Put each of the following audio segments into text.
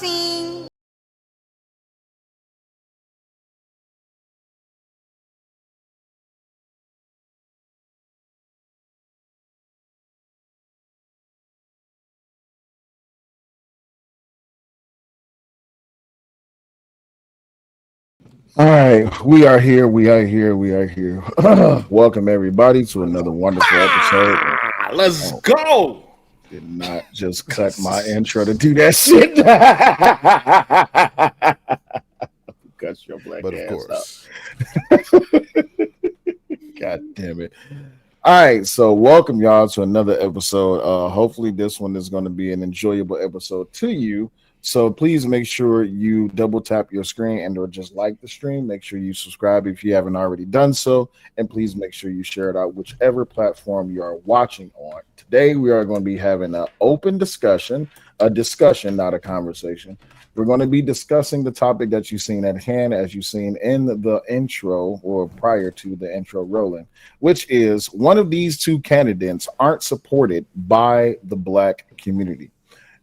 endorsing. All right, we are here. We are here. We are here. Welcome everybody to another wonderful episode. Let's Oh, go. did not just cut my intro to do that shit. Cut your black But of ass out. course, God damn it. All right, so welcome y'all to another episode. Hopefully this one is going to be an enjoyable episode to you. So please make sure you double tap your screen and or just like the stream. Make sure you subscribe if you haven't already done so, and please make sure you share it out whichever platform you are watching on. Today we are going to be having an open discussion, not a conversation. We're going to be discussing the topic that you've seen at hand, as you've seen in the intro or prior to the intro rolling, which is one of these two candidates aren't supported by the black community.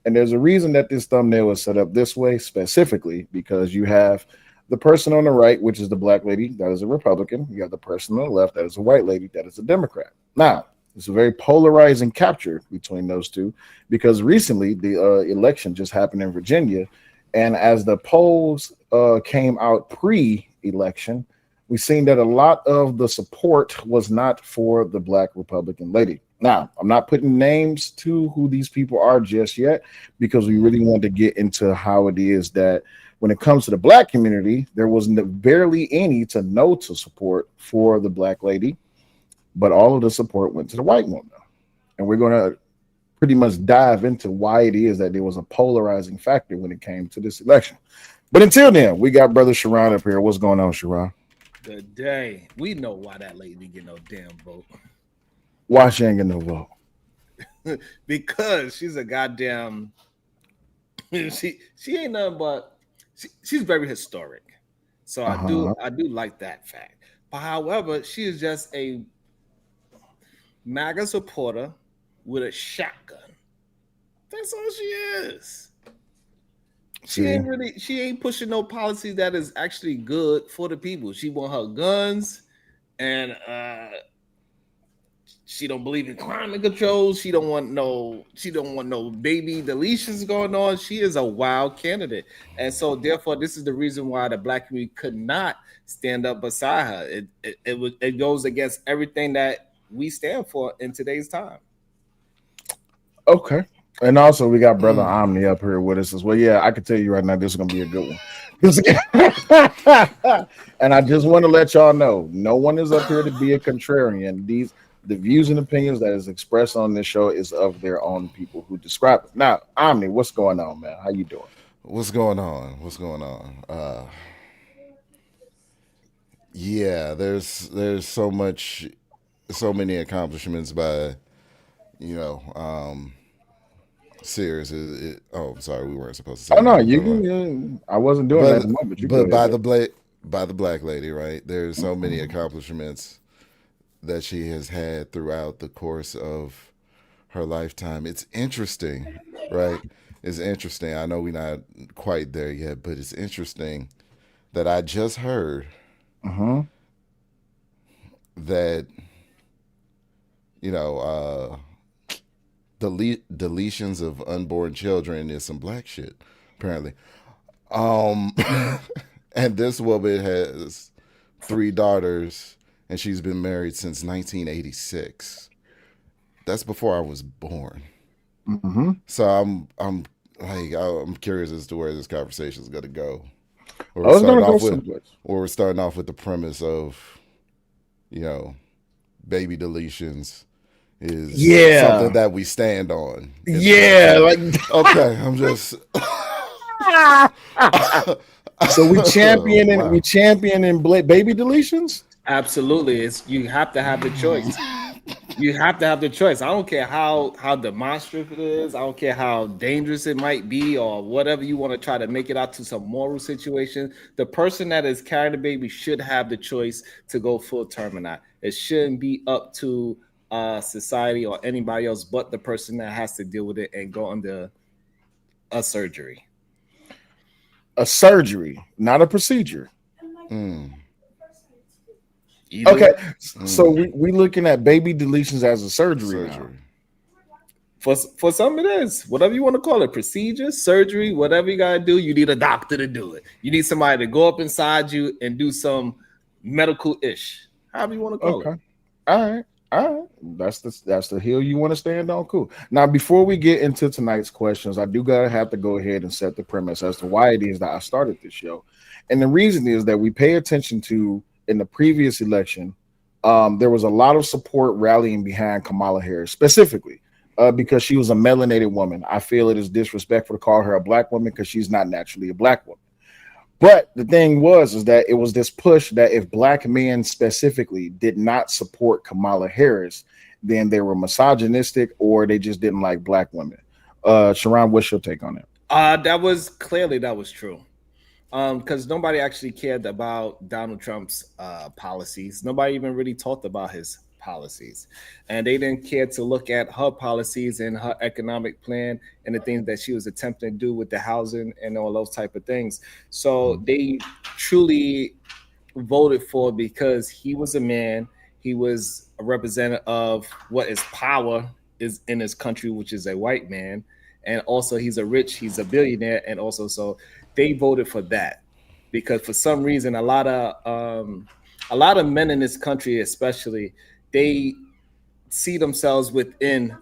And there's a reason that this thumbnail is set up this way specifically because you have the person on the right, which is the black lady, that is a Republican. You have the person on the left, that is a white lady, that is a Democrat. Now, it's a very polarizing capture between those two because recently the election just happened in Virginia. And as the polls came out pre-election, we've seen that a lot of the support was not for the black Republican lady. Now, I'm not putting names to who these people are just yet because we really want to get into how it is that when it comes to the black community, there wasn't barely any to no to support for the black lady, but all of the support went to the white woman. And we're going to pretty much dive into why it is that there was a polarizing factor when it came to this election. But until then, we got Brother Sharon up here. What's going on, Sharon? Good day. We know why that lady didn't get no damn vote. Why she ain't get no vote? Because she's a goddamn. She ain't nothing but she's very historic. So I do like that fact. But however, she is just a MAGA supporter with a shotgun. That's all she is. She ain't pushing no policy that is actually good for the people. She want her guns, and she don't believe in climate control. She don't want no baby deletions going on. She is a wild candidate, and so therefore, this is the reason why the black community could not stand up beside her. It goes against everything that we stand for in today's time. Okay. And also, we got Brother Omni up here with us as well. Yeah, I can tell you right now, this is going to be a good one. And I just want to let y'all know, no one is up here to be a contrarian. The views and opinions that is expressed on this show is of their own people who describe it. Now, Omni, what's going on, man? How you doing? what's going on? What's going on? Yeah, there's so many accomplishments by you know Sears. I'm sorry, we weren't supposed to say. Oh no, that. you can. I wasn't doing that at the moment. You But go by ahead. the black lady, right? There's so many accomplishments that she has had throughout the course of her lifetime. It's interesting, right? It's interesting. I know we're not quite there yet, but it's interesting that I just heard Uh-huh. that you know deletions of unborn children is some black shit, apparently. Um, and this woman has 3 daughters, and she's been married since 1986. That's before I was born. Mm-hmm. So I'm curious as to where this conversation is going to go. Or I we're was going starting to go off with, someplace. or we're starting off with the premise of, you know, baby deletions is something Yeah. that we stand on. Yeah. Like, Okay, I'm just. so we Wow. championing baby deletions. Absolutely, you have to have the choice. You have to have the choice. I don't care how demonstrative it is. I don't care how dangerous it might be or whatever you want to try to make it out to some moral situation. The person that is carrying the baby should have the choice to go full term or not. It shouldn't be up to society or anybody else but the person that has to deal with it and go under a surgery. A surgery, not a procedure. Mm. Okay, so we looking at baby deletions as a surgery now. For some it is. Whatever you want to call it. Procedure, surgery, whatever you gotta do, you need a doctor to do it. You need somebody to go up inside you and do some medical-ish. However you want to call it. All right. That's the hill you want to stand on. Cool. Now, before we get into tonight's questions, I do gotta have to go ahead and set the premise as to why it is that I started this show. And the reason is that we pay attention to in the previous election, there was a lot of support rallying behind Kamala Harris, specifically because she was a melanated woman. I feel it is disrespectful to call her a black woman because she's not naturally a black woman. But the thing is that it was this push that if black men specifically did not support Kamala Harris, then they were misogynistic or they just didn't like black women. Sharon, what's your take on it? That was true. Because nobody actually cared about Donald Trump's policies. Nobody even really talked about his policies. And they didn't care to look at her policies and her economic plan and the things that she was attempting to do with the housing and all those type of things. So they truly voted for because he was a man. He was a representative of what is power is in his country, which is a white man. And also he's a billionaire. And also, so they voted for that because for some reason, a lot of men in this country, especially, they see themselves within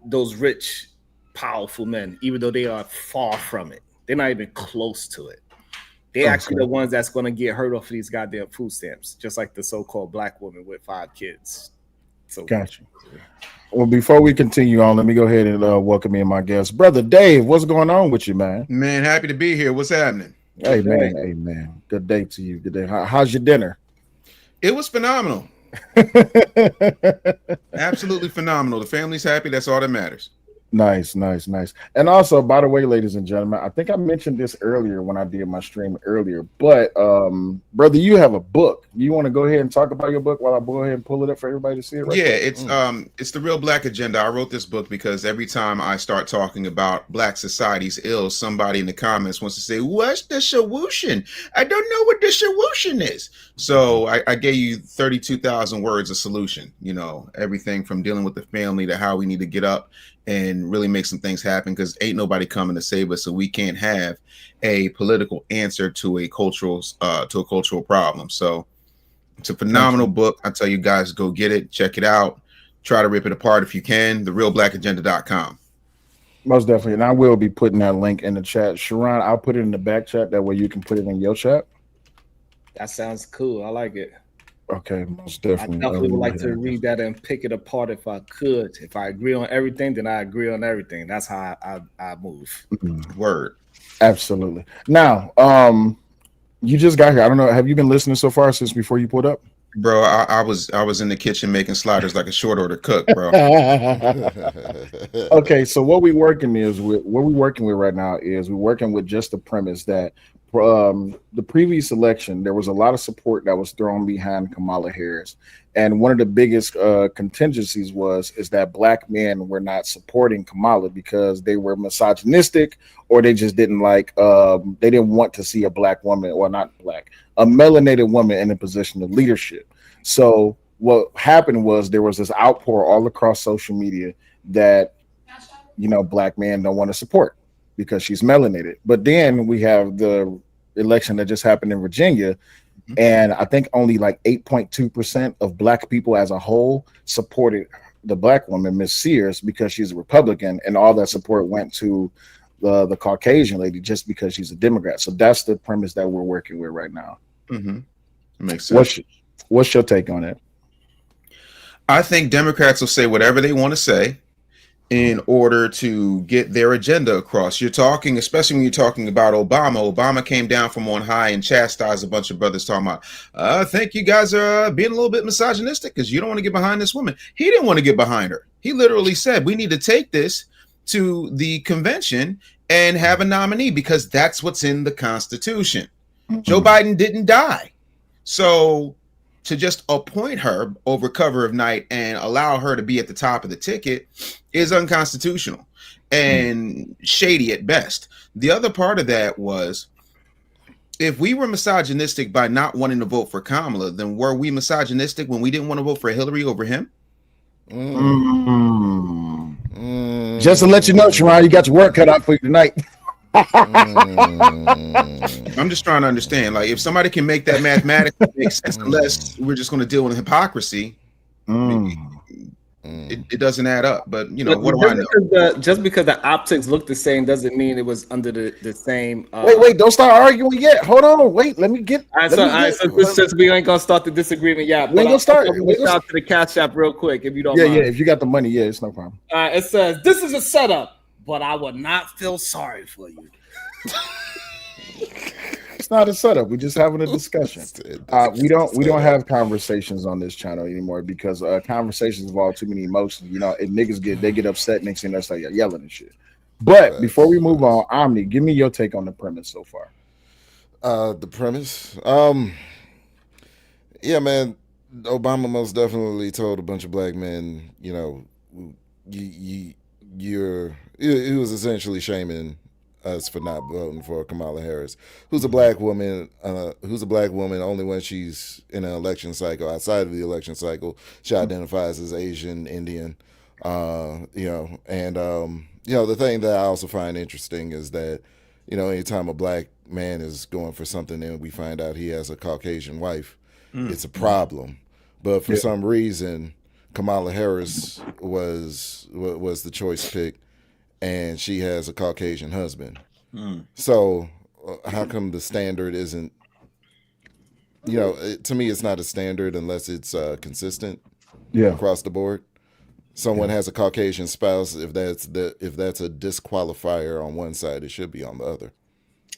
those rich, powerful men, even though they are far from it. They're not even close to it. They're actually the ones that's going to get hurt off of these goddamn food stamps, just like the so-called black woman with 5 kids. So gotcha. Well, before we continue on, let me go ahead and welcome in my guest, Brother Dave. What's going on with you, man? Man, happy to be here. What's happening? Hey, man. Good day to you. Good day. How's your dinner? It was phenomenal. Absolutely phenomenal. The family's happy. That's all that matters. Nice. And also, by the way, ladies and gentlemen, I think I mentioned this earlier when I did my stream earlier, but brother, you have a book. You want to go ahead and talk about your book while I go ahead and pull it up for everybody to see it? It's The Real Black Agenda. I wrote this book because every time I start talking about Black society's ills, somebody in the comments wants to say, "What's the solution? I don't know what the solution is." So I gave you 32,000 words of solution. You know, everything from dealing with the family to how we need to get up and really make some things happen, because ain't nobody coming to save us, so we can't have a political answer to a cultural problem. So it's a phenomenal book. I tell you guys, go get it, check it out, try to rip it apart if you can. TheRealBlackAgenda.com. Most definitely, and I will be putting that link in the chat. Sharon, I'll put it in the back chat, that way you can put it in your chat. That sounds cool. I like it. Okay, most definitely. I definitely would like to read that and pick it apart if I could. If I agree on everything, then I agree on everything. That's how I move. Word. Absolutely. Now, you just got here. I don't know. Have you been listening so far since before you pulled up? Bro, I was in the kitchen making sliders like a short order cook, bro. Okay, so what we're working with right now is we're working with just the premise that the previous election, there was a lot of support that was thrown behind Kamala Harris. And one of the biggest contingencies is that black men were not supporting Kamala because they were misogynistic, or they just didn't like, they didn't want to see a black woman, or not black, a melanated woman in a position of leadership. So what happened was there was this outpour all across social media that, you know, black men don't want to support because she's melanated. But then we have the election that just happened in Virginia, and I think only like 8.2% of black people as a whole supported the black woman, Miss Sears, because she's a Republican, and all that support went to the Caucasian lady just because she's a Democrat. So that's the premise that we're working with right now. Makes sense. What's your take on it? I think Democrats will say whatever they want to say in order to get their agenda across. You're talking, especially when you're talking about Obama. Obama came down from on high and chastised a bunch of brothers talking about, I think you guys are being a little bit misogynistic because you don't want to get behind this woman. He didn't want to get behind her. He literally said, we need to take this to the convention and have a nominee because that's what's in the Constitution. Joe Biden didn't die. So to just appoint her over cover of night and allow her to be at the top of the ticket is unconstitutional and shady at best. The other part of that was If we were misogynistic by not wanting to vote for Kamala, then were we misogynistic when we didn't want to vote for Hillary over him? Just to let you know, Sharon, you got your work cut out for you tonight. I'm just trying to understand. Like, if somebody can make that mathematically make sense, unless we're just going to deal with hypocrisy, it doesn't add up. But you know, what do I know? Just because the optics look the same doesn't mean it was under the same. Wait! Don't start arguing yet. Hold on. Wait. Let me get. All right, so since we ain't gonna start the disagreement yet, we ain't gonna start. Let's out to the cash app real quick, if you don't. Yeah, mind. If you got the money, it's no problem. It says this is a setup, but I would not feel sorry for you. It's not a setup. We're just having a discussion. We don't have conversations on this channel anymore because conversations involve too many emotions. You know, if niggas get upset, next thing they start yelling and shit. But before we move on, Omni, give me your take on the premise so far. The premise, yeah, man. Obama most definitely told a bunch of black men, you know, he was essentially shaming us for not voting for Kamala Harris, who's a black woman only when she's in an election cycle. Outside of the election cycle, she identifies as Asian, Indian, you know, and you know, the thing that I also find interesting is that, you know, anytime a black man is going for something and we find out he has a Caucasian wife, it's a problem. But for some reason, Kamala Harris was the choice pick, and she has a Caucasian husband. So how come the standard isn't, you know, to me, it's not a standard unless it's consistent across the board. Someone has a Caucasian spouse. If that's a disqualifier on one side, it should be on the other.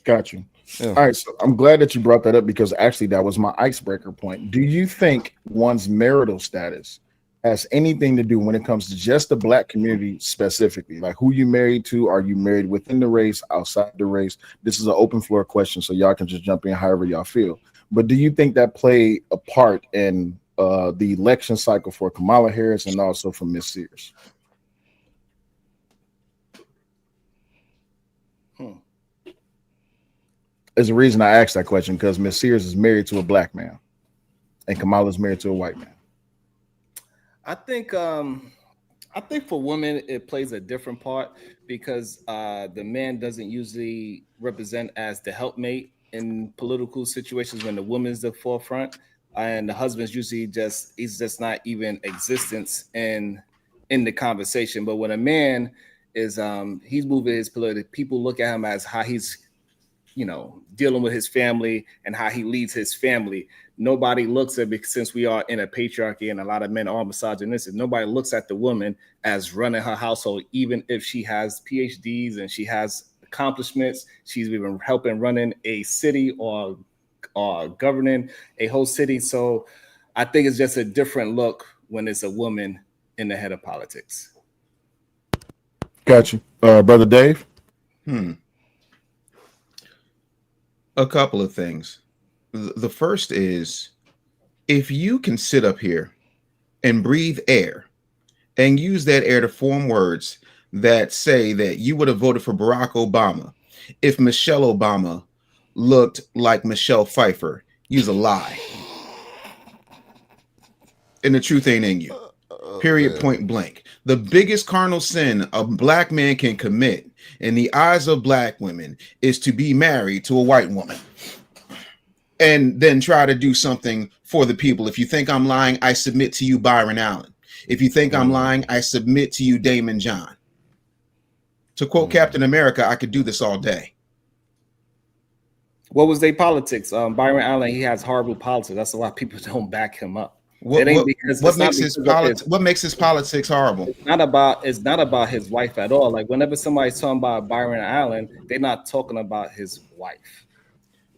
Got you. Yeah. All right. So I'm glad that you brought that up because actually that was my icebreaker point. Do you think one's marital status has anything to do when it comes to just the black community specifically? Like who you married to? Are you married within the race, outside the race? This is an open floor question, so y'all can just jump in however y'all feel. But do you think that played a part in the election cycle for Kamala Harris and also for Ms. Sears? There's a reason I asked that question, because Ms. Sears is married to a black man and Kamala is married to a white man. I think for women it plays a different part because the man doesn't usually represent as the helpmate in political situations when the woman's the forefront, and the husband's usually he's just not even existence in the conversation. But when a man is he's moving his political, people look at him as how he's, you know, dealing with his family and how he leads his family. Nobody looks at, because since we are in a patriarchy and a lot of men are misogynistic, nobody looks at the woman as running her household, even if she has PhDs and she has accomplishments. She's even helping running a city or governing a whole city. So I think it's just a different look when it's a woman in the head of politics. Got you. Brother Dave? A couple of things. The first is, if you can sit up here and breathe air and use that air to form words that say that you would have voted for Barack Obama if Michelle Obama looked like Michelle Pfeiffer, use a lie. And the truth ain't in you. Period, point blank. The biggest carnal sin a black man can commit in the eyes of black women is to be married to a white woman and then try to do something for the people. If you think I'm lying, I submit to you, Byron Allen. If you think I'm lying, I submit to you, Damon John. To quote Captain America, I could do this all day. What was their politics? Byron Allen, he has horrible politics. That's why people don't back him up. What makes his politics horrible? It's not about his wife at all. Like whenever somebody's talking about Byron Allen, they're not talking about his wife.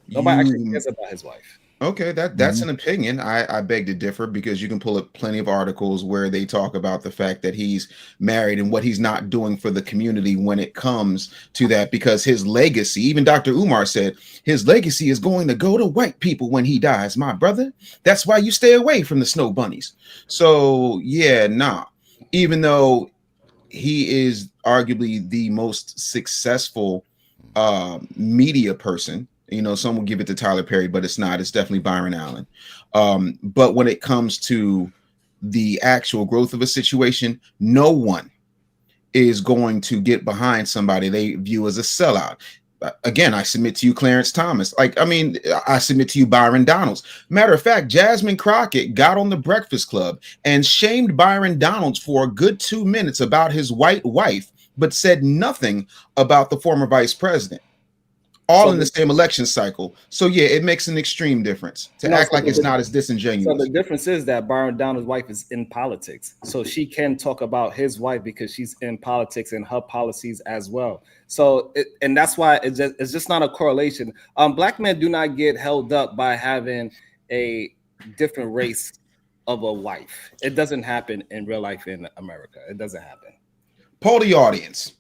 Nobody actually cares about his wife. Okay, that's an opinion. I beg to differ, because you can pull up plenty of articles where they talk about the fact that he's married and what he's not doing for the community when it comes to that, because his legacy, even Dr. Umar said, his legacy is going to go to white people when he dies, my brother. That's why you stay away from the snow bunnies. So yeah, even though he is arguably the most successful media person You know, some will give it to Tyler Perry, but it's not. It's definitely Byron Allen. But when it comes to the actual growth of a situation, no one is going to get behind somebody they view as a sellout. Again, I submit to you Clarence Thomas. I submit to you Byron Donalds. Matter of fact, Jasmine Crockett got on the Breakfast Club and shamed Byron Donalds for a good 2 minutes about his white wife, but said nothing about the former vice president. All in the same election cycle. So yeah, it makes an extreme difference to act like it's not as disingenuous. So the difference is that Byron Donald's wife is in politics. So she can talk about his wife because she's in politics and her policies as well. So and that's why it's just not a correlation. Black men do not get held up by having a different race of a wife. It doesn't happen in real life in America. It doesn't happen. Poll the audience.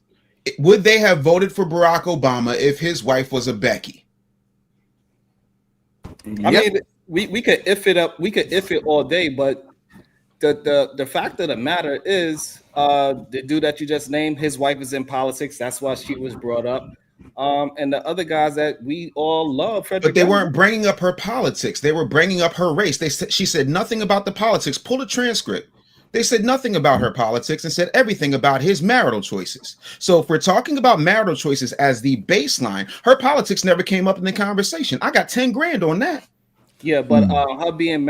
Would they have voted for Barack Obama if his wife was a Becky? I mean, we could if it up, we could if it all day, but the fact of the matter is, the dude that you just named, his wife is in politics. That's why she was brought up. And the other guys that we all love, but they weren't bringing up her politics. They were bringing up her race. She said nothing about the politics. Pull the transcript. They said nothing about her politics and said everything about his marital choices. So if we're talking about marital choices as the baseline, her politics never came up in the conversation. I got 10 grand on that. Yeah, but her being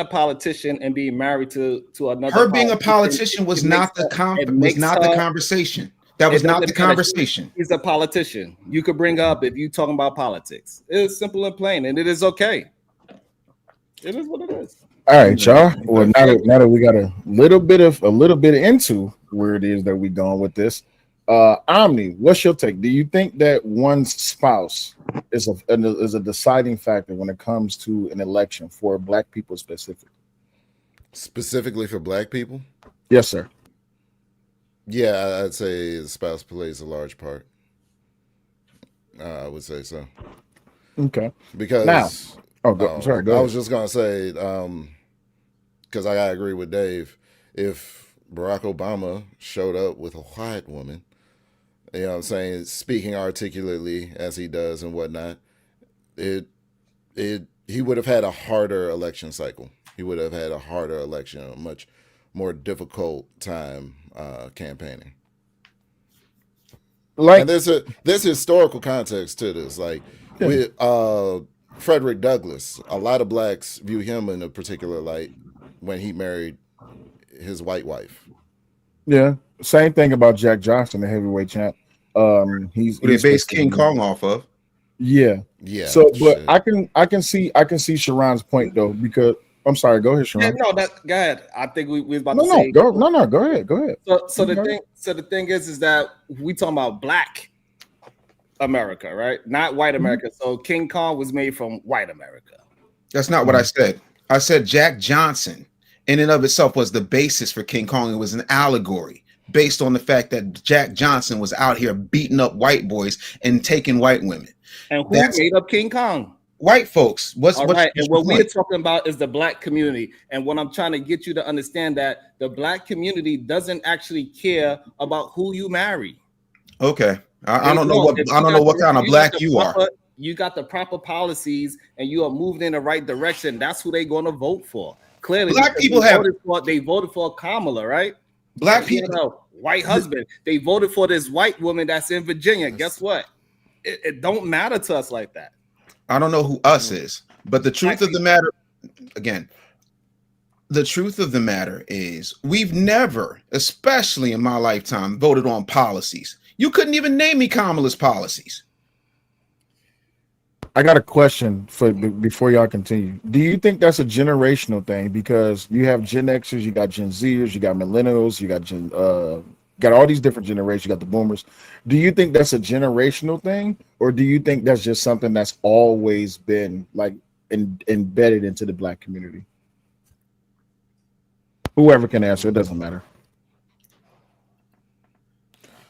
a politician and being married to another. Her being a politician was not the conversation. That was not the conversation. He's a politician. You could bring up if you talking about politics. It's simple and plain, and it is okay. It is what it is. All right, y'all. Well, now that we got a little bit into where it is that we're going with this, Omni, what's your take? Do you think that one's spouse is a deciding factor when it comes to an election for Black people specifically? Specifically for Black people? Yes, sir. Yeah, I'd say the spouse plays a large part. I would say so. Okay. Because now. Sorry, go ahead. I was just gonna say, because I agree with Dave. If Barack Obama showed up with a white woman, you know what I'm saying, speaking articulately as he does and whatnot, he would have had a harder election cycle. He would have had a harder election, a much more difficult time campaigning. And there's historical context to this. Like with Frederick Douglass, a lot of Blacks view him in a particular light when he married his white wife. Yeah, same thing about Jack Johnson, the heavyweight champ. He's based King Kong off of. Yeah. So, but I can see Sharon's point though, because I'm sorry. Go ahead, Sharon. Yeah, go ahead. I think we was about to say. Go ahead. So the thing is that we talking about Black America, right? Not white America. So King Kong was made from white America. That's not what I said. I said Jack Johnson in and of itself was the basis for King Kong. It was an allegory based on the fact that Jack Johnson was out here beating up white boys and taking white women. And who made up King Kong? White folks. What's right? And what we're talking about is the Black community. And what I'm trying to get you to understand that the Black community doesn't actually care about who you marry. Okay. I don't know what kind of Black you are. You got the proper policies and you are moving in the right direction. That's who they're going to vote for. Clearly, Black people they voted for Kamala, right? Black people, white husband. They voted for this white woman that's in Virginia. Guess what? It don't matter to us like that. I don't know who us is, but the truth of the matter, again, the truth of the matter is we've never, especially in my lifetime, voted on policies. You couldn't even name me Kamala's policies. I got a question before y'all continue. Do you think that's a generational thing? Because you have Gen Xers, you got Gen Zers, you got millennials, you got all these different generations, you got the boomers. Do you think that's a generational thing, or do you think that's just something that's always been like embedded into the Black community? Whoever can answer, it doesn't matter.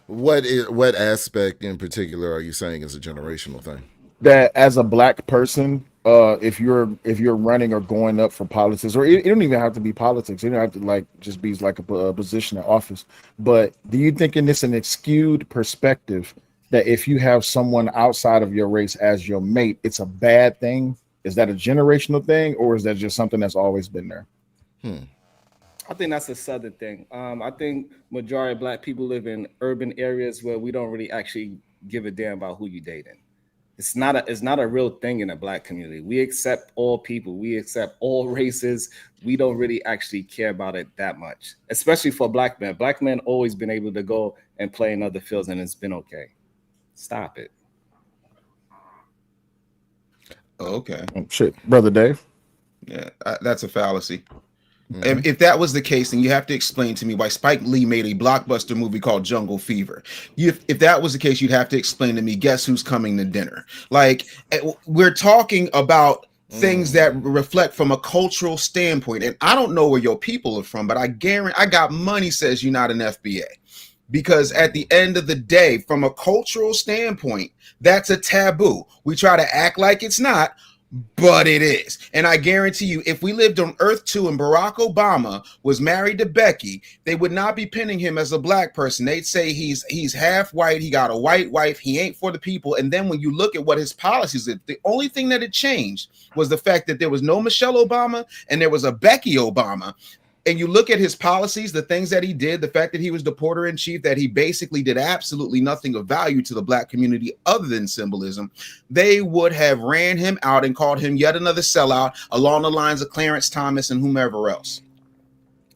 What aspect in particular are you saying is a generational thing? That as a Black person, if you're running or going up for politics, or it don't even have to be politics, it don't have to just be like a position in office. But do you think in this an skewed perspective that if you have someone outside of your race as your mate, it's a bad thing? Is that a generational thing, or is that just something that's always been there? I think that's a Southern thing. I think majority of Black people live in urban areas where we don't really actually give a damn about who you dating. It's not a real thing in the Black community. We accept all people. We accept all races. We don't really actually care about it that much, especially for Black men. Black men always been able to go and play in other fields, and it's been okay. Stop it. Okay. Oh, shit, Brother Dave. Yeah, that's a fallacy. If that was the case, then you have to explain to me why Spike Lee made a blockbuster movie called Jungle Fever. If that was the case, you'd have to explain to me, guess who's coming to dinner? Like, we're talking about things that reflect from a cultural standpoint. And I don't know where your people are from, but I guarantee I got money says you're not an FBA. Because at the end of the day, from a cultural standpoint, that's a taboo. We try to act like it's not, but it is. And I guarantee you, if we lived on Earth 2 and Barack Obama was married to Becky, they would not be pinning him as a Black person. They'd say he's half white, he got a white wife, he ain't for the people. And then when you look at what his policies are, the only thing that had changed was the fact that there was no Michelle Obama and there was a Becky Obama. And you look at his policies, the things that he did, the fact that he was the porter in chief, that he basically did absolutely nothing of value to the Black community other than symbolism, they would have ran him out and called him yet another sellout along the lines of Clarence Thomas and whomever else.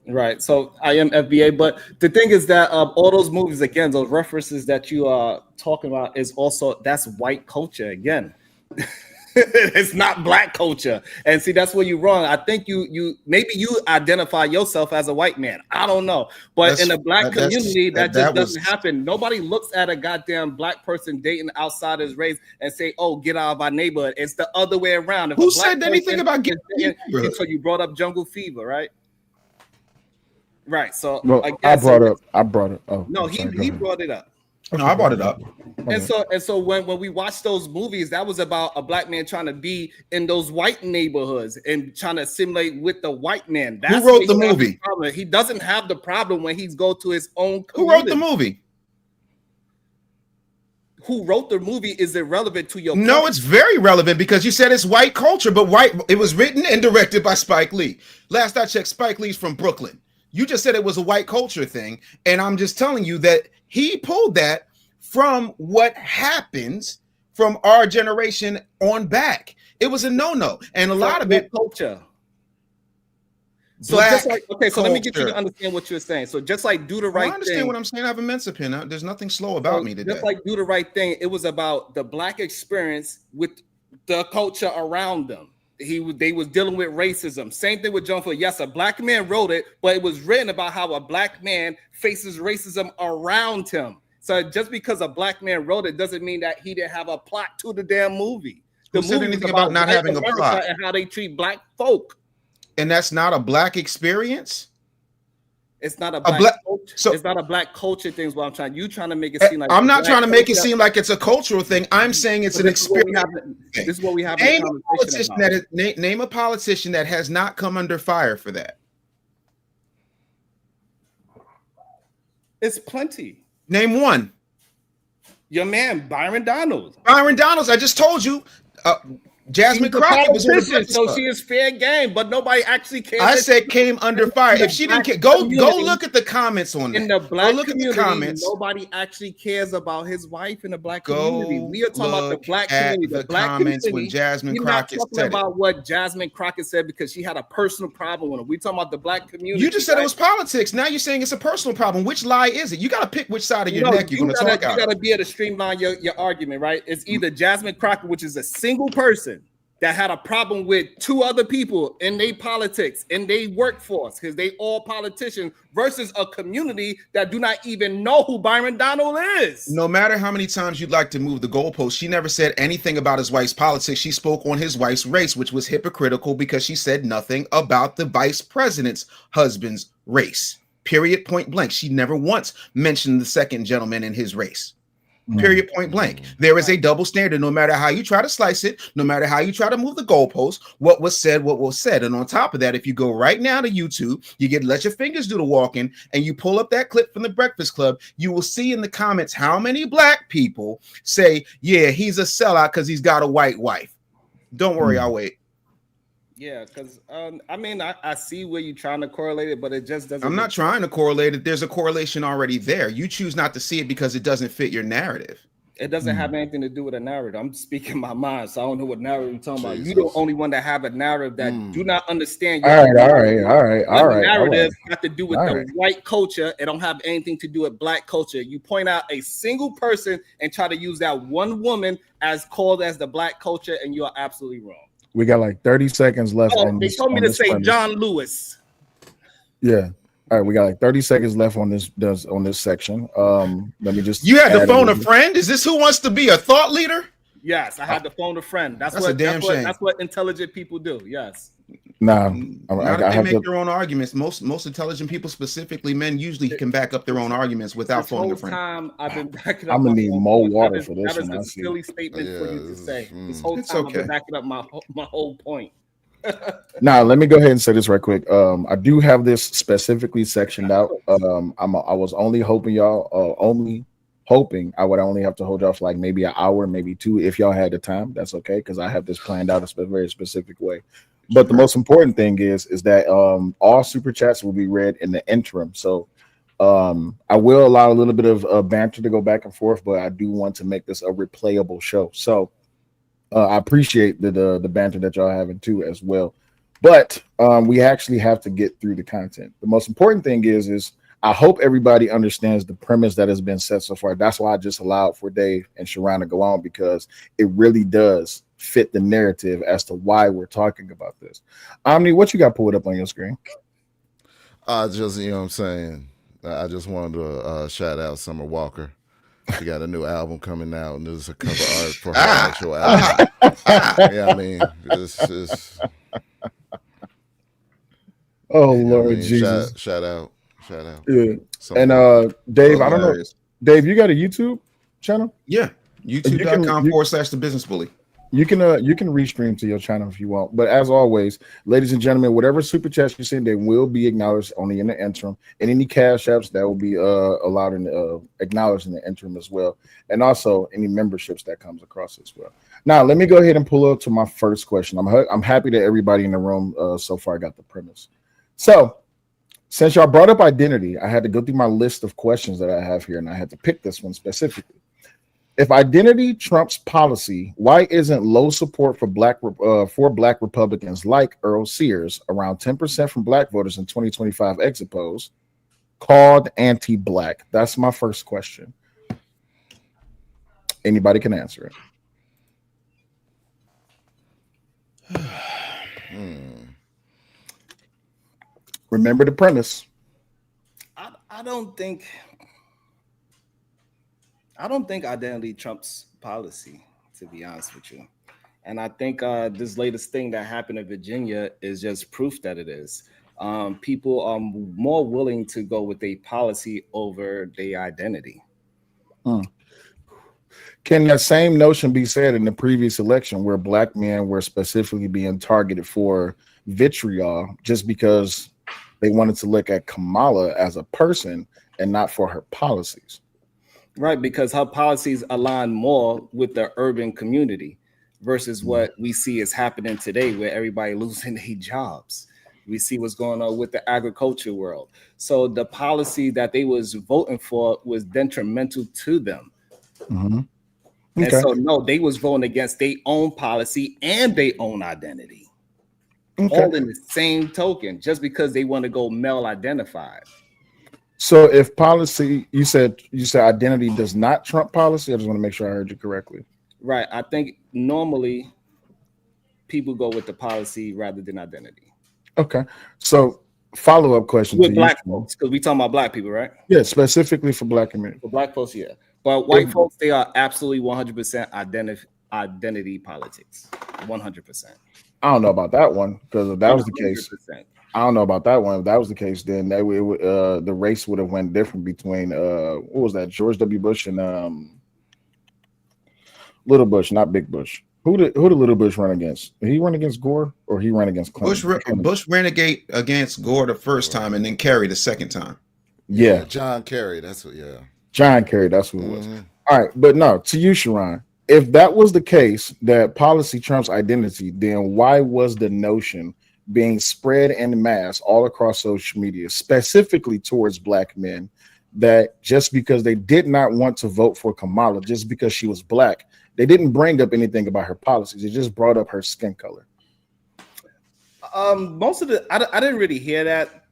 Right. So I am FBA, but the thing is that all those movies, again, those references that you are talking about is also, that's white culture again. It's not Black culture. And see, that's where you're wrong. I think you maybe you identify yourself as a white man. I don't know. But in the Black community, that just doesn't happen. Nobody looks at a goddamn Black person dating outside his race and say, oh, get out of our neighborhood. It's the other way around. Who said anything about getting in? So you brought up Jungle Fever, right? Right. So well, I brought it. Oh, no, he brought it up. No, I brought it up. And so when we watch those movies, that was about a Black man trying to be in those white neighborhoods and trying to assimilate with the white man. That's who wrote the movie? He doesn't have the problem when he's go to his own community. Who wrote the movie? Who wrote the movie is irrelevant to your No, it's very relevant because you said it's white culture, but it was written and directed by Spike Lee. Last I checked, Spike Lee's from Brooklyn. You just said it was a white culture thing, and I'm just telling you that he pulled that from what happens from our generation on back. It was a no-no, and a lot of it culture. So just like, okay, so let me get you to understand what you're saying. So just like do the right thing. I understand what I'm saying. I have immense opinion. There's nothing slow about me today. Just like do the right thing. It was about the Black experience with the culture around them. They was dealing with racism. Same thing with John Ford. Yes, a Black man wrote it, but it was written about how a Black man faces racism around him. So just because a Black man wrote it doesn't mean that he didn't have a plot to the damn movie. Who said anything about not having a plot and how they treat Black folk? And that's not a Black experience. It's not a Black culture. So it's not a Black culture thing. Is what I'm trying. You trying to make it seem like I'm not trying to make it seem like it's a cultural thing. I'm saying it's an experience. This is what we have. Name a politician that has not come under fire for that. It's plenty. Name one. Your man Byron Donalds. Byron Donalds. I just told you. Jasmine Crockett was on the so she is fair game, but nobody actually cares. I said came under fire. If she didn't care, go look at the comments on that. In the Black look community, at the comments. Nobody actually cares about his wife in the Black community. We are talking about the Black community. The Black comments when Jasmine Crockett said it. We're not talking about what Jasmine Crockett said because she had a personal problem with it. We're talking about the Black community. You just said it was politics. Now you're saying it's a personal problem. Which lie is it? You got to pick which side of your neck you're going to talk out. You got to be able to streamline your argument, right? It's either Jasmine Crockett, which is a single person that had a problem with two other people in their politics, in their workforce, because they all politicians, versus a community that do not even know who Byron Donald is. No matter how many times you'd like to move the goalpost, she never said anything about his wife's politics. She spoke on his wife's race, which was hypocritical because she said nothing about the vice president's husband's race. Period, point blank. She never once mentioned the second gentleman in his race. Period, point blank. There is a double standard. No matter how you try to slice it, no matter how you try to move the goalposts, what was said. And on top of that, if you go right now to YouTube, you get let your fingers do the walking, and you pull up that clip from the Breakfast Club, you will see in the comments how many black people say, yeah, he's a sellout because he's got a white wife. Don't worry, I'll wait. Yeah, because I mean, I see where you're trying to correlate it, but it just doesn't. I'm not trying to correlate it. There's a correlation already there. You choose not to see it because it doesn't fit your narrative. It doesn't have anything to do with a narrative. I'm speaking my mind, so I don't know what narrative you're talking about. You're the only one that have a narrative that do not understand. All right. Narrative have to do with the white culture. It don't have anything to do with black culture. You point out a single person and try to use that one woman as called as the black culture, and you are absolutely wrong. We got like 30 seconds left. They told me to say premise. John Lewis. Yeah. All right, we got like 30 seconds left on this section. Let me just. You had to phone a friend. Is this Who Wants to Be a Thought Leader? Yes, I had to phone a friend. That's a damn shame. That's what intelligent people do. Yes. Nah, they make their own arguments. Most intelligent people, specifically men, usually can back up their own arguments without phoning a friend. Time I've been backing up. I'm gonna need more water for this. That is a silly statement for you to say. This whole time I've been backing up my whole point. Now, let me go ahead and say this right quick. I do have this specifically sectioned out. I was only hoping I would only have to hold y'all for like maybe an hour, maybe two, if y'all had the time. That's okay, because I have this planned out a very specific way. But the most important thing is that all super chats will be read in the interim. So I will allow a little bit of banter to go back and forth, but I do want to make this a replayable show. So I appreciate the banter that y'all having too as well. But we actually have to get through the content. The most important thing is I hope everybody understands the premise that has been set so far. That's why I just allowed for Dave and Sharon to go on, because it really does fit the narrative as to why we're talking about this. Omni, what you got pulled up on your screen? Just, you know what I'm saying? I just wanted to shout out Summer Walker. She got a new album coming out, and there's a cover art for her actual album. Yeah, I mean, it's oh, Lord Jesus. Shout out. Yeah. And Dave, I don't know. Dave, you got a YouTube channel? Yeah. YouTube.com/The Business Bully. You can restream to your channel if you want. But as always, ladies and gentlemen, whatever super chats you send, they will be acknowledged only in the interim. And any cash apps that will be allowed and acknowledged in the interim as well. And also any memberships that comes across as well. Now, let me go ahead and pull up to my first question. I'm happy that everybody in the room so far got the premise. So, since y'all brought up identity, I had to go through my list of questions that I have here, and I had to pick this one specifically. If identity trumps policy, why isn't low support for black Republicans like Earle-Sears, around 10% from black voters in 2025 exit polls, called anti-black? That's my first question. Anybody can answer it. Remember the premise. I don't think identity trumps policy, to be honest with you. And I think this latest thing that happened in Virginia is just proof that it is. People are more willing to go with a policy over their identity. Can that same notion be said in the previous election where black men were specifically being targeted for vitriol just because they wanted to look at Kamala as a person and not for her policies? Right, because her policies align more with the urban community versus what we see is happening today, where everybody losing their jobs. We see what's going on with the agriculture world. So the policy that they was voting for was detrimental to them. Mm-hmm. And so, no, they was voting against their own policy and their own identity. All in the same token, just because they want to go male identified. So if policy, you said identity does not trump policy. I just want to make sure I heard you correctly. Right. I think normally people go with the policy rather than identity. Okay. So follow-up question with black folks, because we talking about black people, right? Yeah, specifically for black community. For black folks, yeah. But white folks, they are absolutely 100% identity politics. 100%. I don't know about that one, because if that was the case, I don't know about that one. If that was the case, then the race would have went different between what was that, George W. Bush and Little Bush, not Big Bush. Who did Little Bush run against? Did he run against Gore or he ran against Clinton? Bush ran against Gore the first time and then Kerry the second time. Yeah. John Kerry. That's what. Yeah. John Kerry. That's who it was. All right, but no, to you, Sharon. If that was the case, that policy trumps identity, then why was the notion being spread en masse all across social media, specifically towards Black men, that just because they did not want to vote for Kamala, just because she was Black, they didn't bring up anything about her policies. They just brought up her skin color. Most of I didn't really hear that.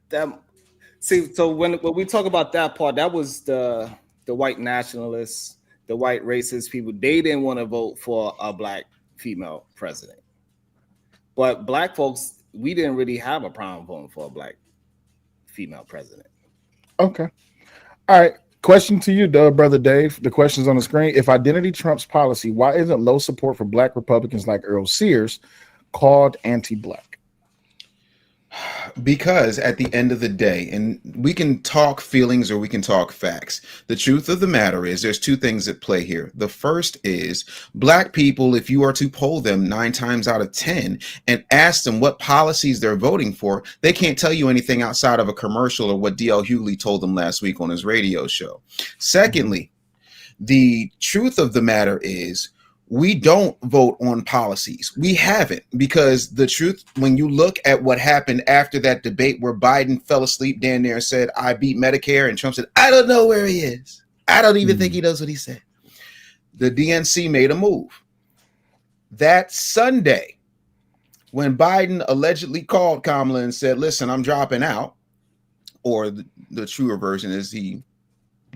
See, so when we talk about that part, that was the white nationalists, the white racist people. They didn't want to vote for a Black female president. But Black folks, we didn't really have a problem voting for a Black female president. Okay. All right. Question to you, brother Dave. The question's on the screen. If identity trumps policy, why isn't low support for Black Republicans like Earle-Sears called anti-Black? Because at the end of the day, and we can talk feelings or we can talk facts, the truth of the matter is there's two things at play here. The first is Black people, if you are to poll them 9 times out of 10 and ask them what policies they're voting for, they can't tell you anything outside of a commercial or what D.L. Hughley told them last week on his radio show. Secondly, the truth of the matter is we don't vote on policies. We haven't, because the truth, when you look at what happened after that debate where Biden fell asleep down there and said, I beat Medicare, and Trump said, I don't know where he is. I don't even think he knows what he said. The DNC made a move. That Sunday, when Biden allegedly called Kamala and said, listen, I'm dropping out, or the truer version is he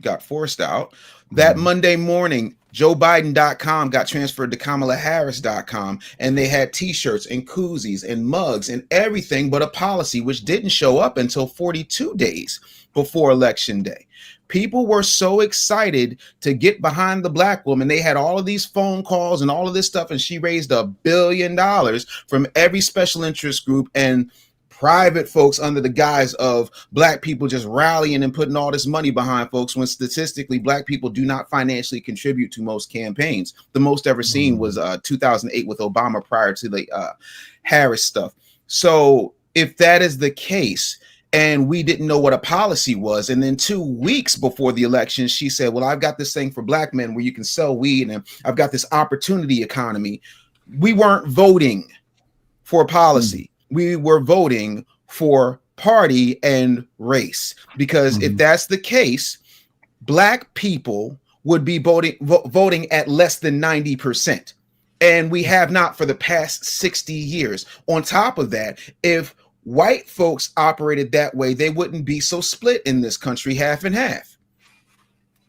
got forced out, that Monday morning, JoeBiden.com got transferred to KamalaHarris.com, and they had t-shirts and koozies and mugs and everything but a policy, which didn't show up until 42 days before Election Day. People were so excited to get behind the Black woman. They had all of these phone calls and all of this stuff, and she raised $1 billion from every special interest group and private folks under the guise of Black people just rallying and putting all this money behind folks, when statistically Black people do not financially contribute to most campaigns. The most ever seen was 2008 with Obama prior to the Harris stuff. So if that is the case, and we didn't know what a policy was, and then 2 weeks before the election, she said, well, I've got this thing for Black men where you can sell weed, and I've got this opportunity economy. We weren't voting for policy. We were voting for party and race, because if that's the case, Black people would be voting at less than 90%. And we have not for the past 60 years. On top of that, if white folks operated that way, they wouldn't be so split in this country, half and half.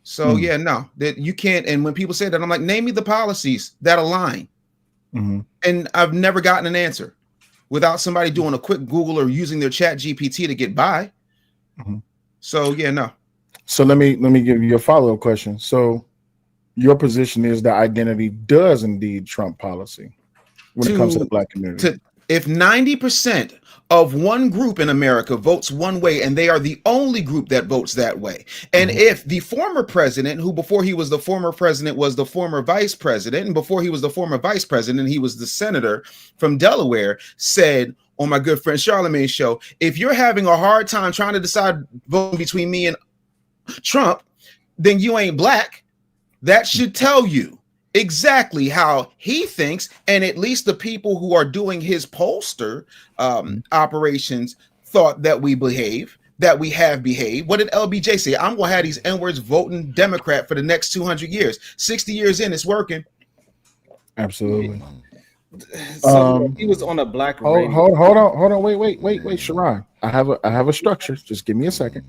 So yeah, no, that you can't. And when people say that, I'm like, name me the policies that align. And I've never gotten an answer without somebody doing a quick Google or using their chat GPT to get by. So yeah, no. So let me give you a follow-up question. So your position is that identity does indeed trump policy when it comes to the Black community. If 90% of one group in America votes one way, and they are the only group that votes that way, and if the former president, who before he was the former president was the former vice president, and before he was the former vice president, he was the senator from Delaware, said on my good friend Charlemagne's show, if you're having a hard time trying to decide voting between me and Trump, then you ain't Black. That should tell you exactly how he thinks, and at least the people who are doing his pollster operations thought that we have behaved. What did LBJ say? I'm gonna have these N-words voting Democrat for the next 200 years. 60 years in, it's working. Absolutely. So he was on a Black radio. Hold on, wait, Sharon. I have a structure. Just give me a second.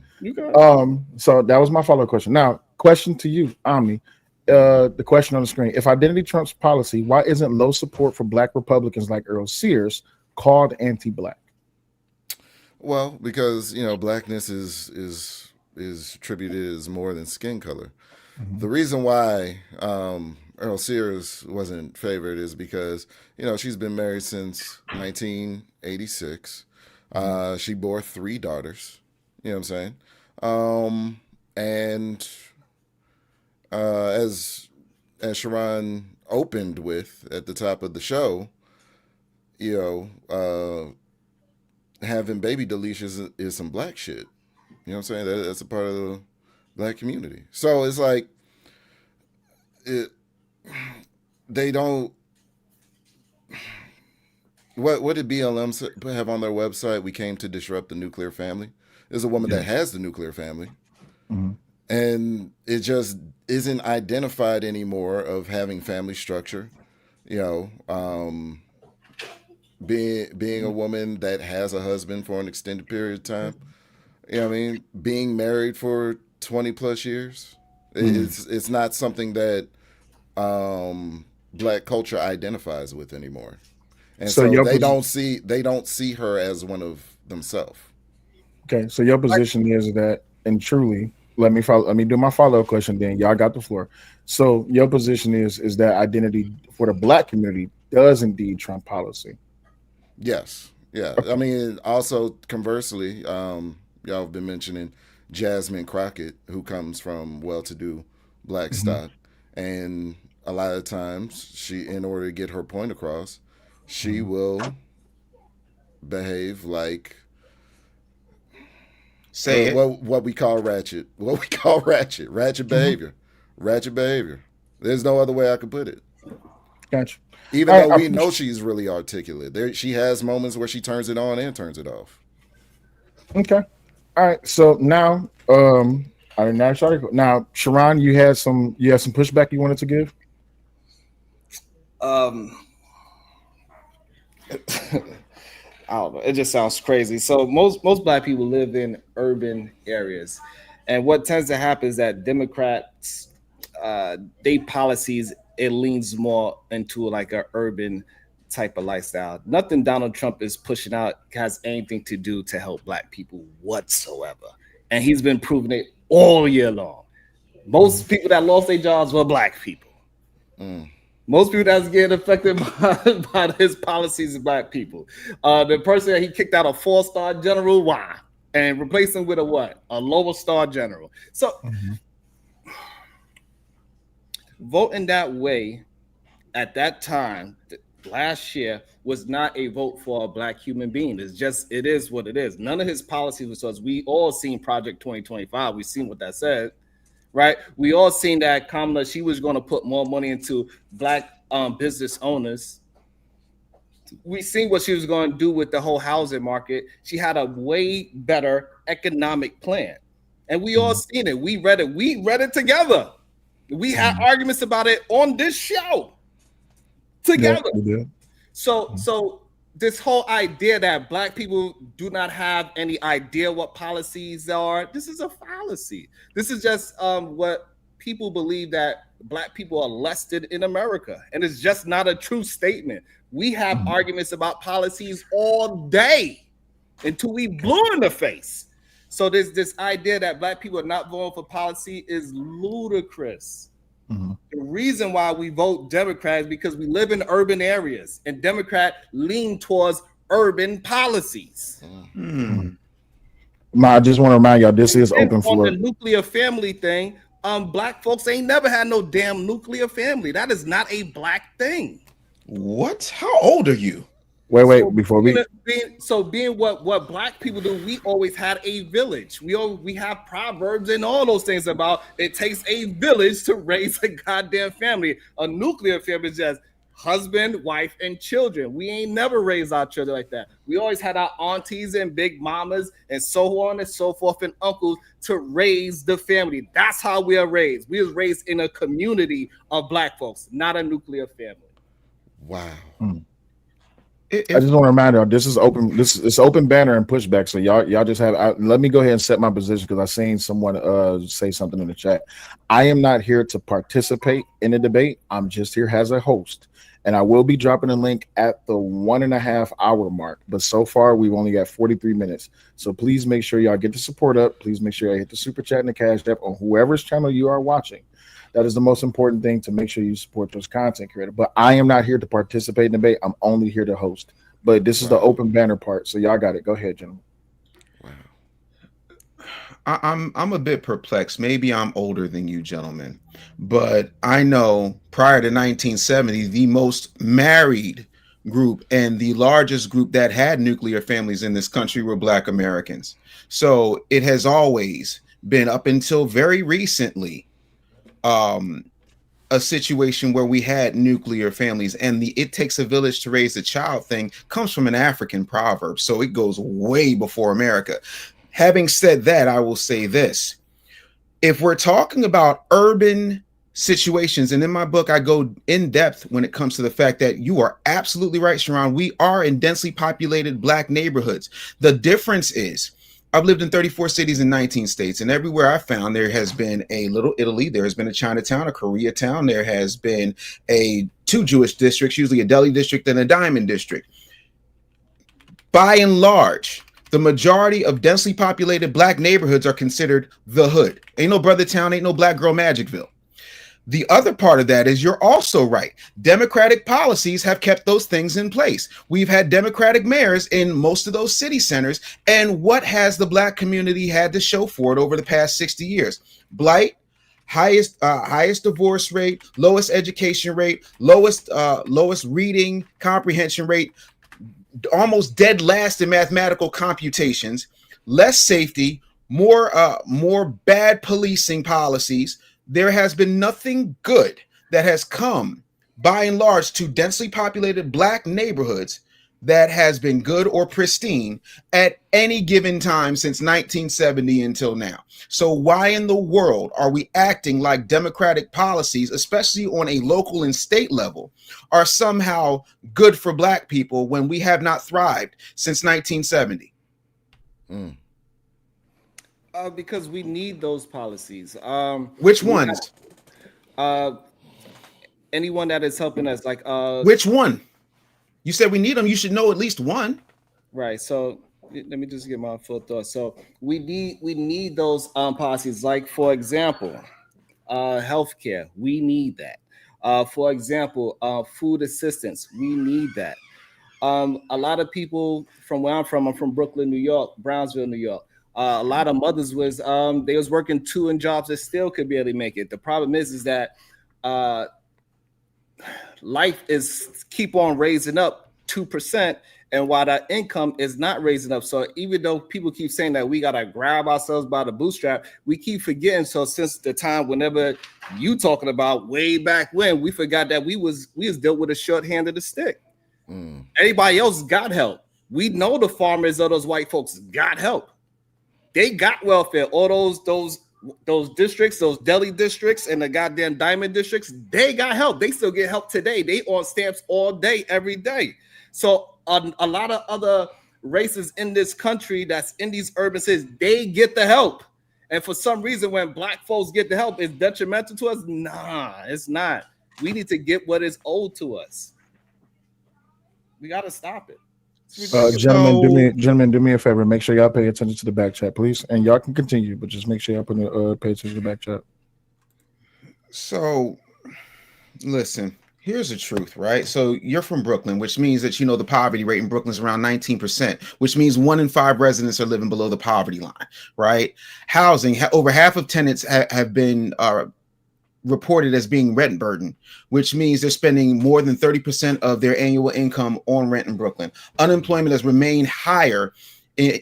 So that was my follow-up question. Now, question to you, Omni. The question on the screen: if identity trumps policy, why isn't low support for Black Republicans like Earle-Sears called anti-Black? Well, because Blackness is attributed as more than skin color. The reason why Earle-Sears wasn't favored is because she's been married since 1986. She bore 3 daughters. You know what I'm saying? And as Sharon opened with at the top of the show, having baby deletions is some black shit. You know what I'm saying? That's a part of the black community. So it's like they don't. What did BLM have on their website? We came to disrupt the nuclear family. There's a woman that has the nuclear family, and it just isn't identified anymore of having family structure. Being a woman that has a husband for an extended period of time. You know what I mean? Being married for 20 plus years. It's not something that black culture identifies with anymore. And so they don't see her as one of themselves. Okay, so your position is that, and truly, let me do my follow-up question then. Y'all got the floor. So your position is that identity for the black community does indeed trump policy. Yes. Yeah. Okay. I mean, also conversely, y'all have been mentioning Jasmine Crockett, who comes from well-to-do black stock. And a lot of times she, in order to get her point across, she will behave like what we call ratchet. Ratchet behavior. Ratchet behavior. There's no other way I could put it. Gotcha. Even though we know she's really articulate. She has moments where she turns it on and turns it off. Okay. All right. So now, now, Sharon, you had some pushback you wanted to give. I don't know. It just sounds crazy. So most black people live in urban areas, and what tends to happen is that Democrats, they policies, it leans more into like an urban type of lifestyle. Nothing Donald Trump is pushing out has anything to do to help black people whatsoever, and he's been proving it all year long. Most people that lost their jobs were black people. Most people that's getting affected by his policies is black people. The person that he kicked out a 4-star general, why? And replaced him with a what? A lower star general. So voting that way at that time, last year, was not a vote for a black human being. It is what it is. None of his policies was us. We all seen Project 2025. We've seen what that said. Right, we all seen that Kamala, she was going to put more money into black business owners. We seen what she was going to do with the whole housing market. She had a way better economic plan, and we all seen it. We read it. We read it together. We had arguments about it on this show together. Yeah. So this whole idea that black people do not have any idea what policies are, this is a fallacy. This is just what people believe, that black people are less in America. And it's just not a true statement. We have arguments about policies all day until we blue in the face. So this idea that black people are not voting for policy is ludicrous. The reason why we vote Democrat is because we live in urban areas, and Democrat lean towards urban policies. I just want to remind y'all, this is open floor. On the nuclear family thing, black folks ain't never had no damn nuclear family. That is not a black thing. What? How old are you? Wait, before being what black people do, we always had a village. We have proverbs and all those things about it takes a village to raise a goddamn family. A nuclear family is just husband, wife, and children. We ain't never raised our children like that. We always had our aunties and big mamas and so on and so forth and uncles to raise the family. That's how we are raised. We was raised in a community of black folks, not a nuclear family. Wow. I just want to remind y'all, this is open. It's open banner and pushback. So y'all just have. Let me go ahead and set my position, because I seen someone say something in the chat. I am not here to participate in the debate. I'm just here as a host, and I will be dropping a link at the 1.5 hour mark. But so far, we've only got 43 minutes. So please make sure y'all get the support up. Please make sure y'all hit the super chat and the cash app on whoever's channel you are watching. That is the most important thing, to make sure you support those content creators. But I am not here to participate in the debate. I'm only here to host. But this is the open banner part. So y'all got it. Go ahead, gentlemen. Wow. I'm a bit perplexed. Maybe I'm older than you gentlemen, but I know prior to 1970, the most married group and the largest group that had nuclear families in this country were Black Americans. So it has always been, up until very recently, um, a situation where we had nuclear families, and the "it takes a village to raise a child" thing comes from an African proverb. So it goes way before America. Having said that, I will say this. If we're talking about urban situations, and in my book, I go in depth when it comes to the fact that you are absolutely right, Sharon. We are in densely populated Black neighborhoods. The difference is, I've lived in 34 cities in 19 states, and everywhere I found there has been a Little Italy, there has been a Chinatown, a Koreatown, there has been two Jewish districts, usually a deli district and a diamond district. By and large, the majority of densely populated Black neighborhoods are considered the hood. Ain't no Brother Town, ain't no Black Girl Magicville. The other part of that is, you're also right. Democratic policies have kept those things in place. We've had Democratic mayors in most of those city centers. And what has the Black community had to show for it over the past 60 years? Blight, highest divorce rate, lowest education rate, lowest reading comprehension rate, almost dead last in mathematical computations, less safety, more bad policing policies. There has been nothing good that has come, by and large, to densely populated Black neighborhoods that has been good or pristine at any given time since 1970 until now. So why in the world are we acting like democratic policies, especially on a local and state level, are somehow good for Black people when we have not thrived since 1970? Because we need those policies. Which ones? Anyone that is helping us, like which one? You said we need them. You should know at least one. Right. So let me just get my full thought. So we need those policies. Like, for example, healthcare. We need that. For example, food assistance. We need that. A lot of people from where I'm from Brooklyn, New York, Brownsville, New York. A lot of mothers was they was working 2 in jobs that still could barely make it. The problem is that life is keep on raising up 2%, and while that income is not raising up. So even though people keep saying that we gotta grab ourselves by the bootstrap, we keep forgetting. So since the time whenever you talking about way back when, we forgot that we was dealt with a short hand of the stick. Everybody else got help. We know the farmers of those white folks got help. They got welfare. All those districts, those deli districts and the goddamn diamond districts, they got help. They still get help today. They on stamps all day, every day. So a lot of other races in this country that's in these urban cities, they get the help. And for some reason, when Black folks get the help, it's detrimental to us. Nah, it's not. We need to get what is owed to us. We got to stop it. Gentlemen, do me a favor. Make sure y'all pay attention to the back chat, please. And y'all can continue, but just make sure y'all pay attention to the back chat. So, listen, here's the truth, right? So you're from Brooklyn, which means that, the poverty rate in Brooklyn is around 19%, which means 1 in 5 residents are living below the poverty line, right? Housing, over half of tenants have been reported as being rent burden, which means they're spending more than 30% of their annual income on rent in Brooklyn. Unemployment has remained higher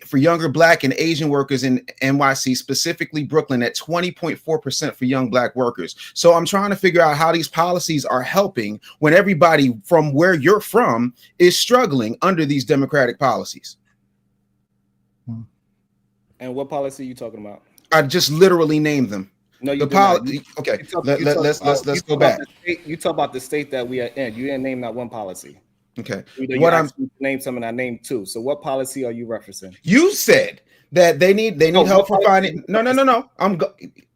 for younger Black and Asian workers in NYC, specifically Brooklyn, at 20.4% for young Black workers. So I'm trying to figure out how these policies are helping when everybody from where you're from is struggling under these democratic policies. And what policy are you talking about? I just literally named them. No, you okay. Let's go back. You talk about the state that we are in. You didn't name that one policy. Okay. What I'm name something, I named 2. So what policy are you referencing? You said that they need help for finding. No.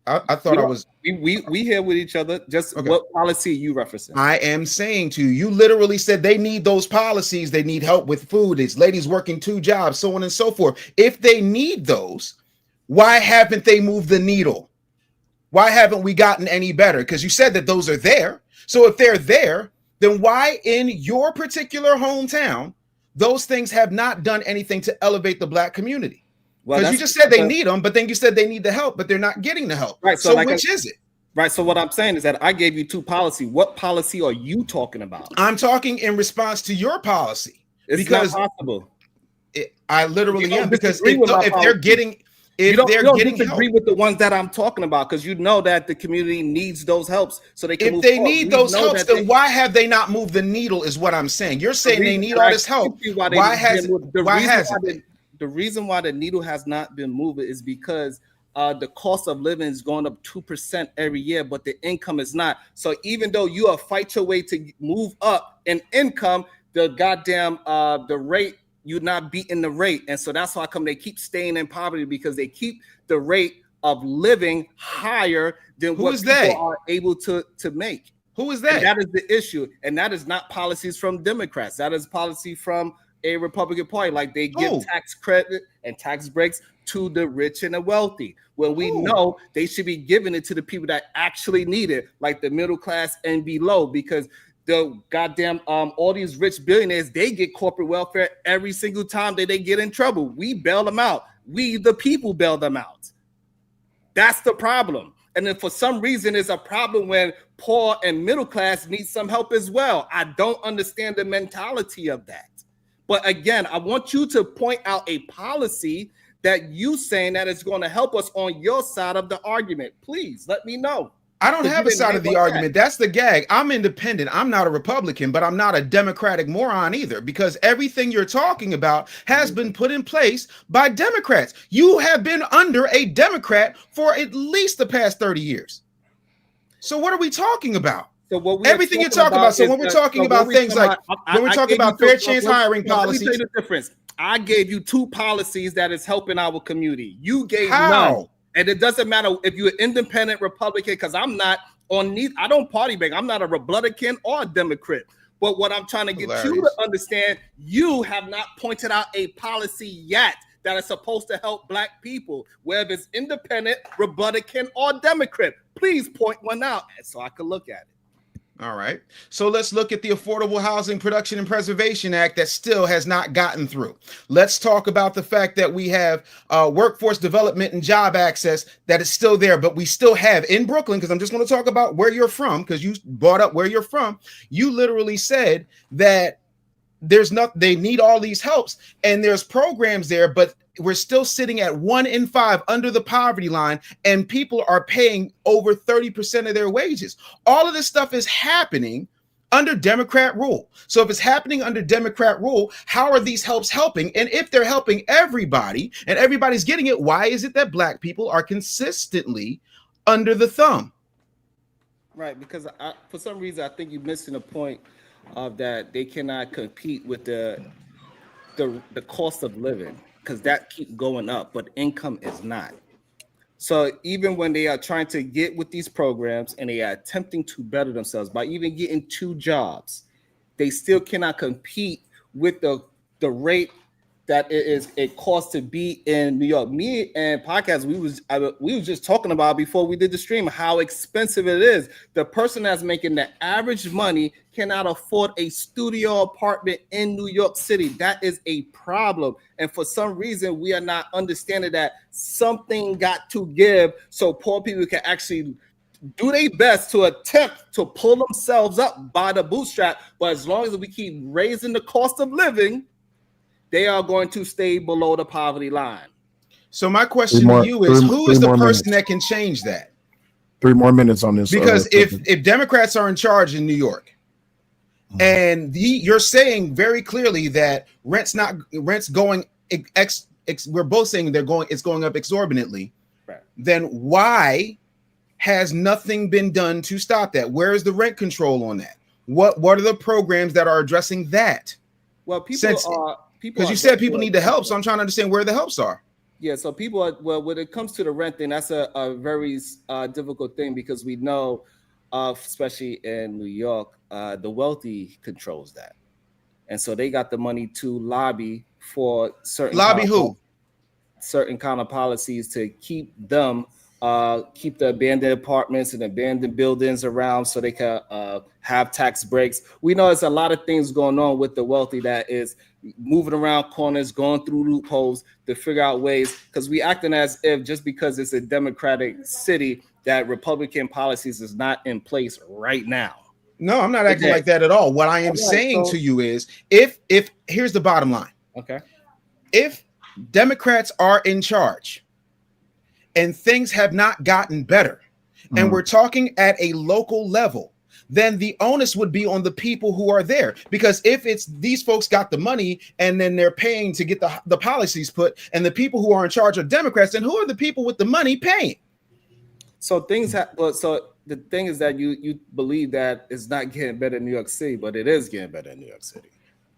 I thought I was. We here with each other. Just okay. What policy are you referencing? I am saying to you, you literally said they need those policies. They need help with food. It's ladies working 2 jobs, so on and so forth. If they need those, why haven't they moved the needle? Why haven't we gotten any better? Because you said that those are there. So if they're there, then why in your particular hometown, those things have not done anything to elevate the Black community? Well, Because you just said they need them, but then you said they need the help, but they're not getting the help. Right. So which is it? Right. So what I'm saying is that I gave you 2 policy. What policy are you talking about? I'm talking in response to your policy. It's because not possible. I literally am, because if they're getting disagree with the ones that I'm talking about, because you know that the community needs those helps so they can. If they need those helps, then why have they not moved the needle? Is what I'm saying. You're saying they need all this help. Why hasn't the reason why the needle has not been moved is because the cost of living is going up 2% every year, but the income is not. So even though you fight your way to move up in income, the goddamn the rate, you're not beating the rate. And so that's why come they keep staying in poverty, because they keep the rate of living higher than what people are able to make. Who is that? And that is the issue. And that is not policies from Democrats. That is policy from a Republican Party. Like they give tax credit and tax breaks to the rich and the wealthy, when we know they should be giving it to the people that actually need it, like the middle class and below, because the goddamn all these rich billionaires, they get corporate welfare every single time that they get in trouble. We bail them out. We the people bail them out. That's the problem. And then for some reason it's a problem when poor and middle class need some help as well. I don't understand the mentality of that. But again, I want you to point out a policy that you saying that is going to help us on your side of the argument. Please let me know. I don't have a side of the argument. That's the gag. I'm independent. I'm not a Republican, but I'm not a Democratic moron either, because everything you're talking about has been put in place by Democrats. You have been under a Democrat for at least the past 30 years. So what are we talking about? So what everything you're talking about. So when we're talking about things like when we're talking about fair chance hiring policies, let me tell you the difference. I gave you 2 policies that is helping our community. You gave none. And it doesn't matter if you're an independent Republican, because I'm not on neither. I don't party bag. I'm not a Republican or a Democrat. But what I'm trying to get you to understand, you have not pointed out a policy yet that is supposed to help Black people, whether it's independent, Republican, or Democrat. Please point one out so I can look at it. All right. So let's look at the Affordable Housing Production and Preservation Act that still has not gotten through. Let's talk about the fact that we have workforce development and job access that is still there, but we still have in Brooklyn, because I'm just going to talk about where you're from, because you brought up where you're from. You literally said that they need all these helps and there's programs there, but we're still sitting at 1 in 5 under the poverty line, and people are paying over 30% of their wages. All of this stuff is happening under Democrat rule. So if it's happening under Democrat rule, how are these helps helping? And if they're helping everybody and everybody's getting it, why is it that Black people are consistently under the thumb? Right, because for some reason I think you're missing a point of that they cannot compete with the cost of living, because that keep going up, but income is not. So even when they are trying to get with these programs and they are attempting to better themselves by even getting 2 jobs, they still cannot compete with the rate that it costs to be in New York. Me and podcast, we was just talking about before we did the stream how expensive it is. The person that's making the average money cannot afford a studio apartment in New York City. That is a problem. And for some reason, we are not understanding that something got to give so poor people can actually do their best to attempt to pull themselves up by the bootstrap. But as long as we keep raising the cost of living, they are going to stay below the poverty line. So my question to you is, who is the person that can change that? 3 more minutes on this. Because if Democrats are in charge in New York, and you're saying very clearly that rent's going we're both saying it's going up exorbitantly, right? Then why has nothing been done to stop that? Where is the rent control on that? What are the programs that are addressing that? Well, because you said people need the help, so I'm trying to understand where the helps are. Yeah, so people are, when it comes to the rent thing, that's a very difficult thing, because we know, especially in New York, the wealthy controls that. And so they got the money to lobby for certain kind of policies to keep them keep the abandoned apartments and abandoned buildings around so they can have tax breaks. We know there's a lot of things going on with the wealthy that is moving around corners, going through loopholes to figure out ways, because we acting as if just because it's a Democratic city that Republican policies is not in place right now. No, I'm not acting like that at all. What I am saying to you is, if here's the bottom line. Okay. If Democrats are in charge and things have not gotten better, and we're talking at a local level, then the onus would be on the people who are there. Because if it's these folks got the money and then they're paying to get the policies put, and the people who are in charge are Democrats, then who are the people with the money paying? So things so the thing is that you believe that it's not getting better in New York City, but it is getting better in New York City.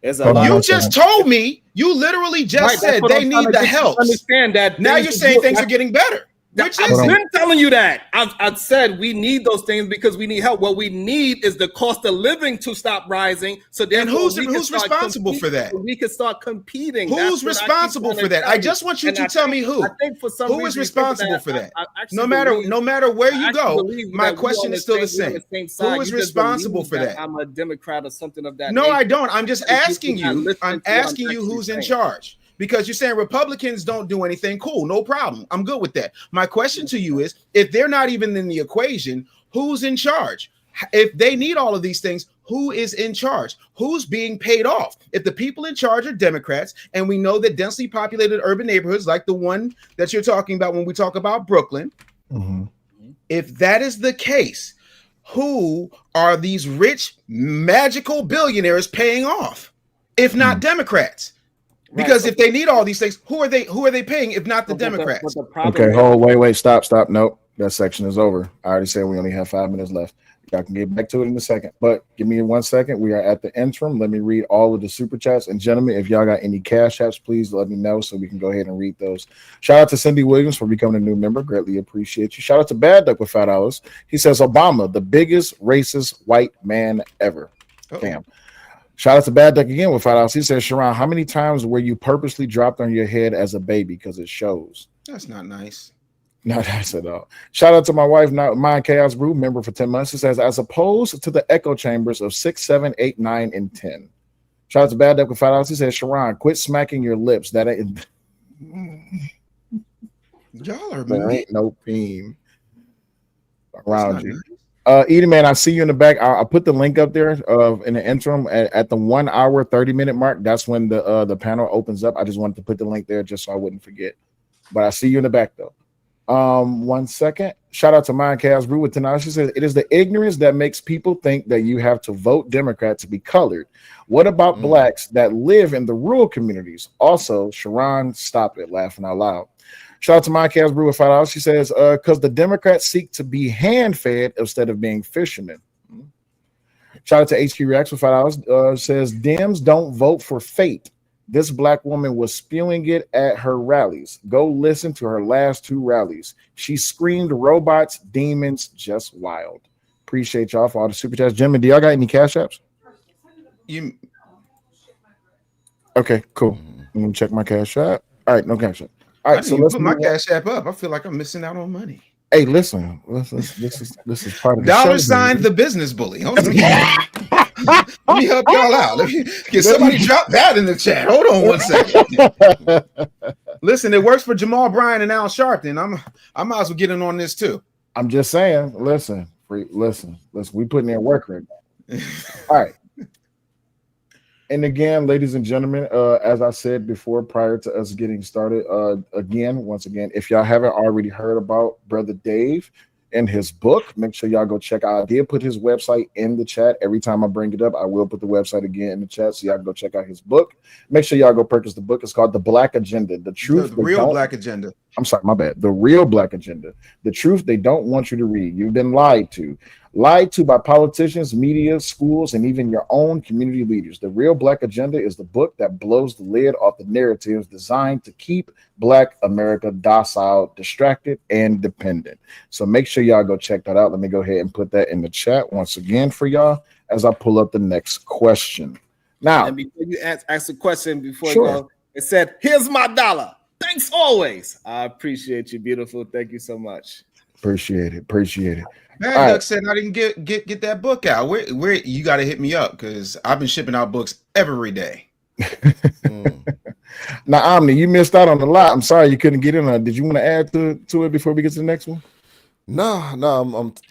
You just told me, you literally just said they need the help. Understand that now you're saying things are getting better. I've been telling you that. I've said we need those things because we need help. What we need is the cost of living to stop rising. So then who's responsible for that? We can start competing. Who's responsible for that? I just want you to tell me who. I think for some who is responsible for that? No matter where you go, my question is still the same. Who is responsible for that? I'm a Democrat or something of that. No, I don't. I'm just asking you. I'm asking you who's in charge. Because you're saying Republicans don't do anything. Cool, no problem. I'm good with that. My question to you is, if they're not even in the equation, who's in charge? If they need all of these things, who is in charge? Who's being paid off? If the people in charge are Democrats, and we know that densely populated urban neighborhoods like the one that you're talking about when we talk about Brooklyn, if that is the case, who are these rich, magical billionaires paying off, if not Democrats? Because if they need all these things, who are they paying if not the Democrats? Okay, wait, stop. Nope, that section is over. I already said we only have 5 minutes left. Y'all can get back to it in a second, but give me 1 second. We are at the interim. Let me read all of the super chats. And gentlemen, if y'all got any cash apps, please let me know so we can go ahead and read those. Shout out to Cindy Williams for becoming a new member. Greatly appreciate you. Shout out to Bad Duck with $5. He says Obama, the biggest racist white man ever. Damn. Shout out to Bad Duck again with $5. He says, Sharon, how many times were you purposely dropped on your head as a baby? Because it shows. That's not nice. No, that's at all. Shout out to my wife, Mind Chaos Brew, member for 10 months. It says, as opposed to the echo chambers of 6, 7, 8, 9, and 10. Shout out to Bad Duck with $5. He says, Sharon, quit smacking your lips. That ain't. Y'all are there ain't no pain around you. Nice. Edie, man, I see you in the back. I'll put the link up there in the interim at the 1 hour, 30-minute mark. That's when the panel opens up. I just wanted to put the link there just so I wouldn't forget. But I see you in the back, though. 1 second. Shout out to Mind Chaos Brew with Tanaj. She says, it is the ignorance that makes people think that you have to vote Democrat to be colored. What about blacks that live in the rural communities? Also, Sharon, stop it, laughing out loud. Shout out to my Cavs Brew with $5. She says, because the Democrats seek to be hand-fed instead of being fishermen. Shout out to HQ Reacts with $5. Says, Dems don't vote for fate. This black woman was spewing it at her rallies. Go listen to her last 2 rallies. She screamed robots, demons, just wild. Appreciate y'all for all the super chats. Gentlemen, do y'all got any cash apps? Okay, cool. I'm going to check my cash app. All right, no cash app. All right, so let's put my cash app up. I feel like I'm missing out on money. Hey, listen, this is part of the dollar sign the business bully. Let me help y'all out. Can somebody drop that in the chat? Hold on 1 second. Listen, it works for Jamal Bryan and Al Sharpton. I might as well get in on this too. I'm just saying. Listen. We putting in work right now. All right. And again, ladies and gentlemen, as I said before, prior to us getting started, once again, if y'all haven't already heard about Brother Dave and his book, make sure y'all go check out. I did put his website in the chat. Every time I bring it up, I will put the website again in the chat so y'all can go check out his book. Make sure y'all go purchase the book. It's called The Black Agenda. The Truth. The Real Black Agenda. I'm sorry, my bad. The Real Black Agenda. The truth they don't want you to read. You've been lied to. Lied to by politicians, media, schools, and even your own community leaders. The Real Black Agenda is the book that blows the lid off the narratives designed to keep Black America docile, distracted, and dependent. So make sure y'all go check that out. Let me go ahead and put that in the chat once again for y'all as I pull up the next question. Now, and before you ask a question, before you go, it said, "Here's my dollar. Thanks always." I appreciate you, beautiful. Thank you so much. Appreciate it. Bad All Duck right. said I didn't get that book out. Where you got to hit me up because I've been shipping out books every day. Now, Omni, you missed out on a lot. I'm sorry you couldn't get in on it. Did you want to add to it before we get to the next one? No,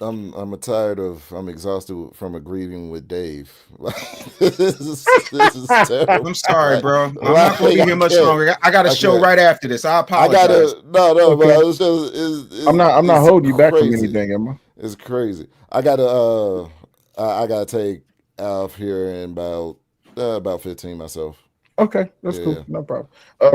I'm tired of. I'm exhausted from agreeing with Dave. This is terrible. I'm sorry, bro. I'm Like, not going to be here much longer. I got a show right after this. I I apologize. gotta no, Okay. but it's just I'm not it's holding you back from crazy. anything, am I? It's crazy. I gotta take off here in about 15 myself. Okay, that's Yeah. cool. No problem.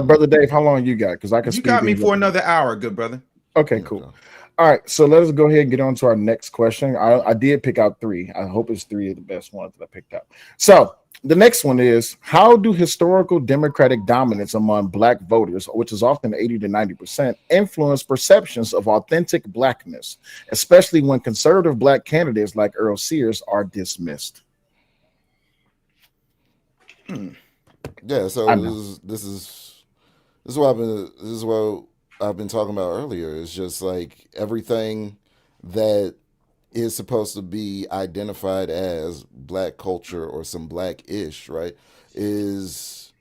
Brother Dave, how long you got? Because I can You speed got me things for up. another hour, good brother. Okay, cool. All right, so let us go ahead and get on to our next question. I did pick out 3. I hope it's 3 of the best ones that I picked out. So the next one is, how do historical Democratic dominance among Black voters, which is often 80 to 90%, influence perceptions of authentic Blackness, especially when conservative Black candidates like Earl-Sears are dismissed? Yeah, so I know. this is what I've been talking about earlier. It's just like everything that is supposed to be identified as Black culture or some Black-ish, right, is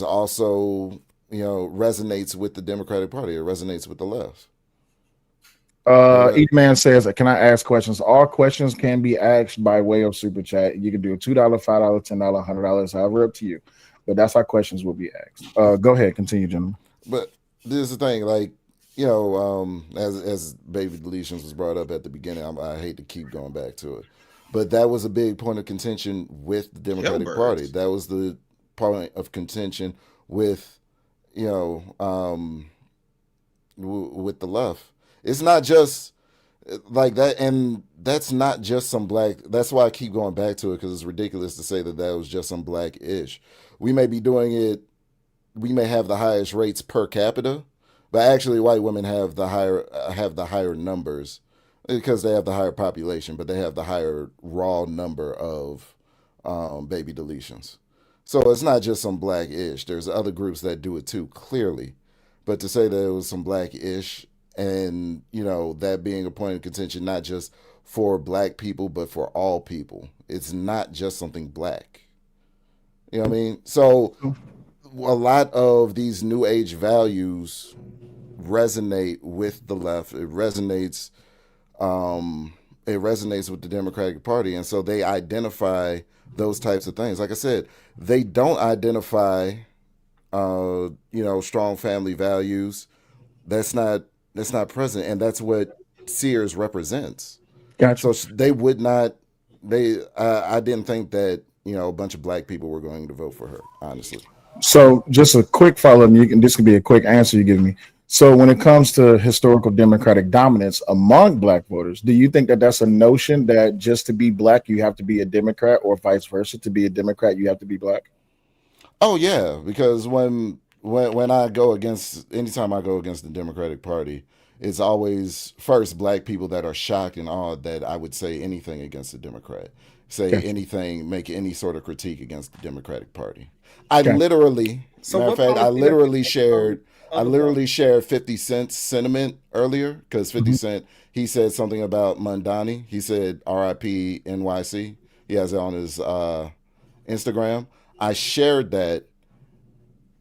also, resonates with the Democratic Party. It resonates with the left. Each man says, can I ask questions? All questions can be asked by way of super chat. You can do a $2, $5, $10, $100, however, up to you. But that's how questions will be asked. Go ahead, continue, gentlemen. But this is the thing, like, as baby deletions was brought up at the beginning, I hate to keep going back to it, but that was a big point of contention with the Democratic Party. That was the point of contention with, with the left. It's not just like that, and that's not just some Black. That's why I keep going back to it, because it's ridiculous to say that was just some Black-ish. We may be doing it. We may have the highest rates per capita, but actually white women have the higher numbers because they have the higher population, but they have the higher raw number of baby deletions. So it's not just some Black-ish. There's other groups that do it too, clearly. But to say that it was some Black-ish, and that being a point of contention not just for Black people but for all people, it's not just something Black. You know what I mean? So a lot of these new age values resonate with the left. It resonates with the Democratic Party, and so they identify those types of things. Like I said, they don't identify strong family values. That's not present, and that's what Sears represents. Gotcha. So they would not. I didn't think that a bunch of Black people were going to vote for her, honestly. So just a quick follow-up. This could be a quick answer you give me. So when it comes to historical Democratic dominance among Black voters, do you think that that's a notion that just to be Black you have to be a Democrat, or vice versa? To be a Democrat you have to be Black? Oh yeah, because when I go against, anytime I go against the Democratic Party, it's always first Black people that are shocked and awed that I would say anything against the Democrat, anything, make any sort of critique against the Democratic Party. I literally, matter of fact, I literally shared 50 Cent's sentiment earlier, because 50 Cent, he said something about Mondani. He said RIP NYC. He has it on his Instagram. I shared that,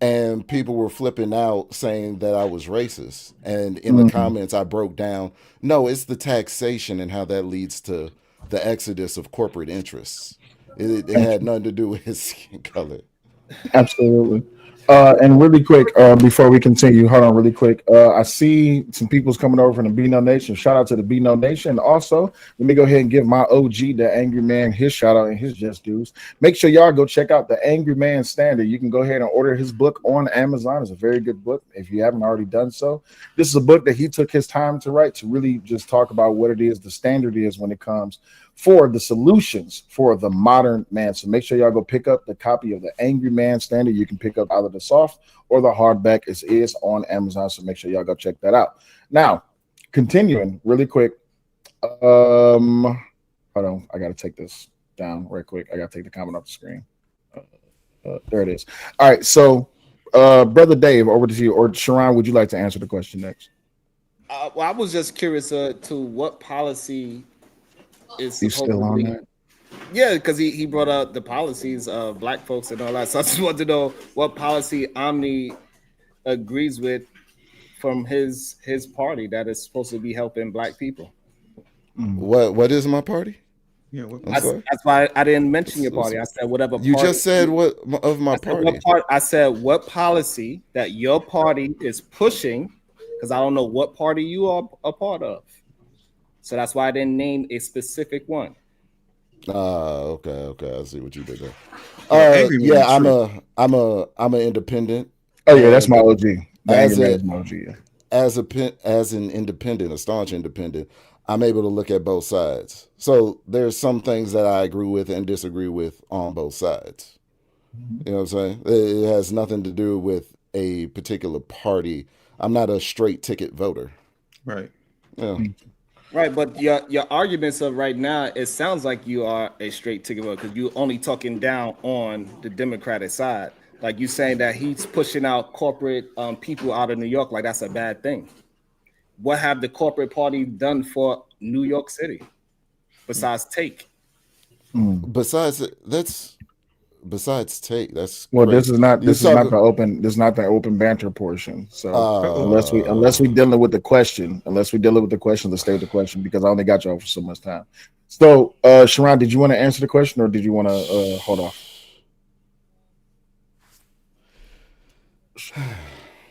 and people were flipping out saying that I was racist. And in the comments, I broke down, no, it's the taxation and how that leads to the exodus of corporate interests. It had nothing to do with his skin color. Absolutely. And really quick, before we continue, hold on really quick. I see some people's coming over from the B No Nation. Shout out to the B No Nation. And also, let me go ahead and give my OG, the Angry Man, his shout out and his just dues. Make sure y'all go check out the Angry Man Standard. You can go ahead and order his book on Amazon. It's a very good book if you haven't already done so. This is a book that he took his time to write, to really just talk about what it is the standard is when it comes for the solutions for the modern man. So make sure y'all go pick up the copy of the Angry Man Standard. You can pick up either the soft or the hardback. It is on Amazon, so make sure y'all go check that out. Now, continuing really quick. Hold on, I gotta take this down right quick. I gotta take the comment off the screen. There it is. All right, so Brother Dave, over to you. Or Sharon, would you like to answer the question next? Well, I was just curious to what policy is You supposed still to on be. that? Yeah, because he brought up the policies of black folks and all that. So I just wanted to know what policy Omni agrees with from his party that is supposed to be helping black people. What is my party? Yeah, I'm sorry. That's why I didn't mention your party. I said whatever. You party, just said what of my I said party? I said what policy that your party is pushing, because I don't know what party you are a part of. So that's why I didn't name a specific one. Okay. I see what you did there. Angry Man, I'm an independent. Oh yeah, that's my OG. As Angry Man is my OG. Yeah. as an independent, a staunch independent, I'm able to look at both sides. So there's some things that I agree with and disagree with on both sides. You know what I'm saying? It has nothing to do with a particular party. I'm not a straight ticket voter. right. Yeah. Right, but your arguments of right now, it sounds like you are a straight ticket voter because you're only talking down on the Democratic side. Like you saying that he's pushing out corporate people out of New York, like that's a bad thing. What have the corporate party done for New York City besides take? Besides take, that's Well, great. this is not You talk- the open banter portion. So unless we dealing with the question, let's stay with the question because I only got y'all for so much time. So, Sharon, did you want to answer the question or did you want to hold off?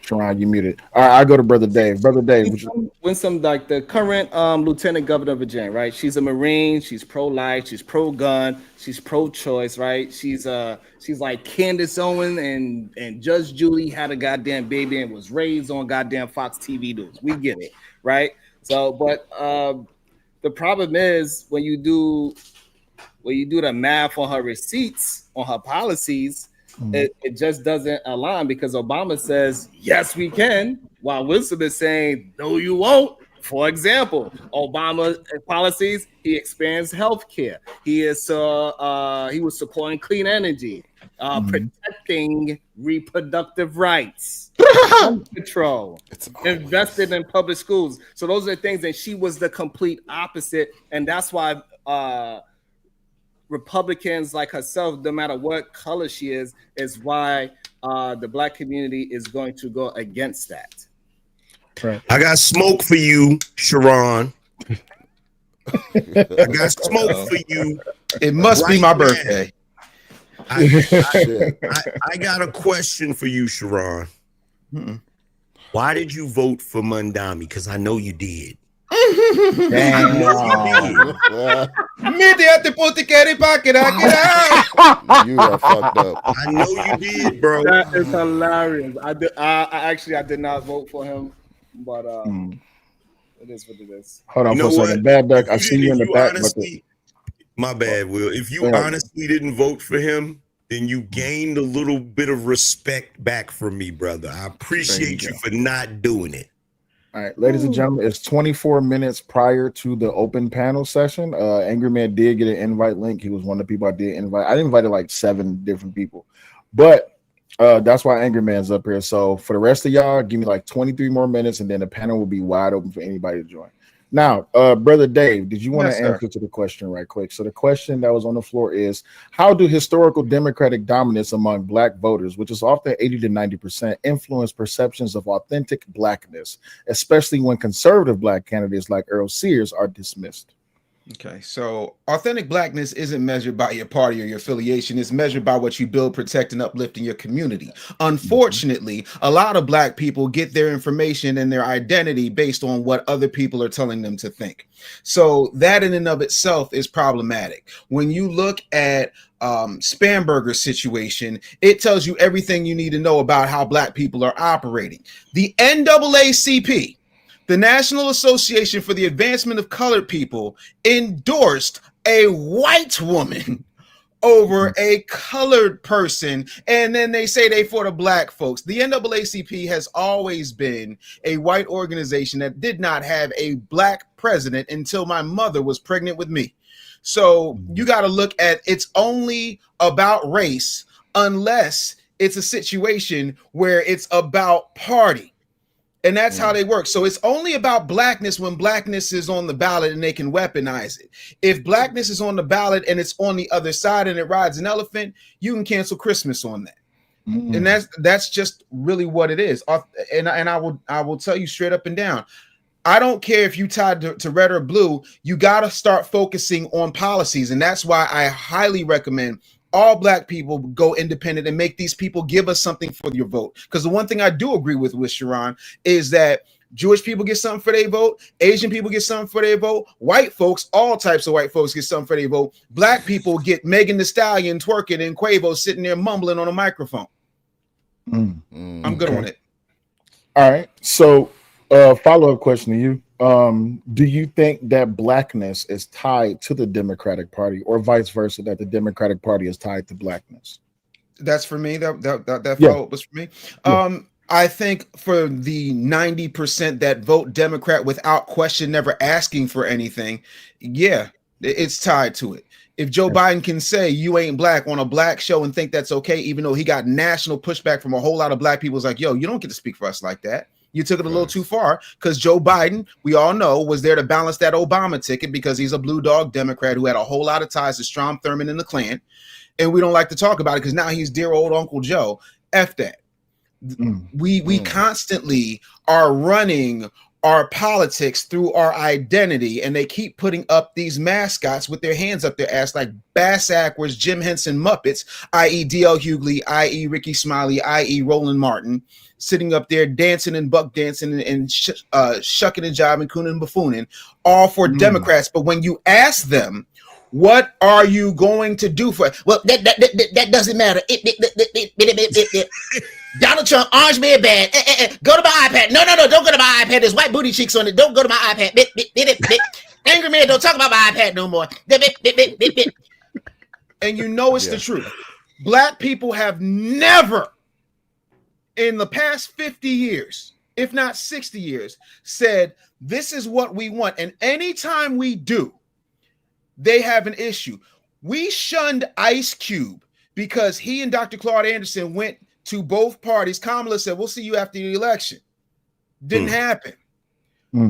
Sharon, you muted. All right, I go to Brother Dave. Brother Dave, Winsome, like the current lieutenant governor of Virginia, right? She's a Marine. She's pro-life. She's pro-gun. She's pro-choice, right? She's like Candace Owen and Judge Judy had a goddamn baby and was raised on goddamn Fox TV News. We get it, right? So, but the problem is when you do the math on her receipts, on her policies, it just doesn't align because Obama says, yes, we can, while Winsome is saying, no, you won't. For example, Obama policies, he expands healthcare. He was supporting clean energy, protecting reproductive rights, gun control, invested in public schools. So those are things that she was the complete opposite. And that's why Republicans like herself, no matter what color she is why the black community is going to go against that. right. I got smoke for you, Sharon. I got smoke for you. It must be Right my now. birthday. I got a question for you, Sharon. Why did you vote for Mandami? Because I know you did. Damn. You are fucked up. I know you did, bro. That is hilarious. I did not vote for him, but it is what it is. Hold on You for know a second. what? Bad Duck, I see you in the back. My bad, Will. If you Go ahead. honestly didn't vote for him, then you gained a little bit of respect back from me, brother. I appreciate you for not doing it. All right, ladies and gentlemen, it's 24 minutes prior to the open panel session. Angry Man did get an invite link. He was one of the people I did invite. I invited like 7 different people, but that's why Angry Man's up here. So for the rest of y'all, give me like 23 more minutes, and then the panel will be wide open for anybody to join. Now, Brother Dave, did you want to answer to the question right quick? So the question that was on the floor is, how do historical Democratic dominance among black voters, which is often 80 to 90%, influence perceptions of authentic blackness, especially when conservative black candidates like Earle-Sears are dismissed? Okay, so authentic blackness isn't measured by your party or your affiliation. It's measured by what you build, protect, and uplift in your community. Unfortunately, a lot of black people get their information and their identity based on what other people are telling them to think. So that in and of itself is problematic. When you look at Spanberger's situation, it tells you everything you need to know about how black people are operating. The NAACP, the National Association for the Advancement of Colored People, endorsed a white woman over a colored person, and then they say they for the black folks. The NAACP has always been a white organization that did not have a black president until my mother was pregnant with me. So you got to look at it's only about race unless it's a situation where it's about party. And that's how they work. So it's only about blackness when blackness is on the ballot and they can weaponize it. If blackness is on the ballot and it's on the other side and it rides an elephant, you can cancel Christmas on that. And that's just really what it is. And I will tell you straight up and down. I don't care if you tied to red or blue, you got to start focusing on policies. And that's why I highly recommend all black people go independent and make these people give us something for your vote. Because the one thing I do agree with Sharon is that Jewish people get something for their vote, Asian people get something for their vote, white folks, all types of white folks get something for their vote. Black people get Megan Thee Stallion twerking and Quavo sitting there mumbling on a microphone. I'm good on it. All right. So follow-up question to you. Do you think that blackness is tied to the Democratic Party or vice versa, that the Democratic Party is tied to blackness? That's for me. That follow-up was for me. I think for the 90% that vote Democrat without question, never asking for anything, it's tied to it. If Joe Biden can say you ain't black on a black show and think that's okay, even though he got national pushback from a whole lot of black people, it's like, yo, you don't get to speak for us like that. You took it a little too far, because Joe Biden, we all know, was there to balance that Obama ticket because he's a blue dog Democrat who had a whole lot of ties to Strom Thurmond and the Klan. And we don't like to talk about it because now he's dear old Uncle Joe. F that. We constantly are running our politics through our identity, and they keep putting up these mascots with their hands up their ass like Bass Ackwards, Jim Henson Muppets, i.e. D.L. Hughley, i.e. Ricky Smiley, i.e. Roland Martin, sitting up there dancing and buck dancing and shucking and jiving, cooning and buffooning, all for Democrats. But when you ask them, what are you going to do for it? Well, that doesn't matter. Donald Trump, orange man bad. Go to my iPad. No, don't go to my iPad. There's white booty cheeks on it. Don't go to my iPad. Angry man, don't talk about my iPad no more. And you know it's the truth. Black people have never, in the past 50 years, if not 60 years, said, this is what we want. And anytime we do, they have an issue. We shunned Ice Cube because he and Dr. Claude Anderson went to both parties. Kamala said, we'll see you after the election. Didn't happen.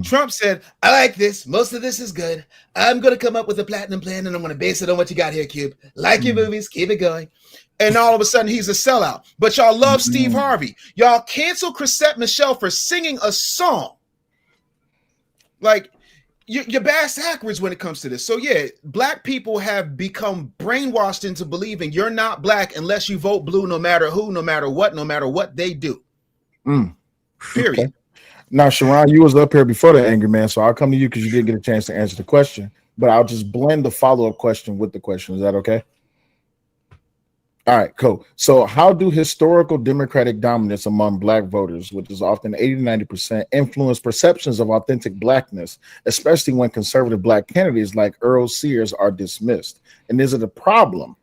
Trump said, I like this. Most of this is good. I'm going to come up with a platinum plan and I'm going to base it on what you got here, Cube. Like your movies, keep it going. And all of a sudden he's a sellout. But y'all love Steve Harvey. Y'all cancel Chrisette Michele for singing a song. Like, you're Bass Ackwards when it comes to this. So black people have become brainwashed into believing you're not black unless you vote blue, no matter who, no matter what they do. Period. Okay. Now, Sharon, you was up here before the angry man, so I'll come to you because you didn't get a chance to answer the question. But I'll just blend the follow-up question with the question. Is that okay? All right, cool. So how do historical Democratic dominance among black voters, which is often 80 to 90%, influence perceptions of authentic blackness, especially when conservative black candidates like Earl-Sears are dismissed? And is it a problem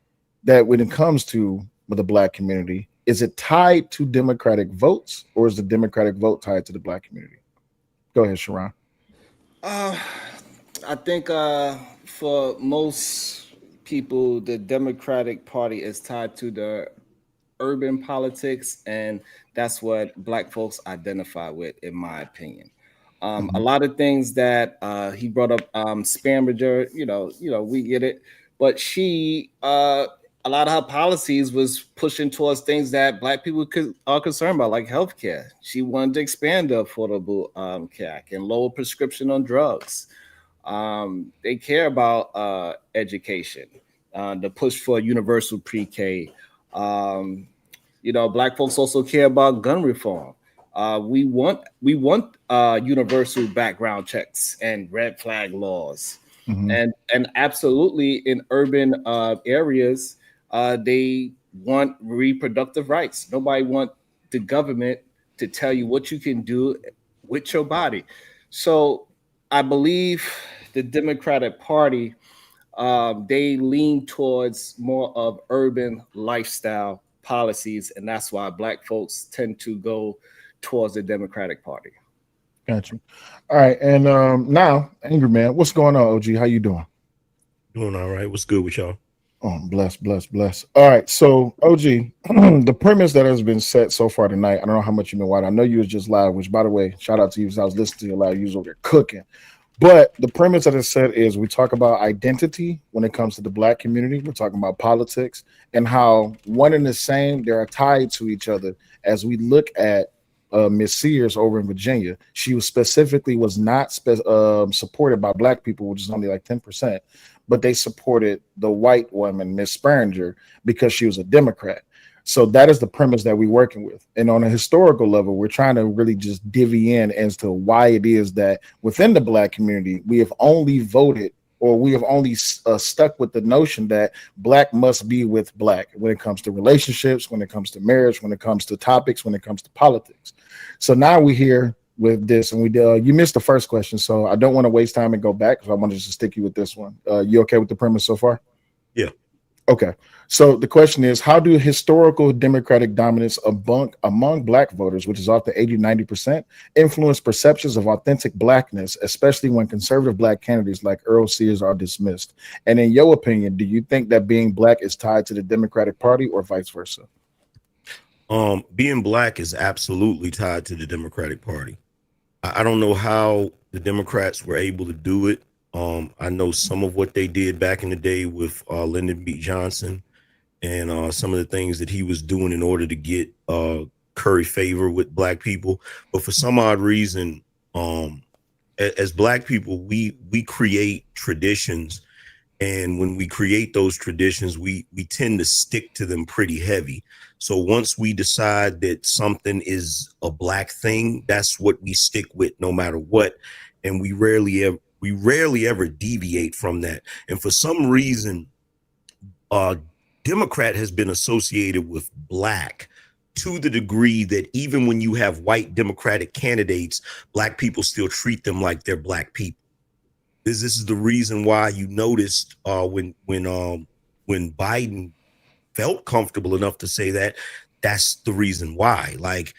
that when it comes to the black community, is it tied to Democratic votes, or is the Democratic vote tied to the black community? Go ahead, Sharon. I think for most people, the Democratic Party is tied to the urban politics, and that's what black folks identify with, in my opinion. A lot of things that he brought up, Spanberger, we get it, but she, a lot of her policies was pushing towards things that black people are concerned about, like healthcare. She wanted to expand the affordable care and lower prescription on drugs. They care about education, the push for universal pre-K. Black folks also care about gun reform. We want universal background checks and red flag laws. And absolutely in urban areas, they want reproductive rights. Nobody wants the government to tell you what you can do with your body. So I believe the Democratic Party, they lean towards more of urban lifestyle policies, and that's why black folks tend to go towards the Democratic Party. Gotcha. All right, and now, Angry Man, what's going on, OG? How you doing? Doing all right. What's good with y'all? Oh, bless. All right, so OG, the premise that has been set so far tonight. I don't know how much you've been watching. I know you was just live, which by the way, shout out to you because I was listening to you live. You was over there cooking. But the premise that is set is we talk about identity when it comes to the Black community. We're talking about politics and how one and the same, they are tied to each other. As we look at Miss Sears over in Virginia, she was specifically was not supported by Black people, which is only like 10%, but they supported the white woman, Miss Spanberger, because she was a Democrat. So that is the premise that we're working with. And on a historical level, we're trying to really just divvy in as to why it is that within the Black community, we have only voted or we have only stuck with the notion that Black must be with Black when it comes to relationships, when it comes to marriage, when it comes to topics, when it comes to politics. So now we're here with this, and you missed the first question, so I don't want to waste time and go back because I wanted to stick you with this one. You okay with the premise so far? Yeah. Okay. So the question is, how do historical Democratic dominance among Black voters, which is often 80-90%, influence perceptions of authentic Blackness, especially when conservative Black candidates like Earle-Sears are dismissed? And in your opinion, do you think that being Black is tied to the Democratic Party or vice versa? Being Black is absolutely tied to the Democratic Party. I don't know how the Democrats were able to do it. I know some of what they did back in the day with Lyndon B. Johnson and some of the things that he was doing in order to get curry favor with Black people. But for some odd reason, as Black people, we create traditions. And when we create those traditions, we tend to stick to them pretty heavy. So once we decide that something is a Black thing, that's what we stick with no matter what. And we rarely ever deviate from that. And for some reason, Democrat has been associated with Black to the degree that even when you have white Democratic candidates, Black people still treat them like they're Black people. This is the reason why you noticed when Biden felt comfortable enough to say that, that's the reason why. Like,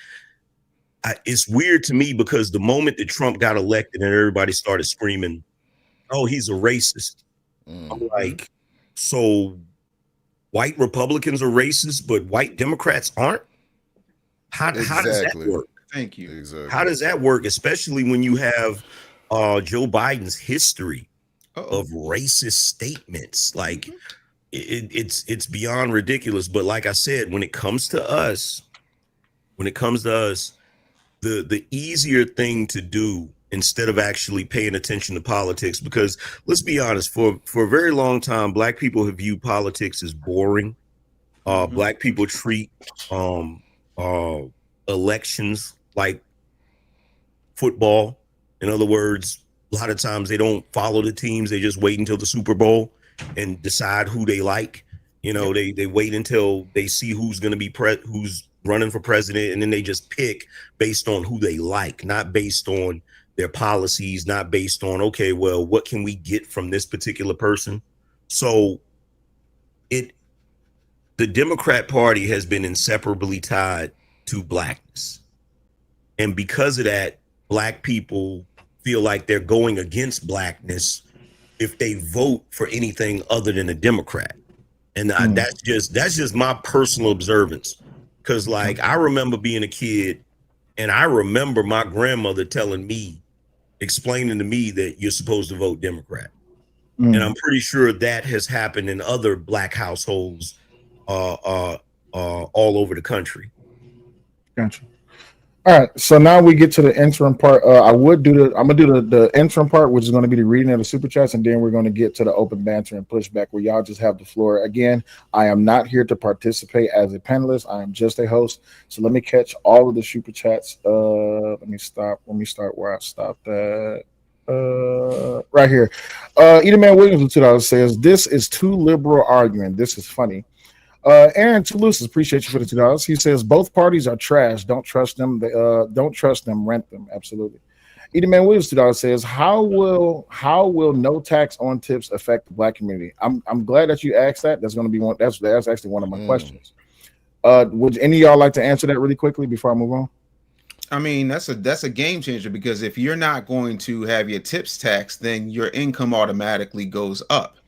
it's weird to me because the moment that Trump got elected and everybody started screaming, "Oh, he's a racist," I'm like, so white Republicans are racist, but white Democrats aren't? How does that work? Thank you. Exactly. How does that work, especially when you have Joe Biden's history of racist statements? Like, it's beyond ridiculous. But like I said, when it comes to us, the easier thing to do instead of actually paying attention to politics, because let's be honest, for a very long time, Black people have viewed politics as boring. Black people treat elections like football. In other words, a lot of times they don't follow the teams. They just wait until the Super Bowl and decide who they like. You know, they wait until they see who's going to be who's running for president, and then they just pick based on who they like, not based on their policies, not based on, okay, well, what can we get from this particular person? So the Democrat Party has been inseparably tied to Blackness. And because of that, Black people feel like they're going against Blackness if they vote for anything other than a Democrat. And that's just my personal observance. Because, like, I remember being a kid, and I remember my grandmother explaining to me that you're supposed to vote Democrat. And I'm pretty sure that has happened in other Black households all over the country. Gotcha. All right, so now we get to the interim part. I'm gonna do the interim part, which is going to be the reading of the super chats, and then we're going to get to the open banter and pushback, where y'all just have the floor. Again, I am not here to participate as a panelist. I am just a host. So let me catch all of the super chats. Let me start where I stopped at. Right here. Edelman Williams with $2 says, "This is too liberal arguing. This is funny." Aaron Toulouse, appreciate you for the $2. He says both parties are trash. Don't trust them. Don't trust them. Rent them. Absolutely. Edelman Williams $2 says, how will no tax on tips affect the Black community? I'm glad that you asked that. That's going to be one. That's actually one of my questions. Would any of y'all like to answer that really quickly before I move on? I mean, that's a game changer, because if you're not going to have your tips taxed, then your income automatically goes up.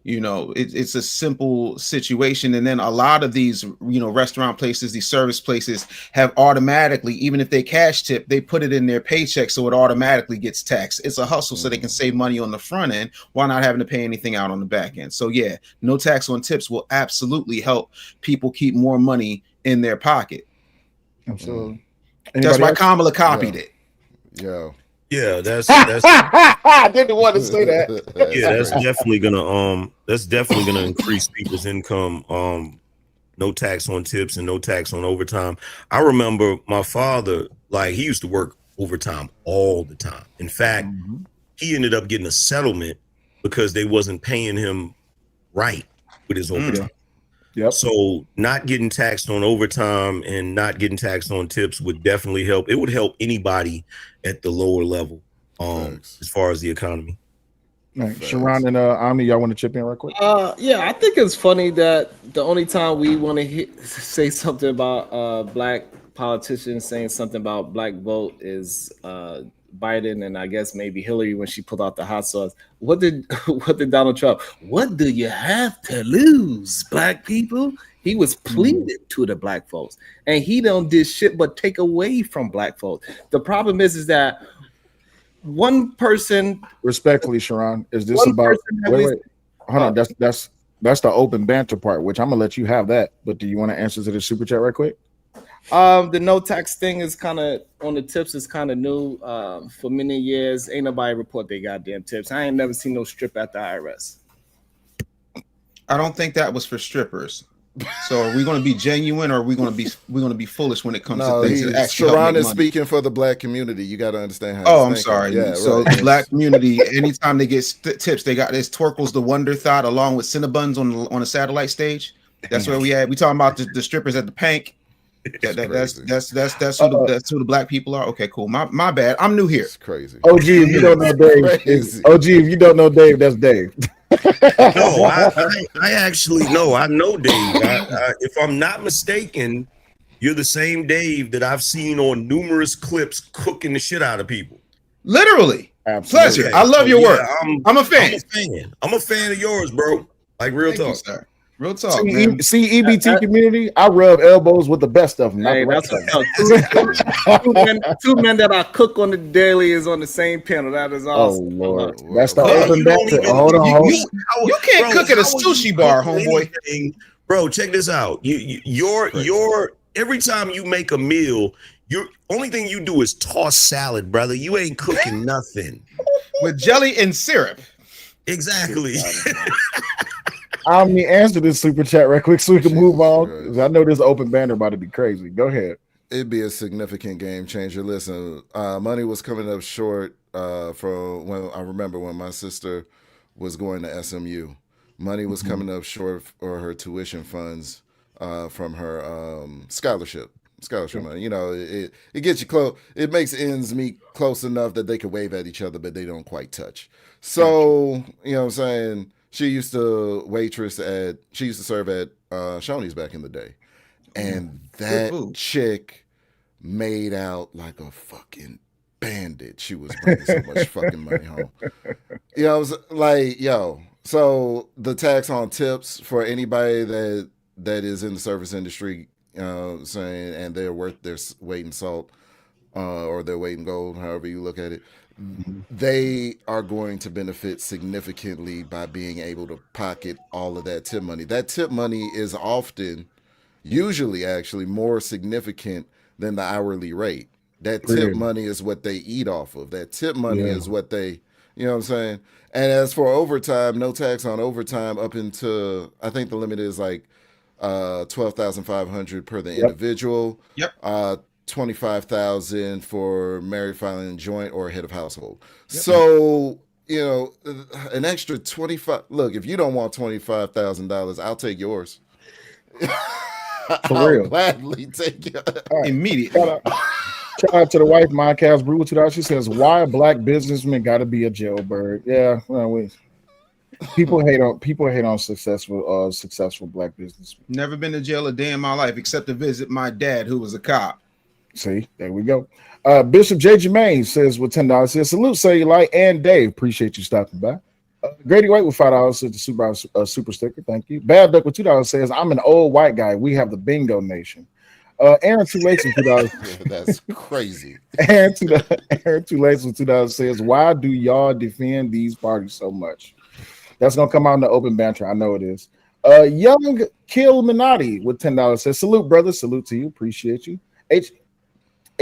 You know, it's a simple situation. And then a lot of these, you know, restaurant places, these service places have automatically, even if they cash tip, they put it in their paycheck so it automatically gets taxed. It's a hustle so they can save money on the front end while not having to pay anything out on the back end. So yeah, no tax on tips will absolutely help people keep more money in their pocket. Absolutely. That's why Kamala copied it. Yo. Yeah, that's I didn't want to say that. yeah, that's definitely gonna increase people's income. No tax on tips and no tax on overtime. I remember my father, like, he used to work overtime all the time. In fact, he ended up getting a settlement because they wasn't paying him right with his overtime. Yep. So not getting taxed on overtime and not getting taxed on tips would definitely help. It would help anybody at the lower level, as far as the economy. Right. Sharon and Ami, y'all want to chip in real quick? Yeah, I think it's funny that the only time we want to say something about black politicians saying something about black vote is Biden and I guess maybe Hillary when she pulled out the hot sauce. What did Donald Trump? What do you have to lose, black people? He was pleading to the black folks, and he don't did shit but take away from black folks. The problem is that one person, respectfully, Sharon, is this about? Wait, hold on. That's the open banter part, which I'm gonna let you have that. But do you want to answer to the super chat right quick? The no tax thing is kind of on the tips is kind of new. For many years, ain't nobody report they goddamn tips. I ain't never seen no strip at the IRS. I don't think that was for strippers. So are we going to be genuine, or are we going to be foolish when it comes to things that actually Sharon is money? Speaking for the black community. You got to understand how. Oh, I'm sorry. Yeah, so right. the black community, anytime they get tips, they got this Twerkles the Wonder Thought along with Cinnabons on a satellite stage. That's where we at. We talking about the strippers at the Pank. That's who the black people are. Okay, cool. My bad. I'm new here. It's crazy. OG, if you don't know Dave, OG, if you don't know Dave, that's Dave. No, I actually know. I know Dave. If I'm not mistaken, you're the same Dave that I've seen on numerous clips cooking the shit out of people. Literally. Absolutely. Pleasure. I love your work. I'm a fan. I'm a fan of yours, bro. Like real talk. You, sir. Real talk, man. EBT community, I rub elbows with the best of them. Hey, that's two men that I cook on the daily is on the same panel. That is awesome. Oh Lord, that's the open banter. Hold on. You can't cook at a sushi bar, homeboy. Bro, check this out. Your every time you make a meal, your only thing you do is toss salad, brother. You ain't cooking nothing with jelly and syrup. Exactly. I'm the answer this super chat right quick so we can move on. I know this open banner about to be crazy. Go ahead. It'd be a significant game changer. Listen, money was coming up short from when I remember when my sister was going to SMU. Money was coming up short for her tuition funds from her scholarship money. You know, it gets you close. It makes ends meet close enough that they can wave at each other, but they don't quite touch. So, you know what I'm saying? She used to serve at Shoney's back in the day. And that chick made out like a fucking bandit. She was bringing so much fucking money home. You know, I was like, so the tax on tips for anybody that is in the service industry, saying, and they're worth their weight in salt, or their weight in gold, however you look at it, they are going to benefit significantly by being able to pocket all of that tip money. That tip money is usually actually more significant than the hourly rate. That tip money is what they eat off of. That tip money is what they, you know what I'm saying? And as for overtime, no tax on overtime up into, I think the limit is like $12,500 per the individual. Yep. 25,000 for married, filing joint, or head of household. Yep. So, you know, an extra 25. Look, if you don't want $25,000, I'll take yours. For real, gladly take it immediately. Shout out to the wife, Modcast Brew $2. She says, "Why a black businessman got to be a jailbird?" Yeah, well, people hate on successful black businessmen. Never been to jail a day in my life except to visit my dad, who was a cop. See, there we go. Bishop J. Jermaine says with $10, says, "Salute, Cellulite and Dave. Appreciate you stopping by." Grady White with $5 says the super sticker. Thank you. Bad Duck with $2 says, I'm an old white guy. We have the bingo nation. Aaron Two Lakes with $2. That's crazy. Aaron Two Lakes with $2 says, why do y'all defend these parties so much? That's gonna come out in the open banter. I know it is. Young Kill Minati with $10 says, salute, brother. Salute to you. Appreciate you.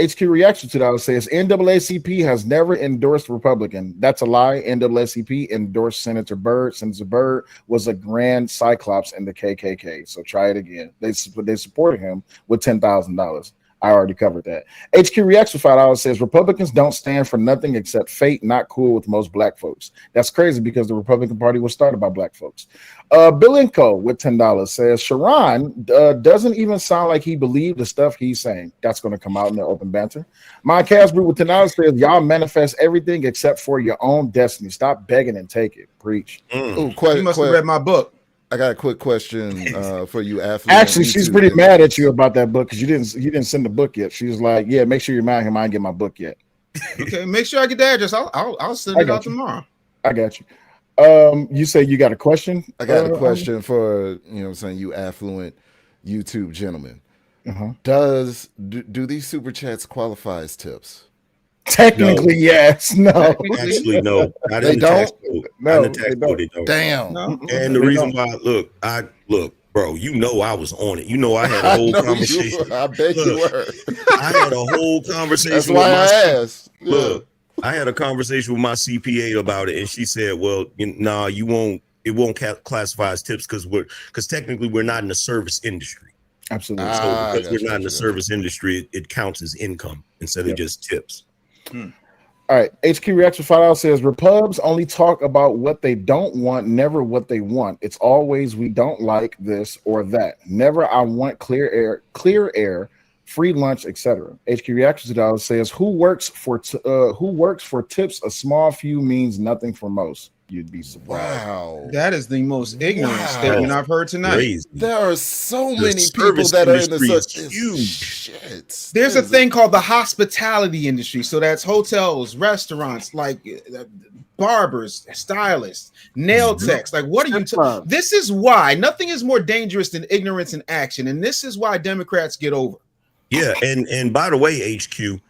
HQ Reaction $2 says NAACP has never endorsed Republican. That's a lie. NAACP endorsed Senator Byrd. Senator Byrd was a grand cyclops in the KKK. So try it again. They supported him with $10,000. I already covered that. HQ Reacts for $5 says Republicans don't stand for nothing except fate. Not cool with most black folks. That's crazy because the Republican Party was started by black folks. Bilenko with $10 says Sharon doesn't even sound like he believed the stuff he's saying. That's going to come out in the open banter. My Casbrew with $10 says y'all manifest everything except for your own destiny. Stop begging and take it. Preach. Ooh, You must have read my book. I got a quick question for you. Actually, she's pretty mad at you about that book because you didn't send the book yet. She was like, "Yeah, make sure you remind him I didn't get my book yet." Okay, make sure I get the address. I'll send it out tomorrow. I got you. You say you got a question? I got a question for you affluent YouTube gentlemen. Do these super chats qualify as tips? Technically, No. yes. No. Actually, no. Not They in the don't? tax code. No, Not in the they tax don't. code, they don't. Damn. No. And the reason why, look, bro, I was on it. I had a whole conversation. I bet you were. I had a whole conversation. That's why I asked. Look, I had a conversation with my CPA about it, and she said, "Well, you won't. It won't classify as tips because technically we're not in the service industry. Absolutely. So because we're not in the service industry, it counts as income instead of just tips." All right. HQ Reaction $5 says Repubs only talk about what they don't want, never what they want. It's always we don't like this or that. Never I want clear air, free lunch, etc. HQ Reaction $2 says who works for tips a small few means nothing for most. You'd be surprised. Wow. That is the most ignorant statement I've heard tonight. Crazy. There are so The many people service that are in the industry is huge. Shit. There's a thing called the hospitality industry. So that's hotels, restaurants, like barbers, stylists, nail techs. Like, what are you? This is why nothing is more dangerous than ignorance in action, and this is why Democrats get over. Yeah, and by the way, HQ,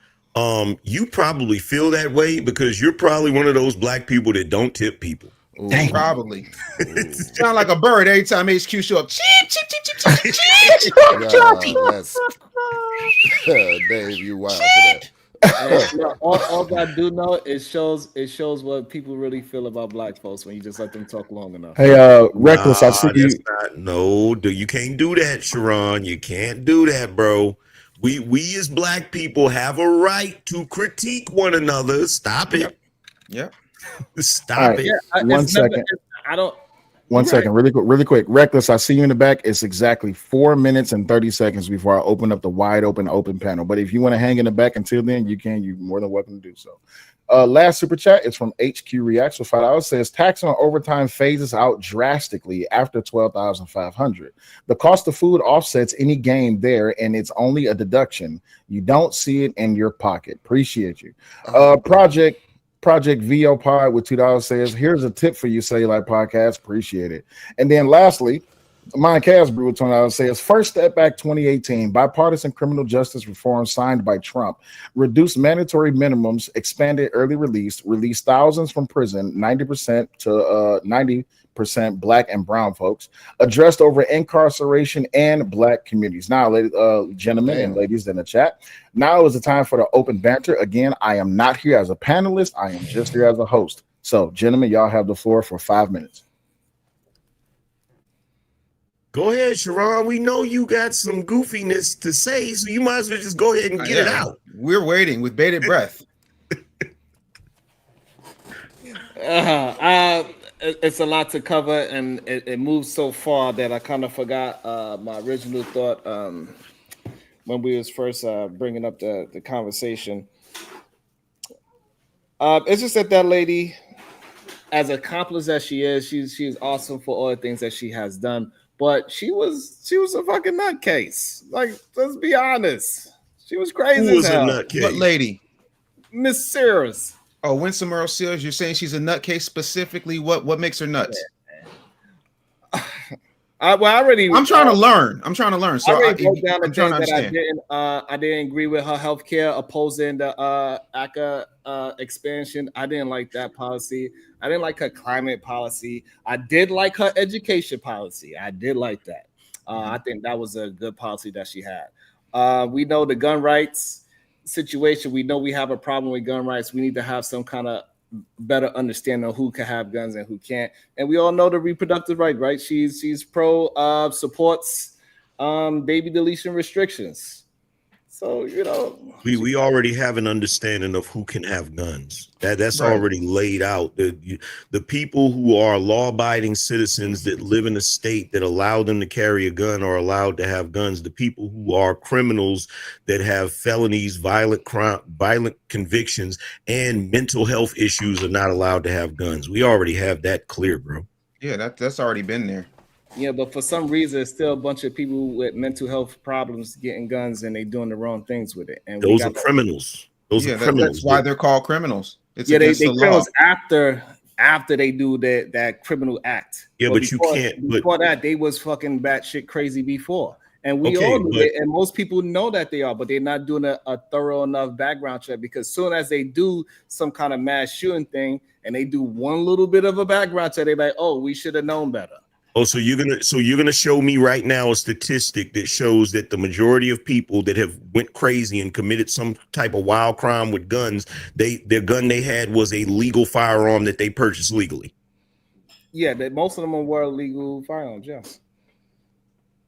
you probably feel that way because you're probably one of those black people that don't tip people. Dang. Probably. Sound like a bird every time HQ show up. Cheep, cheep, cheep, cheep, cheep, cheep. That's Dave, you wild for that. all I do know it shows what people really feel about black folks when you just let them talk long enough. Hey, Reckless, I see you. You can't do that, Sharon. You can't do that, bro. We as black people have a right to critique one another. Stop it. Yep. Stop it. Yeah, One second. I don't. One second, really quick. Reckless, I see you in the back. It's exactly 4 minutes and 30 seconds before I open up the wide open panel. But if you want to hang in the back until then, you can. You're more than welcome to do so. Last super chat is from HQ Reacts for $5. Says tax on overtime phases out drastically after $12,500. The cost of food offsets any gain there, and it's only a deduction. You don't see it in your pocket. Appreciate you. Project VO Pod with $2 says, here's a tip for you, Cellulite Podcast. Appreciate it. And then lastly, Mine Casbrew with $20 says, First Step Back 2018, bipartisan criminal justice reform signed by Trump, reduced mandatory minimums, expanded early release, released thousands from prison, 90% to 90% black and brown folks, addressed over incarceration and black communities. Now, gentlemen and ladies in the chat, now is the time for the open banter. Again, I am not here as a panelist. I am just here as a host. So, gentlemen, y'all have the floor for 5 minutes. Go ahead, Sharon. We know you got some goofiness to say, so you might as well just go ahead and get it out. We're waiting with bated breath. It's a lot to cover, and it moves so far that I kind of forgot my original thought when we was first bringing up the conversation. It's just that lady, as accomplished as she is, she's awesome for all the things that she has done. But she was a fucking nutcase. Like, let's be honest. She was crazy. Who was as a hell. nutcase? What lady? Miss Sears. Oh, Winsome Earle-Sears, you're saying she's a nutcase specifically? What makes her nuts? I'm trying to learn. So I already wrote down the I'm trying to things that understand. I didn't agree with her healthcare, opposing the ACA expansion. I didn't like that policy. I didn't like her climate policy. I did like her education policy. I did like that. I think that was a good policy that she had. We know the gun rights situation. We know we have a problem with gun rights. We need to have some kind of better understanding of who can have guns and who can't. And we all know the reproductive right? She's pro supports baby deletion restrictions. So we already have an understanding of who can have guns. That's Right. already laid out. The people who are law-abiding citizens that live in a state that allow them to carry a gun are allowed to have guns. The people who are criminals that have felonies, violent crime, violent convictions, and mental health issues are not allowed to have guns. We already have that clear, bro. Yeah, that's already been there. Yeah, but for some reason, there's still a bunch of people with mental health problems getting guns, and they doing the wrong things with it. And those are criminals. Those are criminals. That's why they're called criminals. It's they against the law. criminals after they do that criminal act. Yeah, but you can't. Before that, they was fucking batshit crazy before, and we all knew it, and most people know that they are, but they're not doing a thorough enough background check, because soon as they do some kind of mass shooting thing and they do one little bit of a background check, they're like, oh, we should have known better. Oh, so you're gonna show me right now a statistic that shows that the majority of people that have went crazy and committed some type of wild crime with guns, their gun they had was a legal firearm that they purchased legally. Yeah, most of them were legal firearms. Yes.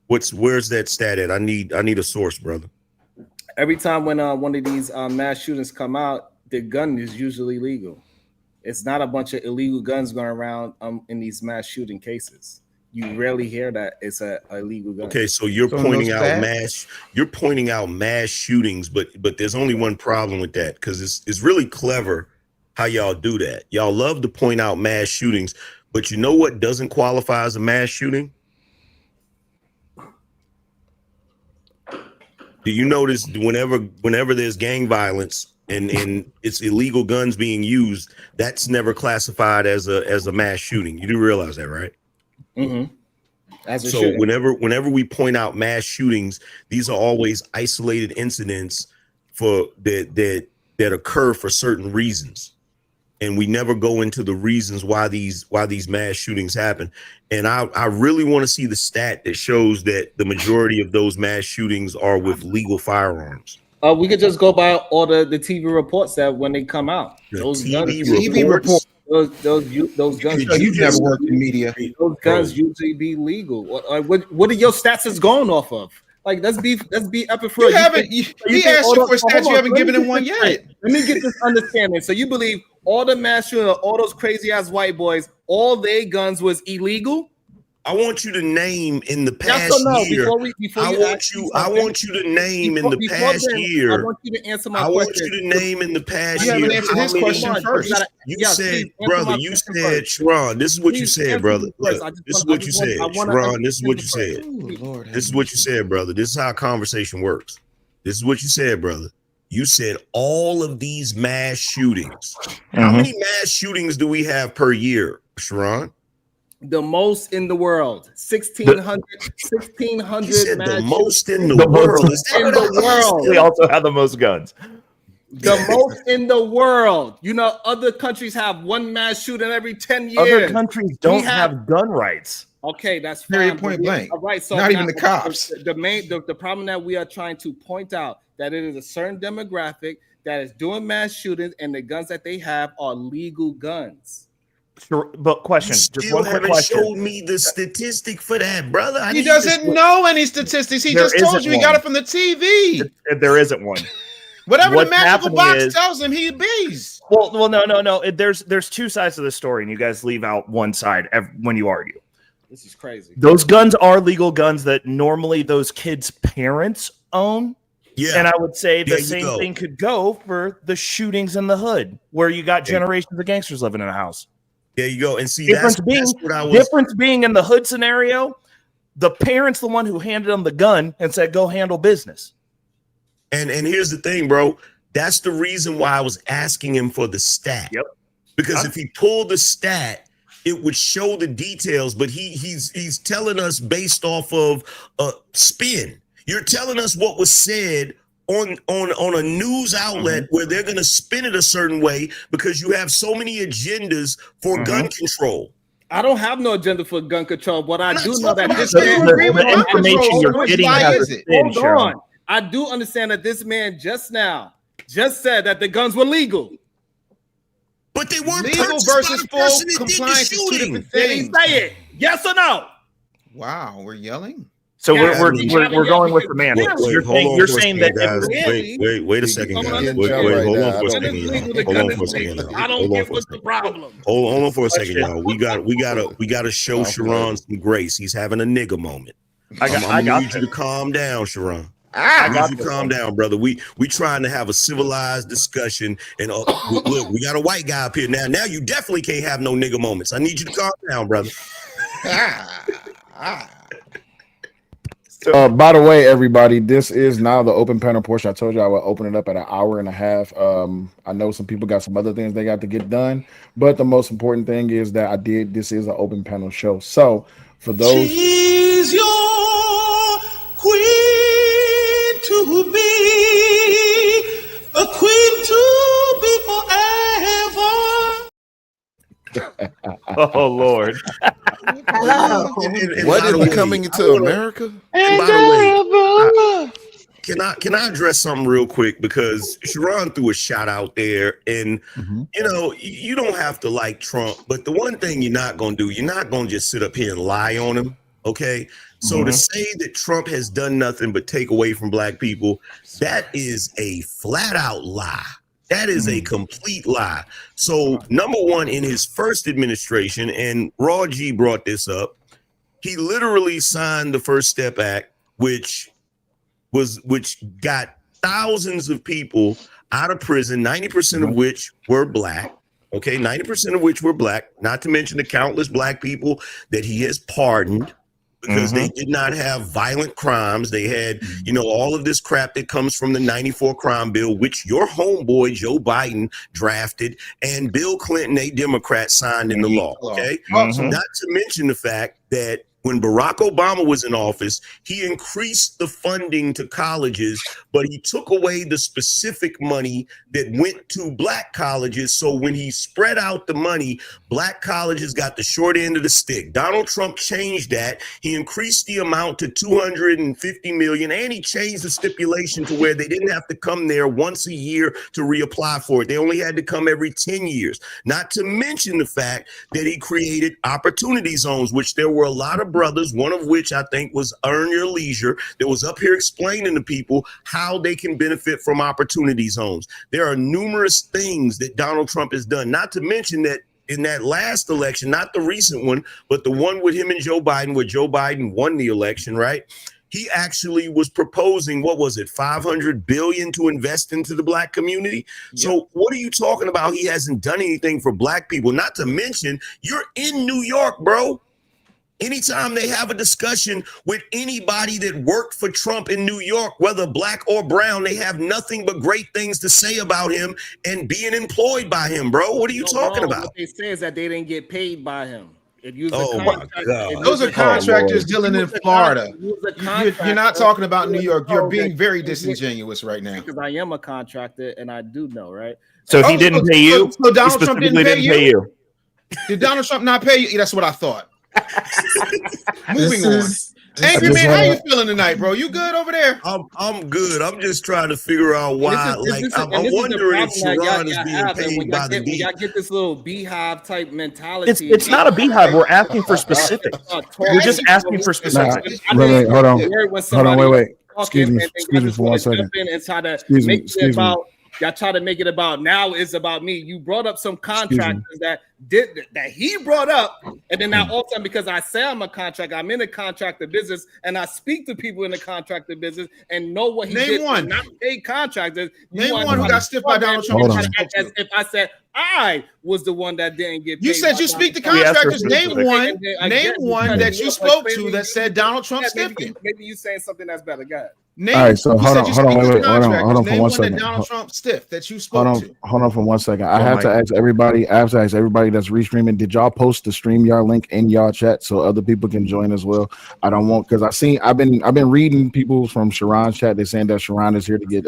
Where's that stat at? I need a source, brother. Every time when one of these mass shootings come out, the gun is usually legal. It's not a bunch of illegal guns going around in these mass shooting cases. You rarely hear that it's a illegal gun. Okay, so you're pointing out mass shootings, but there's only one problem with that, because it's really clever how y'all do that. Y'all love to point out mass shootings, but you know what doesn't qualify as a mass shooting? Do you notice whenever there's gang violence and it's illegal guns being used, that's never classified as a mass shooting? You do realize that, right? Mm-hmm. So whenever we point out mass shootings, these are always isolated incidents that occur for certain reasons, and we never go into the reasons why these mass shootings happen. And I really want to see the stat that shows that the majority of those mass shootings are with legal firearms. We could just go by all the TV reports that when they come out, those TV reports. Those guns. You've never worked in media. Those guns usually be legal. What are your stats is going off of? Like, let's be epic for you. He asked you for stats. You haven't given him one yet. Let me get this understanding. So you believe all the mass shooting, all those crazy ass white boys, all their guns was illegal? I want you to name in the past year. I want you to name in the past year. I want you to answer my question. I want you to name in the past year. You haven't answered his question first. You said, brother, you said, Sharon, this is what you said, brother. This is what you said. Sharon, this is what you said. This is what you said, brother. This is how conversation works. This is what you said, brother. You said all of these mass shootings. How many mass shootings do we have per year, Sharon? The most in the world, 1,600. You said the most in the world. In the world, we also have the most guns. The most in the world. You know, other countries have one mass shooting every 10 years. Other countries don't have gun rights. Okay, that's fine. Period, point blank. All right, so not even the cops. The problem that we are trying to point out that it is a certain demographic that is doing mass shootings, and the guns that they have are legal guns. Sure, but question. You just one quick haven't question. showed me the statistic for that, brother. He doesn't know any statistics. He just told you he got it from the TV. There isn't one. Whatever the magical box tells him, he bees. Well, no. There's two sides to the story, and you guys leave out one side when you argue. This is crazy. Those guns are legal guns that normally those kids' parents own. Yeah. And I would say the same thing could go for the shootings in the hood, where you got generations of gangsters living in a house. There you go. And see, difference being in the hood scenario, the parent's the one who handed them the gun and said, go handle business. And here's the thing, bro. That's the reason why I was asking him for the stat. Yep. Because if he pulled the stat, it would show the details, but he's telling us based off of a spin. You're telling us what was said on a news outlet where they're going to spin it a certain way because you have so many agendas for gun control. I don't have no agenda for gun control, but I do know that this The man. information you're getting has a spin, Hold Sharon. on. I do understand that this man just said that the guns were legal. But they weren't Legal purchased by versus the full person that did the compliance is two shooting. different Did he things. say it? Yes or no? Wow, we're yelling. So Yeah, we're going with the man. Wait, You're hold on you're for a saying second, that guys. Wait a second, Someone guys. else- Wait, Yeah, hold right on now. for a I second, don't y'all. believe the Hold gun on is for a second, legal. y'all. I don't Hold on get for a what's the second. problem. Hold on for a second, y'all. We gotta show Sharon some grace. He's having a nigga moment. I'm gonna need you to calm down, Sharon. I need you to calm down, brother. We trying to have a civilized discussion, and look, we got a white guy up here now. Now you definitely can't have no nigga moments. I need you to calm down, brother. By the way, everybody, this is now the open panel portion. I told you I would open it up at an hour and a half. I know some people got some other things they got to get done, but the most important thing is that this is an open panel show. So for those, She's your queen to be, a queen to be forever. Oh Lord. Hello. And What by is the way, coming into I wanna- America? And by the way, can I address something real quick, because Sharon threw a shot out there, and you know, you don't have to like Trump, but the one thing you're not gonna do, you're not gonna just sit up here and lie on him. Okay, so to say that Trump has done nothing but take away from black people, that is a flat out lie. That is a complete lie. So number one, in his first administration, and Raw G brought this up, he literally signed the First Step Act, which got thousands of people out of prison, 90% of which were black. Okay, 90% of which were black, not to mention the countless black people that he has pardoned because they did not have violent crimes. They had, you know, all of this crap that comes from the 94 crime bill, which your homeboy Joe Biden drafted, and Bill Clinton, a Democrat, signed in the law. Okay, not to mention the fact that when Barack Obama was in office, he increased the funding to colleges, but he took away the specific money that went to black colleges. So when he spread out the money, black colleges got the short end of the stick. Donald Trump changed that. He increased the amount to $250 million, and he changed the stipulation to where they didn't have to come there once a year to reapply for it. They only had to come every 10 years. Not to mention the fact that he created opportunity zones, which there were a lot of brothers, one of which I think was Earn Your Leisure, that was up here explaining to people how they can benefit from opportunity zones. There are numerous things that Donald Trump has done, not to mention that in that last election, not the recent one, but the one with him and Joe Biden, where Joe Biden won the election, right? He actually was proposing, what was it, $500 billion to invest into the black community. So what are you talking about? He hasn't done anything for black people. Not to mention, you're in New York, bro. Anytime they have a discussion with anybody that worked for Trump in New York, whether black or brown, they have nothing but great things to say about him and being employed by him, bro. What are you talking about? What they say is that they didn't get paid by him. If you My God. Those are contractors dealing in Florida. You're not talking about New York. You're being very disingenuous right now. Because I am a contractor and I do know, right? So he didn't pay you. So Donald Trump didn't pay you? you. Did Donald Trump not pay you? That's what I thought. Moving on. Angry man, how you feeling tonight, bro? You good over there? I'm good. I'm just trying to figure out why. I'm wondering if Sharon is being paid by the y'all get this little beehive type mentality. It's not a beehive. We're asking for specifics. We're just asking for specifics. Wait, hold on, wait. Excuse me for 1 second. And try to make it about. Y'all try to make it about now it's about me. You brought up some contractors that he brought up, and then now all of a sudden, because I say I'm a contractor, I'm in the contractor business, and I speak to people in the contractor business and know what he did. One. Not paid contractors. Name one who got stiffed by Donald Trump. As if I said I was the one that didn't get paid. You said you speak to contractors. Name one that you spoke to that said Donald Trump stiffed him. Maybe you saying something that's better. Go ahead. Name, All right, so you hold said on, you hold on, speak wait, with wait, hold on contractors. for Name one one that second. Donald Trump stiffed that you spoke to. Hold on for 1 second. I Well, have Mike, to ask everybody. I have to ask everybody that's restreaming. Did y'all post the StreamYard link in y'all chat so other people can join as well? I don't want because I've been reading people from Sharon's chat. They're saying that Sharon is here to get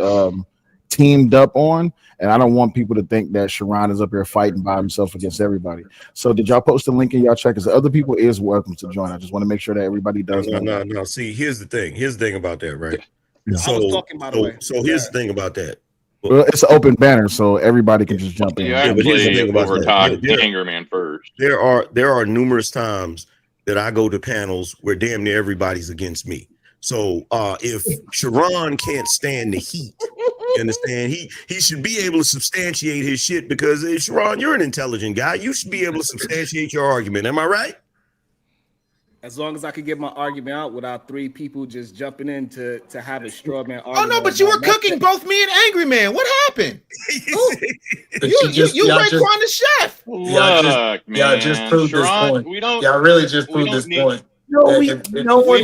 teamed up on, and I don't want people to think that Sharon is up here fighting by himself against everybody. So did y'all post the link in y'all chat? Because other people is welcome to join. I just want to make sure that everybody does. No. See, here's the thing about that, right? Yeah. I was talking, by the way. So here's the thing about that. Well, it's an open banner, so everybody can just jump in. You but here's the actually thing about overtalked that. Anger Man first. There are numerous times that I go to panels where damn near everybody's against me. So if Sharon can't stand the heat, you understand, he should be able to substantiate his shit because Sharon, you're an intelligent guy. You should be able to substantiate your argument. Am I right? As long as I could get my argument out without three people just jumping in to have a straw man Oh argument. no, but you were cooking both me and Angry Man. What happened? You Raekwon the chef. Look, man, y'all just proved this Sharon, point. we don't. Y'all really just we proved don't this need- point. No, we If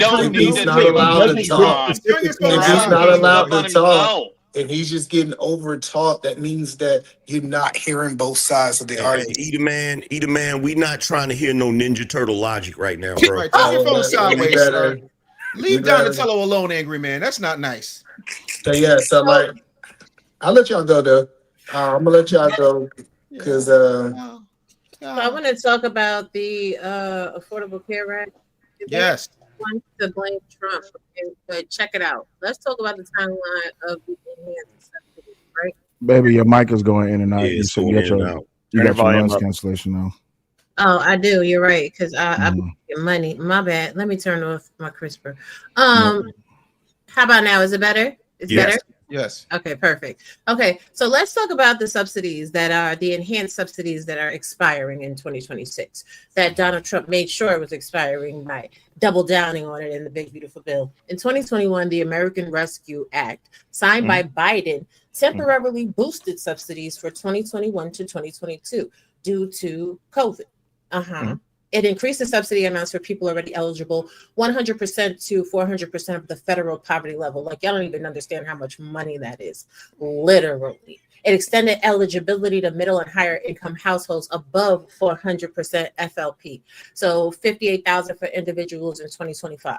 don't need he's to not take allowed to Sharon. talk, Turn your phone if he's sideways. not allowed to Let him talk, know. and he's just getting over talk, that means that you're not hearing both sides of the Hey, argument. eat a man. We not trying to hear no Ninja Turtle logic right now, bro. Right, turn your phone We sideways, better- sir. Leave Donatello alone, Angry Man. That's not nice. So yeah, so like, I'll let y'all go though. I'm gonna let y'all go because So I want to talk about the Affordable Care Act. Yes. Want to blame Trump, but check it out. Let's talk about the timeline of the enhanced subsidies, right? Baby, your mic is going in and out. Yeah, You it's said going you in got and your out. you Turn got the your volume noise up. cancellation now. Oh, I do. You're right, because I Mhm. get money. My bad. Let me turn off my CRISPR. How about now? Is it better? It's Yes. better. Yes. Okay, perfect. Okay, so let's talk about the subsidies that are the enhanced subsidies that are expiring in 2026 that Donald Trump made sure it was expiring by double downing on it in the big beautiful bill. In 2021, the American Rescue Act, signed by Biden, temporarily boosted subsidies for 2021 to 2022 due to COVID. It increased the subsidy amounts for people already eligible 100% to 400% of the federal poverty level. Like, y'all don't even understand how much money that is, literally. It extended eligibility to middle and higher income households above 400% FLP. So 58,000 for individuals in 2025.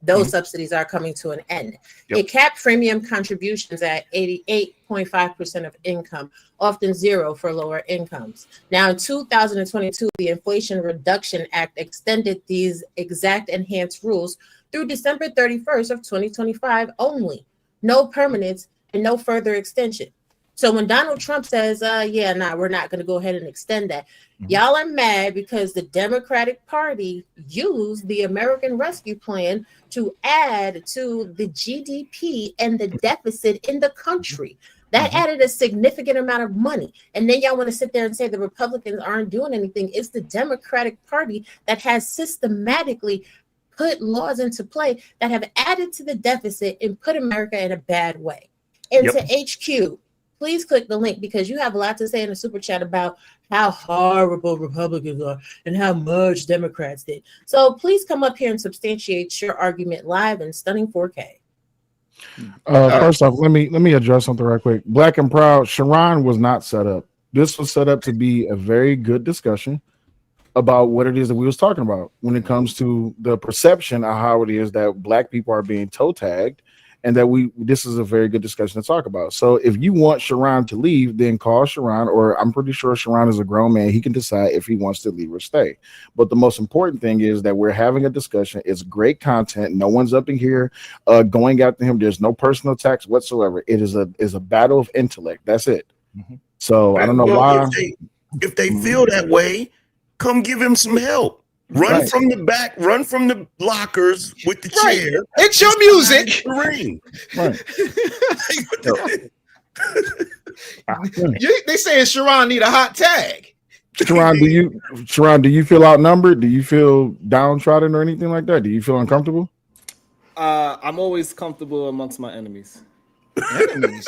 Those subsidies are coming to an end. Yep. It capped premium contributions at 88.5% of income, often zero for lower incomes. Now, in 2022, the Inflation Reduction Act extended these exact enhanced rules through December 31st of 2025 only. No permanence and no further extension. So when Donald Trump says, we're not going to go ahead and extend that, y'all are mad because the Democratic Party used the American Rescue Plan to add to the GDP and the deficit in the country. That added a significant amount of money. And then y'all want to sit there and say the Republicans aren't doing anything. It's the Democratic Party that has systematically put laws into play that have added to the deficit and put America in a bad way. Into HQ. Please click the link because you have a lot to say in the super chat about how horrible Republicans are and how much Democrats did. So please come up here and substantiate your argument live in stunning 4K. First off, let me address something right quick. Black and Proud, Sharon was not set up. This was set up to be a very good discussion about what it is that we was talking about when it comes to the perception of how it is that Black people are being toe tagged, and that this is a very good discussion to talk about. So if you want Sharon to leave, then call Sharon, or I'm pretty sure Sharon is a grown man. He can decide if he wants to leave or stay. But the most important thing is that we're having a discussion. It's great content. No one's up in here going after him. There's no personal attacks whatsoever. It is a battle of intellect. That's it. So I don't know why. If they feel that way, come give him some help. Run from the back, run from the lockers with the chair. It's your music. The ring. They saying Sharon need a hot tag. Sharon, do you feel outnumbered? Do you feel downtrodden or anything like that? Do you feel uncomfortable? I'm always comfortable amongst my enemies. Enemies?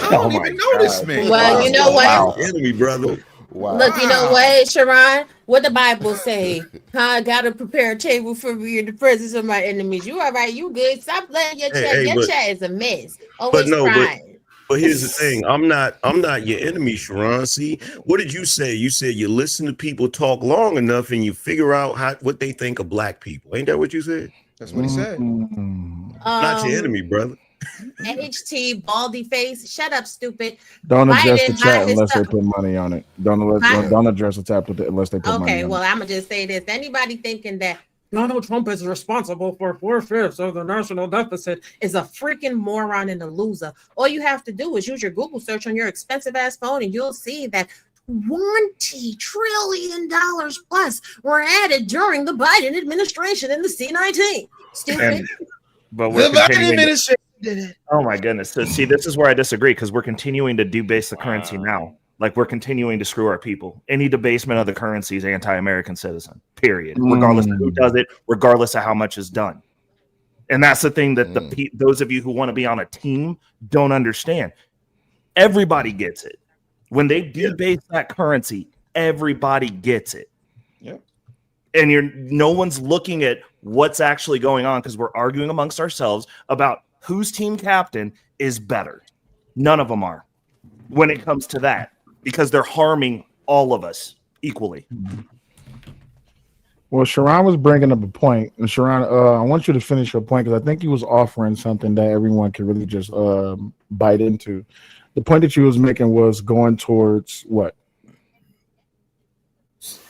I don't even know this man. Well, you know what? Enemy, brother. Look, you know what, Sharon? What the Bible say? I gotta prepare a table for me in the presence of my enemies. You all right? You good? Stop letting your chat. Your chat is a mess. Always crying. But here's the thing: I'm not your enemy, Sharon. See, what did you say? You said you listen to people talk long enough and you figure out what they think of black people. Ain't that what you said? That's what he said. Not your enemy, brother. NHT baldy face. Shut up, stupid. Don't address the Biden chat unless they put money on it. Don't address the chat unless they put money on it. Okay, well, I'm gonna just say this. Anybody thinking that Donald Trump is responsible for 4/5 of the national deficit is a freaking moron and a loser. All you have to do is use your Google search on your expensive ass phone, and you'll see that $20 trillion plus were added during the Biden administration in the C-19. Stupid. But we're oh my goodness. So see, this is where I disagree, because we're continuing to debase the currency now. Like, we're continuing to screw our people. Any debasement of the currency is anti-American citizen, period. Regardless of who does it, regardless of how much is done. And that's the thing that those of you who want to be on a team don't understand. Everybody gets it. When they debase that currency, everybody gets it. Yep. And no one's looking at what's actually going on, because we're arguing amongst ourselves about whose team captain is better. None of them are when it comes to that, because they're harming all of us equally. Well, Sharon was bringing up a point, and Sharon, I want you to finish your point, because I think you was offering something that everyone could really just bite into. The point that you was making was going towards what?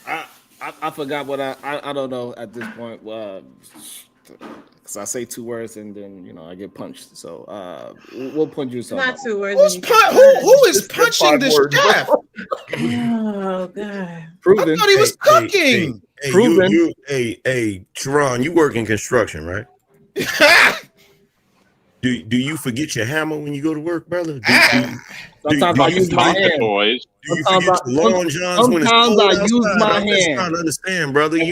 I forgot what I don't know at this point. Because I say two words and then I get punched. So we'll punch you something. Not two words. Who is punching the chef? Oh God! Proven. I thought he was cooking. Hey, Sharon, you work in construction, right? Do you forget your hammer when you go to work, brother? Sometimes I use my hand. Boys. Do you forget your long johns when it's cold I use outside? my I'm just hand. trying to understand, brother. And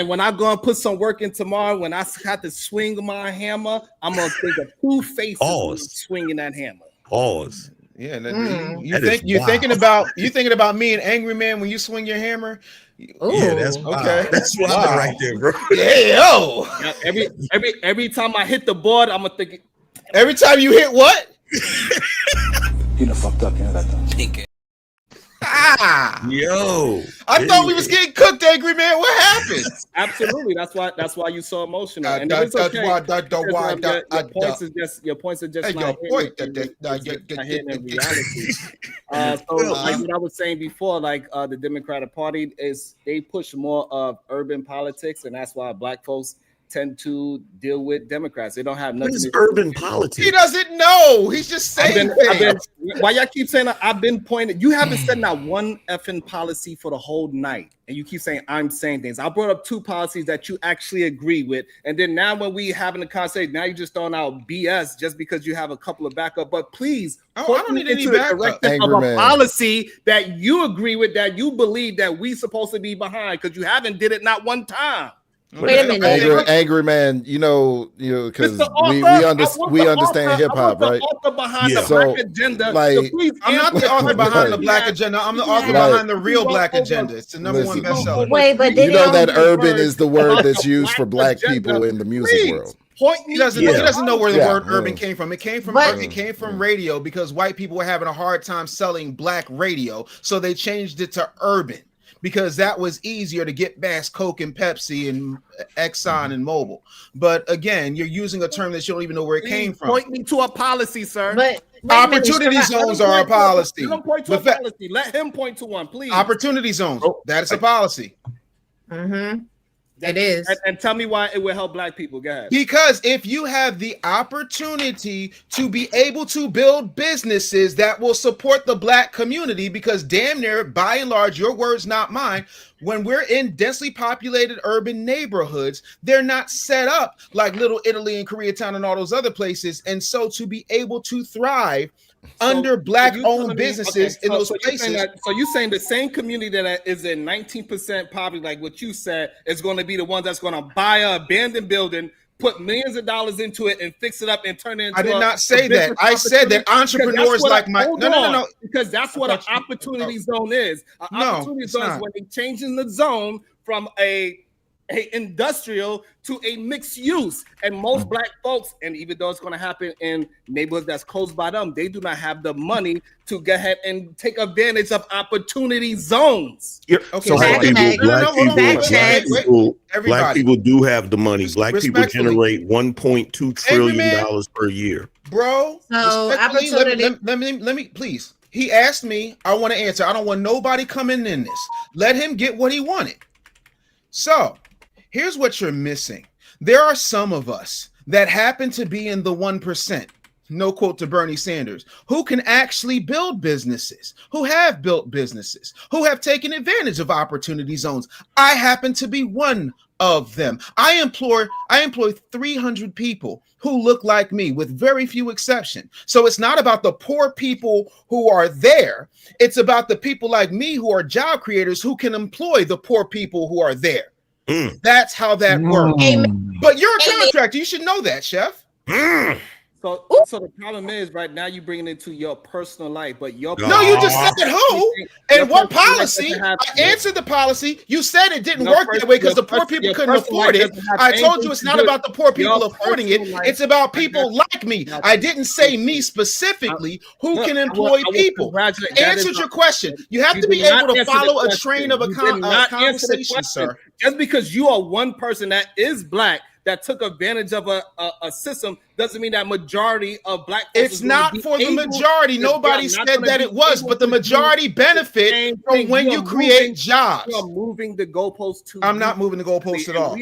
when I go and put some work in tomorrow, when I have to swing my hammer, I'm gonna think of two faces when I'm swinging that hammer. Pause. Yeah, you're thinking about me and Angry Man when you swing your hammer. Ooh, yeah, that's okay. That's wild right there, bro. Yeah, Every time I hit the board, I'm gonna think. Every time you hit what? You done fucked up, Yo, I thought we was getting cooked, Angry Man. What happened? Absolutely, that's why you so emotional. And Your points are just not hitting in reality. So like what I was saying before, like the Democratic Party they push more of urban politics, and that's why black folks tend to deal with Democrats. They don't have nothing. What is urban politics? He doesn't know. He's just saying things. Why y'all keep saying I've been pointing? You haven't said not one effing policy for the whole night, and you keep saying I'm saying things. I brought up two policies that you actually agree with, and then now when we having a conversation, now you're just throwing out BS just because you have a couple of backup. But please, I don't need any backup. Of a policy that you agree with, that you believe that we supposed to be behind, because you haven't did it not one time. Wait a minute, angry man. Because we understand hip hop, right? Behind the black agenda. Like, I'm not the author behind the black agenda. I'm the author behind the real black agenda. It's the number one bestseller. Wait, but that urban is the word that's used for black people in the music world. He doesn't know where the word urban came from. It came from radio, because white people were having a hard time selling black radio, so they changed it to urban, because that was easier to get past Coke and Pepsi and Exxon and Mobil. But again, you're using a term that you don't even know where it came from. Point me to a policy, sir. But opportunity zones are a policy. Let him point to a policy. Let him point to one, please. Opportunity zones. That is a policy. Mm-hmm. It is. And tell me why it will help black people. Go ahead. Because if you have the opportunity to be able to build businesses that will support the black community, because damn near, by and large, your words, not mine, when we're in densely populated urban neighborhoods, they're not set up like Little Italy and Koreatown and all those other places. And so to be able to thrive under black-owned businesses in those places. So you're saying the same community that is in 19% poverty, like what you said, is going to be the one that's going to buy an abandoned building, put millions of dollars into it and fix it up and turn it into I did not say that. I said that entrepreneurs like my no. Because that's what an opportunity zone is. An opportunity zone is when they changing the zone from a industrial to a mixed use, and most black folks, and even though it's going to happen in neighborhoods that's close by them, they do not have the money to go ahead and take advantage of opportunity zones. Okay, so black people do have the money. Black people generate $1.2 trillion per year, bro. So let me please. He asked me. I want to answer. I don't want nobody coming in this. Let him get what he wanted. So here's what you're missing. There are some of us that happen to be in the 1%, no quote to Bernie Sanders, who can actually build businesses, who have built businesses, who have taken advantage of opportunity zones. I happen to be one of them. I employ 300 people who look like me with very few exceptions. So it's not about the poor people who are there. It's about the people like me who are job creators who can employ the poor people who are there. That's how that works. But you're a contractor. You should know that, Chef. So the problem is right now you bringing it into your personal life, but your no, you just said who and what policy. I answered the policy. You said it didn't work that way because the poor people couldn't afford it. I told you it's not about the poor people affording it. It's about people like me. I didn't say me specifically who can employ people. Answered your question. You have to be able to follow a train of a conversation, sir. Just because you are one person that is black that took advantage of a system doesn't mean that majority of black folks it's not for the majority. Nobody said that it was, but the majority benefit from when you create jobs. You're moving the goalposts too. I'm not moving the goalposts at all.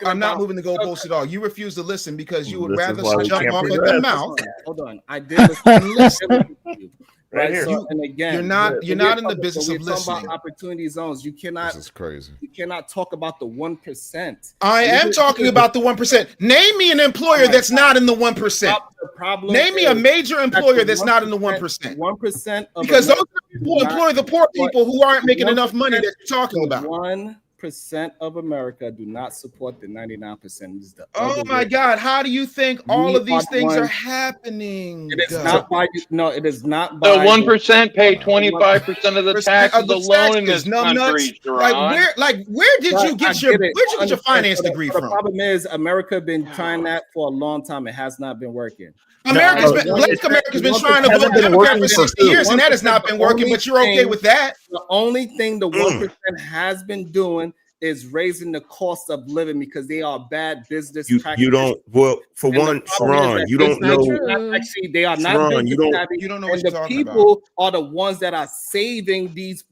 I'm not moving the goalposts at all. You refuse to listen because you would rather jump off at the mouth. Hold on. I did listen. Right here. And again, you're not in the business of listening. About opportunity zones. You cannot. This is crazy. You cannot talk about the 1%. I am talking about the 1%. Name me an employer that's not in the 1%. Name me a major employer that's not in the 1%. 1% because those people employ the poor people who aren't making enough money that you're talking about. 1% of America do not support the 99%. Oh my God! How do you think all of these things are happening? It is not by it is not by the 1% pay 25% of the taxes alone in this country. Where did you get your finance degree from? The problem is America been trying that for a long time. It has not been working. Black America's been trying to vote Democrat for 60 years, and that has not been working, but you're okay with that. The only thing the 1% has been doing is raising the cost of living because they are bad business practices. You don't, well, for one, Sharon, you don't know. Actually, they are not. You don't know what you're talking about. The people are the ones that are saving these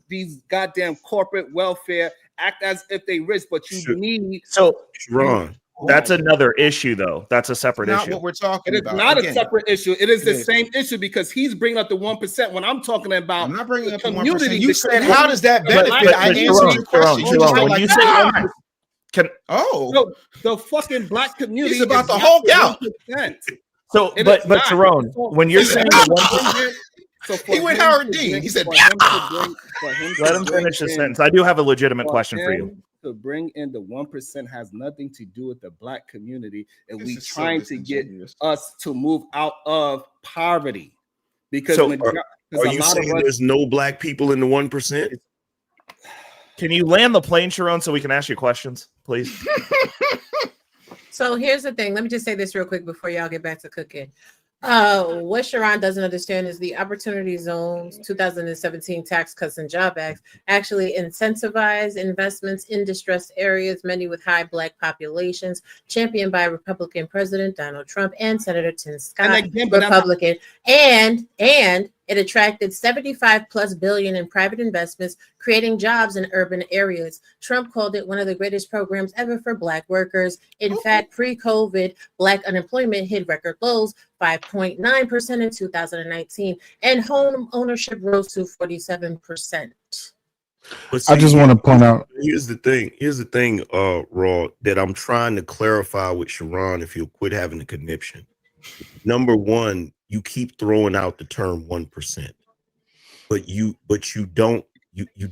goddamn corporate welfare, act as if they rich, but you need. So, Sharon. That's another issue, though. That's a separate issue. Not what we're talking about. It is not a separate issue. It is the same issue because he's bringing up the 1%. When I'm talking about, I'm not bringing up the community. You said, "How does that benefit?" I answered your question. When you say, the fucking black community is about the whole count. So, but Tyrone, when you're saying the 1%. So he went Howard Dean. He said, "Let him finish his sentence." I do have a legitimate question for you. To bring in the 1% has nothing to do with the black community, and we trying to get us to move out of poverty. Because are you saying there's no black people in the 1%? Can you land the plane, Sharon, so we can ask you questions, please? So here's the thing. Let me just say this real quick before y'all get back to cooking. What Sharon doesn't understand is the Opportunity Zones 2017 Tax Cuts and Job Act actually incentivize investments in distressed areas, many with high black populations, championed by Republican President Donald Trump and Senator Tim Scott, Republican, and it attracted $75+ billion in private investments, creating jobs in urban areas. Trump called it one of the greatest programs ever for black workers. In fact, pre-COVID, black unemployment hit record lows, 5.9% in 2019, and home ownership rose to 47%. I just want to point out. Here's the thing, Raw, that I'm trying to clarify with Sharon if you'll quit having the conniption. Number one, you keep throwing out the term 1%, but you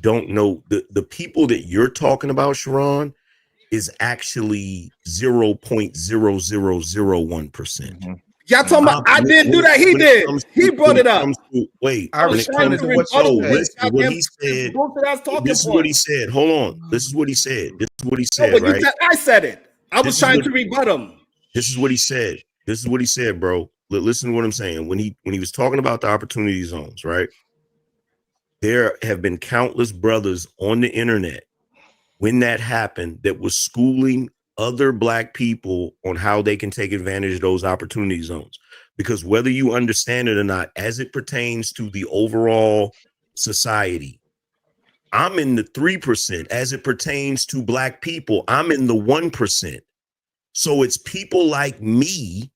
don't know the people that you're talking about, Sharon, is actually 0.0001%. Y'all talking about I didn't do that. He did. He brought it up. Wait, I was trying to do what what he said. This is what he said. Hold on. This is what he said. This is what he said, right? I said it. I was trying to rebut him. This is what he said. This is what he said, bro. Listen to what I'm saying. When he was talking about the opportunity zones, right? There have been countless brothers on the internet when that happened that was schooling other black people on how they can take advantage of those opportunity zones. Because whether you understand it or not, as it pertains to the overall society, I'm in the 3%. As it pertains to black people, I'm in the 1%. So it's people like me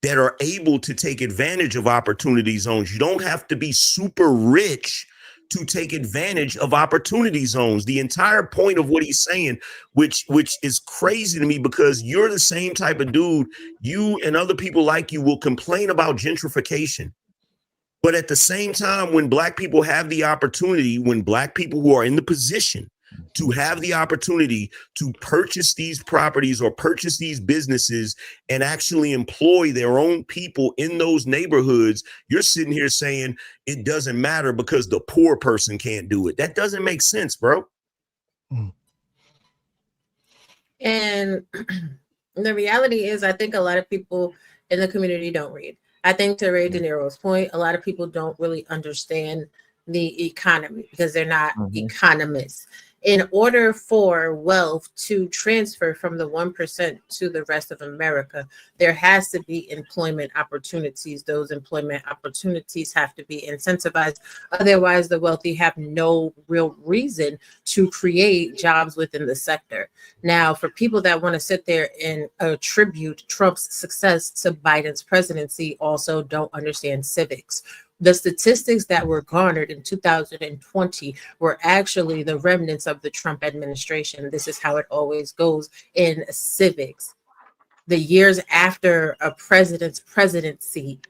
that are able to take advantage of opportunity zones. You don't have to be super rich to take advantage of opportunity zones. The entire point of what he's saying, which is crazy to me, because you're the same type of dude. You and other people like you will complain about gentrification. But at the same time, when black people have the opportunity, when black people who are in the position to have the opportunity to purchase these properties or purchase these businesses and actually employ their own people in those neighborhoods, you're sitting here saying it doesn't matter because the poor person can't do it. That doesn't make sense, bro. And the reality is, I think a lot of people in the community don't read. I think to Ray De Niro's point, a lot of people don't really understand the economy because they're not economists. In order for wealth to transfer from the 1% to the rest of America, there has to be employment opportunities. Those employment opportunities have to be incentivized. Otherwise, the wealthy have no real reason to create jobs within the sector. Now, for people that want to sit there and attribute Trump's success to Biden's presidency, also don't understand civics. The statistics that were garnered in 2020 were actually the remnants of the Trump administration. This is how it always goes in civics. The years after a president's presidency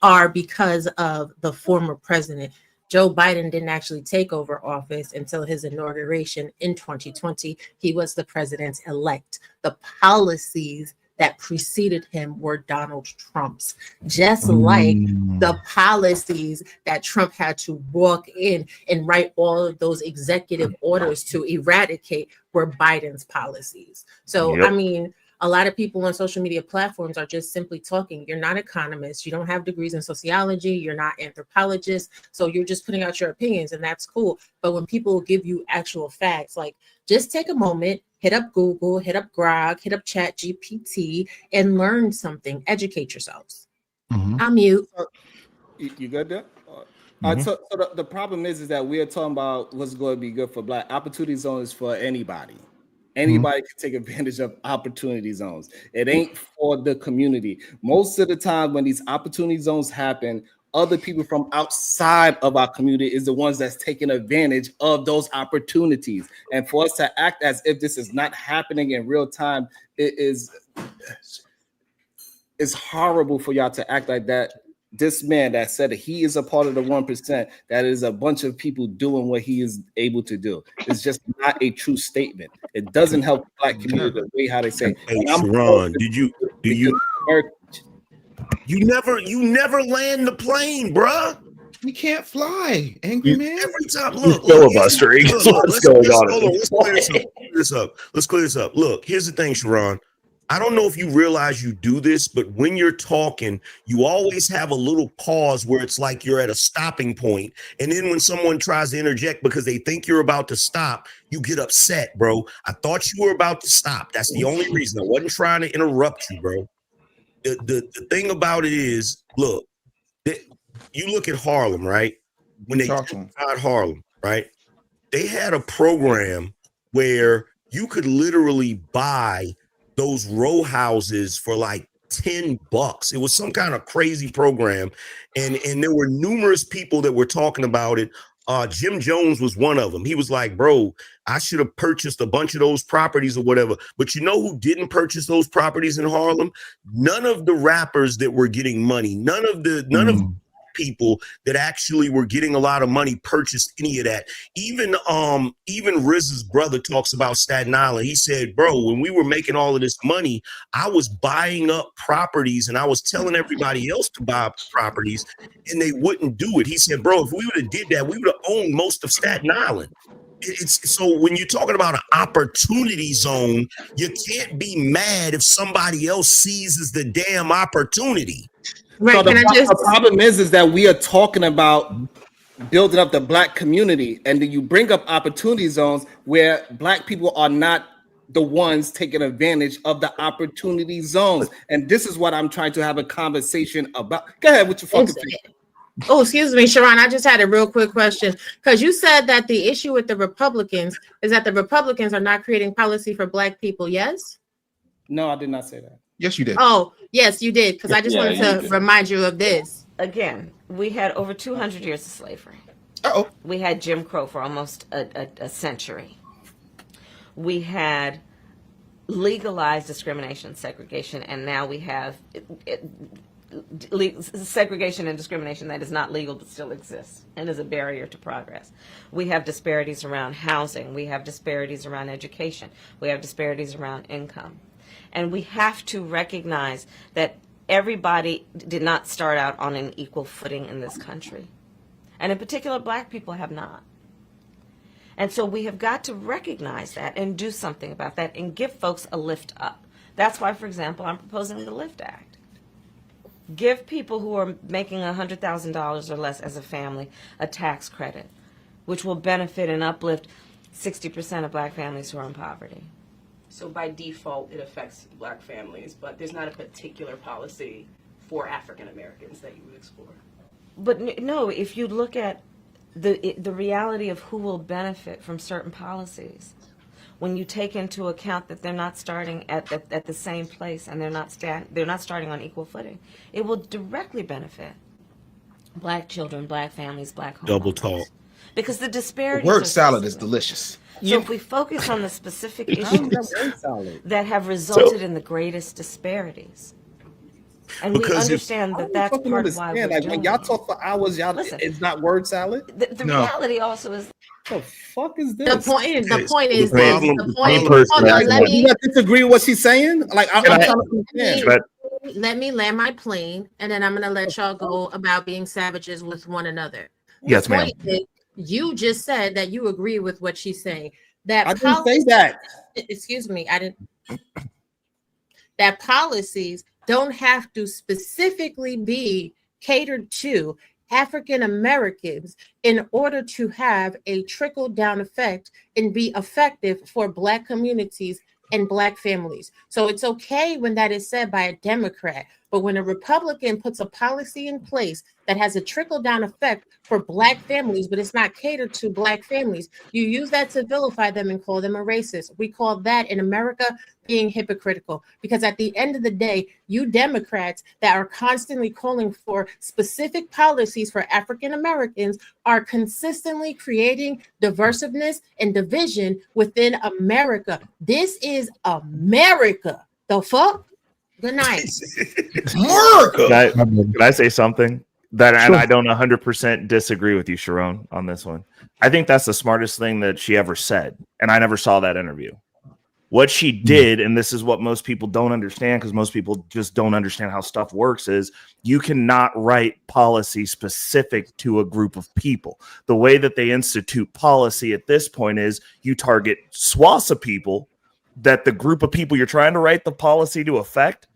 are because of the former president. Joe Biden didn't actually take over office until his inauguration in 2020. He was the president-elect. The policies that preceded him were Donald Trump's, just like the policies that Trump had to walk in and write all of those executive orders to eradicate were Biden's policies. So, I mean, a lot of people on social media platforms are just simply talking. You're not economists. You don't have degrees in sociology. You're not anthropologists. So you're just putting out your opinions, and that's cool. But when people give you actual facts, like just take a moment, hit up Google, hit up Grok, hit up Chat GPT, and learn something. Educate yourselves. I'm mute. You good there? So the problem is that we're talking about what's going to be good for black. Opportunity zones for anybody. Anybody can take advantage of opportunity zones. It ain't for the community. Most of the time when these opportunity zones happen, other people from outside of our community is the ones that's taking advantage of those opportunities. And for us to act as if this is not happening in real time, it's horrible for y'all to act like that. This man that said that he is a part of the 1%, that is a bunch of people doing what he is able to do. It's just not a true statement. It doesn't help the black community the way how they say. Hey, Sharon, you never land the plane, bruh. You can't fly, angry man. Every time, filibustering. What's going on? Let's clear this up. Look, here's the thing, Sharon. I don't know if you realize you do this, but when you're talking, you always have a little pause where it's like you're at a stopping point. And then when someone tries to interject because they think you're about to stop, you get upset, bro. I thought you were about to stop. That's the only reason. I wasn't trying to interrupt you, bro. The thing about it is, look, you look at Harlem, right? When they talked about Harlem, right? They had a program where you could literally buy those row houses for like $10. It was some kind of crazy program. And there were numerous people that were talking about it. Jim Jones was one of them. He was like, bro, I should have purchased a bunch of those properties or whatever. But you know who didn't purchase those properties in Harlem? None of the rappers that were getting money. None of people that actually were getting a lot of money purchased any of that. Even Riz's brother talks about Staten Island. He said, bro, when we were making all of this money, I was buying up properties and I was telling everybody else to buy properties and they wouldn't do it. He said, bro, if we would have did that, we would have owned most of Staten Island. It's so when you're talking about an opportunity zone, you can't be mad if somebody else seizes the damn opportunity. Right. So the problem is that we are talking about building up the black community, and then you bring up opportunity zones where black people are not the ones taking advantage of the opportunity zones. And this is what I'm trying to have a conversation about. Go ahead with your fucking thing. Oh, excuse me, Sharon. I just had a real quick question because you said that the issue with the Republicans is that the Republicans are not creating policy for black people. Yes? No, I did not say that. Yes, you did. Oh, yes, you did. Because I just wanted to remind you of this. Again, we had over 200 years of slavery. Uh-oh. We had Jim Crow for almost a century. We had legalized discrimination, segregation, and now we have segregation and discrimination that is not legal but still exists and is a barrier to progress. We have disparities around housing. We have disparities around education. We have disparities around income. And we have to recognize that everybody did not start out on an equal footing in this country. And in particular, black people have not. And so we have got to recognize that and do something about that and give folks a lift up. That's why, for example, I'm proposing the LIFT Act. Give people who are making $100,000 or less as a family a tax credit, which will benefit and uplift 60% of black families who are in poverty. So by default, it affects black families, but there's not a particular policy for African Americans that you would explore. But no, if you look at the reality of who will benefit from certain policies, when you take into account that they're not starting at the same place and they're not starting on equal footing, it will directly benefit black children, black families, black homeowners. Double talk. Because the disparities. Word salad is delicious. So if we focus on the specific issues that have resulted in the greatest disparities, and we understand that that's part of why we're doing y'all talk for hours. Y'all, listen, it's not word salad. The reality also is. The fuck is this? The point is you disagree with what she's saying? Like, I'm trying to understand. Let me land my plane, and then I'm gonna let y'all go about being savages with one another. Yes, ma'am. You just said that you agree with what she's saying. That I didn't say that. Excuse me, I didn't. That policies don't have to specifically be catered to African Americans in order to have a trickle-down effect and be effective for Black communities and Black families. So it's okay when that is said by a Democrat, but when a Republican puts a policy in place that has a trickle-down effect for Black families, but it's not catered to Black families, you use that to vilify them and call them a racist. We call that in America being hypocritical, because at the end of the day, you Democrats that are constantly calling for specific policies for African Americans are consistently creating divisiveness and division within America. This is America. The fuck? Good night. America. Can I say something? And I don't 100% disagree with you, Sharon, on this one. I think that's the smartest thing that she ever said. And I never saw that interview. What she did, and this is what most people don't understand because most people just don't understand how stuff works, is you cannot write policy specific to a group of people. The way that they institute policy at this point is you target swaths of people that the group of people you're trying to write the policy to affect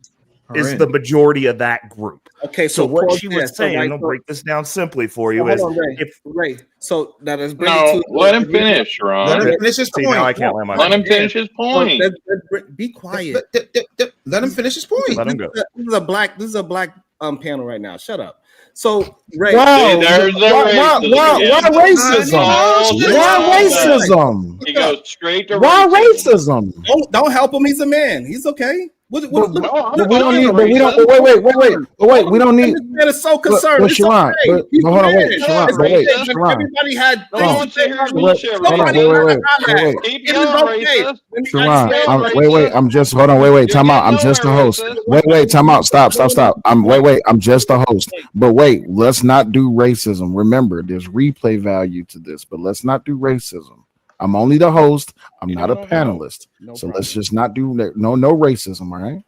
is the majority of that group. Okay, so what she was saying, I'll break this down simply for you, is Ray. So that is let him finish, Ron. Let him finish his point. Now I can't let him finish his point. Be quiet. Let him finish his point. Let him go. This is a black panel right now. Shut up. So Ray, why racism? Why racism? He goes straight to why racism? Don't help him. He's a man. He's okay. We don't need. But we don't. Wait. We don't need. This man is so concerned. But It's Sharon, okay. He's hold on, wait, mad. Sharon, It's but wait, okay. Sharon. Everybody had things to say about me. Wait, I'm just hold on. Wait. Time out. I'm just the host. Wait. Time out. Stop. Wait. I'm just the host. But wait, let's not do racism. Remember, there's replay value to this, but let's not do racism. I'm only the host. I'm not a panelist. So let's just not do no racism. All right.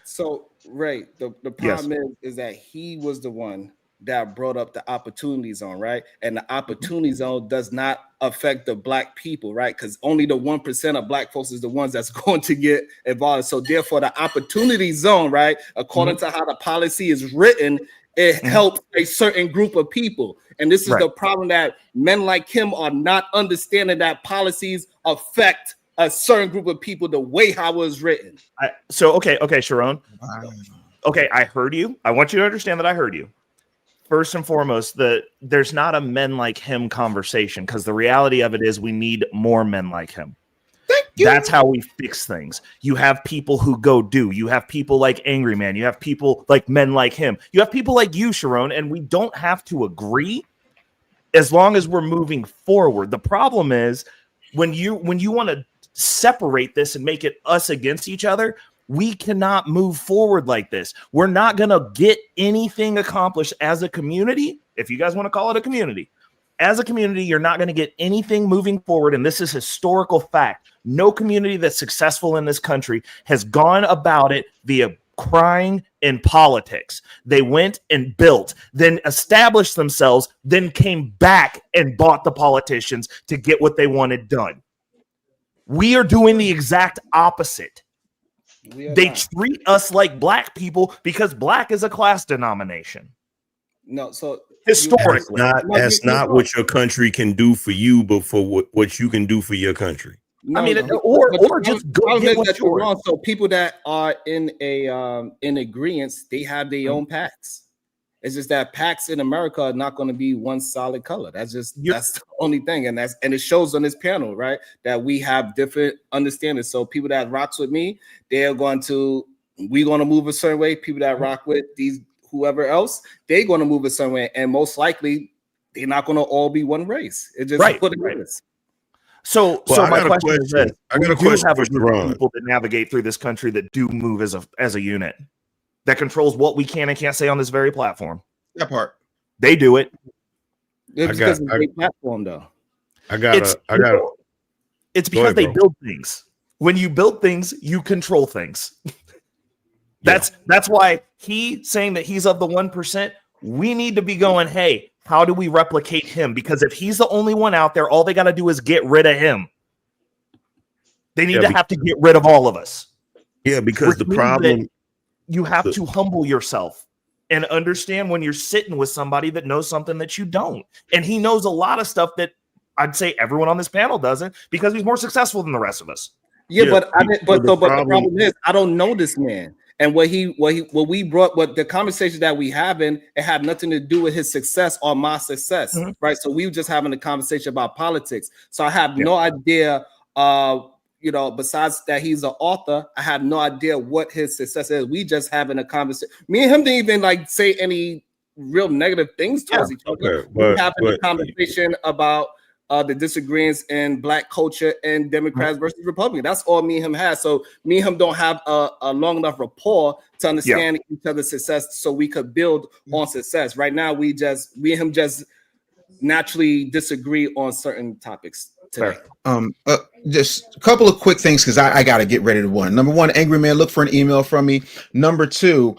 So Ray, the problem is that he was the one that brought up the opportunity zone, right? And the opportunity zone does not affect the black people, right? Because only the 1% of black folks is the ones that's going to get involved. So therefore, the opportunity zone, right, according to how the policy is written, it helps a certain group of people. And this is the problem, that men like him are not understanding that policies affect a certain group of people the way how it was written. Okay, Sharon. Okay, I heard you. I want you to understand that I heard you. First and foremost, there's not a men like him conversation, because the reality of it is we need more men like him. That's how we fix things. You have people who go do. You have people like Angry Man. You have people like men like him. You have people like you, Sharon, and we don't have to agree as long as we're moving forward. The problem is when you want to separate this and make it us against each other, we cannot move forward like this. We're not going to get anything accomplished as a community, if you guys want to call it a community. As a community, you're not going to get anything moving forward, and this is historical fact. No community that's successful in this country has gone about it via crying in politics. They went and built, then established themselves, then came back and bought the politicians to get what they wanted done. We are doing the exact opposite. They treat us like black people because black is a class denomination. No, so historically, that's not what your country can do for you, but for what you can do for your country. No, I mean, or just go get what you're wrong. So people that are in agreement, they have their own packs. It's just that packs in America are not going to be one solid color. That's the only thing, and it shows on this panel, right? That we have different understandings. So people that rocks with me, we're going to move a certain way. People that rock with whoever else, they're going to move a certain way, and most likely they're not going to all be one race. It just what it is. So my question is this: I got a question have a group of people that navigate through this country that do move as a unit that controls what we can and can't say on this very platform. That part. They do it. It's because it's a platform, though. It's because they build things. When you build things, you control things. That's why he saying that he's of the 1%. We need to be going, hey, how do we replicate him? Because if he's the only one out there, all they got to do is get rid of him. They need to have to get rid of all of us. Yeah, because the problem, you have to humble yourself and understand when you're sitting with somebody that knows something that you don't. And he knows a lot of stuff that I'd say everyone on this panel doesn't, because he's more successful than the rest of us. But the problem is I don't know this man. And what the conversation that we having, it had nothing to do with his success or my success, right? So we were just having a conversation about politics. So I have no idea, besides that he's an author, I have no idea what his success is. We just having a conversation. Me and him didn't even say any real negative things towards each other. We're having a conversation about the disagreements in black culture and Democrats versus Republicans. That's all me and him has. So me and him don't have a long enough rapport to understand each other's success, so we could build on success. Right now, we and him just naturally disagree on certain topics today. Just a couple of quick things, because I got to get ready to one. Number one, Angry Man, look for an email from me. Number two,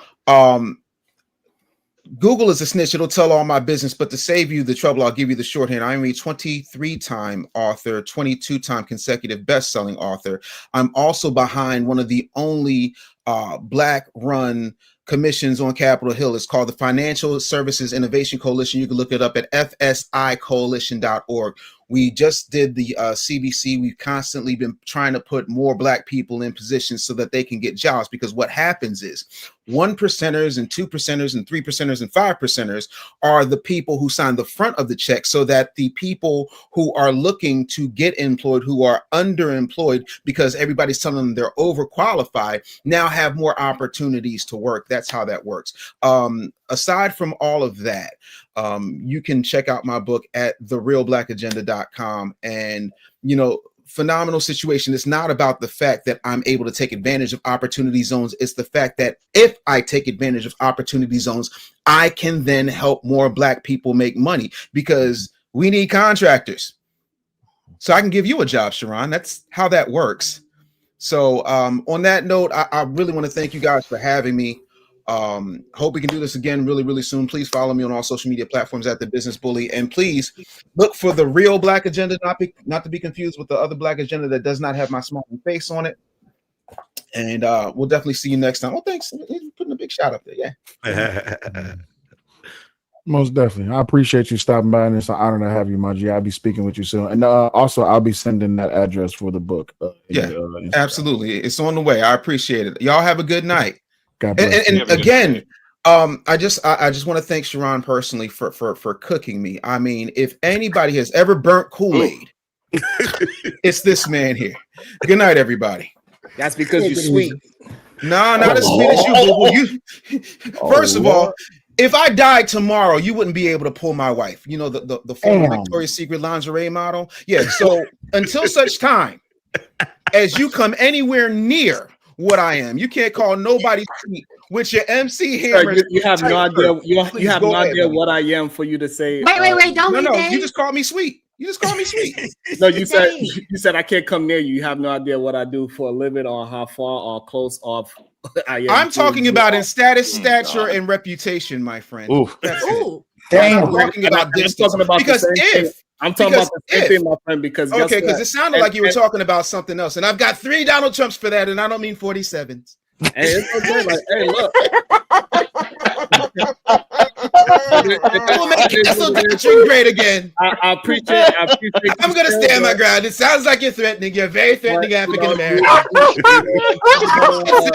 Google is a snitch. It'll tell all my business, but to save you the trouble, I'll give you the shorthand. I'm a 23-time author, 22-time consecutive best-selling author. I'm also behind one of the only Black-run commissions on Capitol Hill. It's called the Financial Services Innovation Coalition. You can look it up at fsicoalition.org. We just did the CBC. We've constantly been trying to put more Black people in positions so that they can get jobs, because what happens is 1%ers and 2%ers and 3%ers and 5%ers are the people who sign the front of the check, so that the people who are looking to get employed, who are underemployed because everybody's telling them they're overqualified, now have more opportunities to work. That's how that works. Aside from all of that, you can check out my book at therealblackagenda.com. And, you know, phenomenal situation. It's not about the fact that I'm able to take advantage of opportunity zones. It's the fact that if I take advantage of opportunity zones, I can then help more Black people make money, because we need contractors. So I can give you a job, Sharon. That's how that works. So on that note, I really want to thank you guys for having me. Hope we can do this again really, really soon. Please follow me on all social media platforms at The Business Bully, and please look for The Real Black Agenda, not to be confused with the other Black agenda that does not have my smiling face on it. And we'll definitely see you next time. Oh, thanks. You're putting a big shout up there. Yeah. Most definitely. I appreciate you stopping by, and it's an honor to have you, my G. I'll be speaking with you soon. And also, I'll be sending that address for the book. Absolutely. It's on the way. I appreciate it. Y'all have a good night. God bless. And again, I just want to thank Sharon personally for cooking me. I mean, if anybody has ever burnt Kool-Aid, it's this man here. Good night, everybody. That's because you're sweet. No, not as sweet as you. First of all, if I died tomorrow, you wouldn't be able to pull my wife. You know, the former Victoria's Secret lingerie model. Yeah. So until such time as you come anywhere near what I am, you can't call nobody sweet with your MC hammer. You have no idea. You have no idea what I am for you to say. Wait! Don't no. You just called me sweet. You just called me sweet. No, you said I can't come near you. You have no idea what I do for a living, or how far or close off I am. I'm talking about in status, stature, and reputation, my friend. Damn. I'm talking about distance. Because I'm talking about the same thing, my friend, because because it sounded like you were talking about something else, and I've got 3 Donald Trumps for that, and I don't mean 47s. Hey, it's okay. Like, hey, look. We'll make Castle Doctrine great again. I appreciate. I'm gonna stand my ground. It sounds like you're threatening. You're very threatening African American.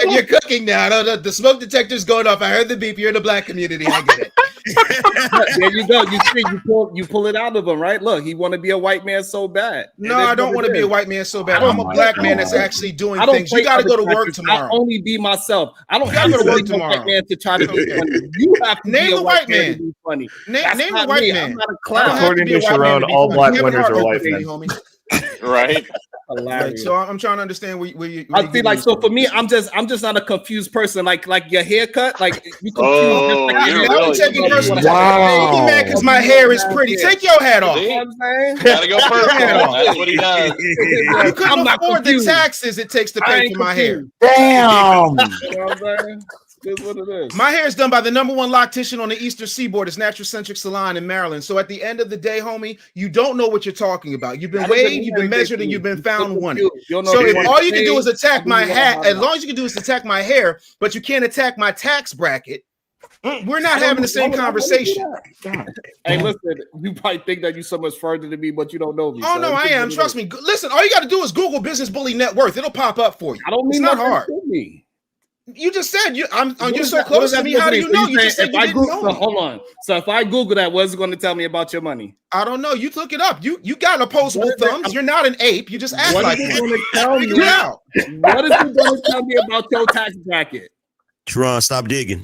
You're cooking now. The smoke detector's going off. I heard the beep. You're in the Black community. I get it. There you go. You see, you pull it out of him, right? Look, he want to be a white man so bad. No, I don't want to be a white man so bad. I'm a Black man that's actually doing things. You got to go to work tomorrow. I only be myself. I don't have to go to work tomorrow. Man to try to be funny. You have to name the white man. To be funny. Name the white man. I'm not a clown. According to Sharon, all Black winners are white men. Right. Right, so I'm trying to understand where you. I feel like so for me, I'm just not a confused person. Like your haircut, like you confused. I'm taking personal. Wow. Man, because my hair is pretty. Take your hat off. You know what I'm saying? Gotta go personal. That's what he does. You couldn't afford the taxes it takes to pay for my hair. Damn. You know what I'm saying? That's what it is. My hair is done by the #1 loctician on the Eastern Seaboard. It's Natural Centric Salon in Maryland. So at the end of the day, homie, you don't know what you're talking about. You've been weighed, you've been measured, and you've been found wanted. So if all you can do is attack my hat, as long as you can do is attack my hair, but you can't attack my tax bracket, we're not having the same conversation. Hey, listen, you probably think that you're so much further than me, but you don't know me. Oh, no, I am. Trust me. Listen, all you got to do is Google Business Bully Net Worth. It'll pop up for you. I don't mean it's not hard. Me. You just said you're so close to me. How do you know? You just said you didn't know. Hold on. So if I Google that, what's it going to tell me about your money? I don't know. You look it up. You got opposable thumbs. You're not an ape. You just act like one. What is it going to tell me about your tax bracket? Sharon, stop digging.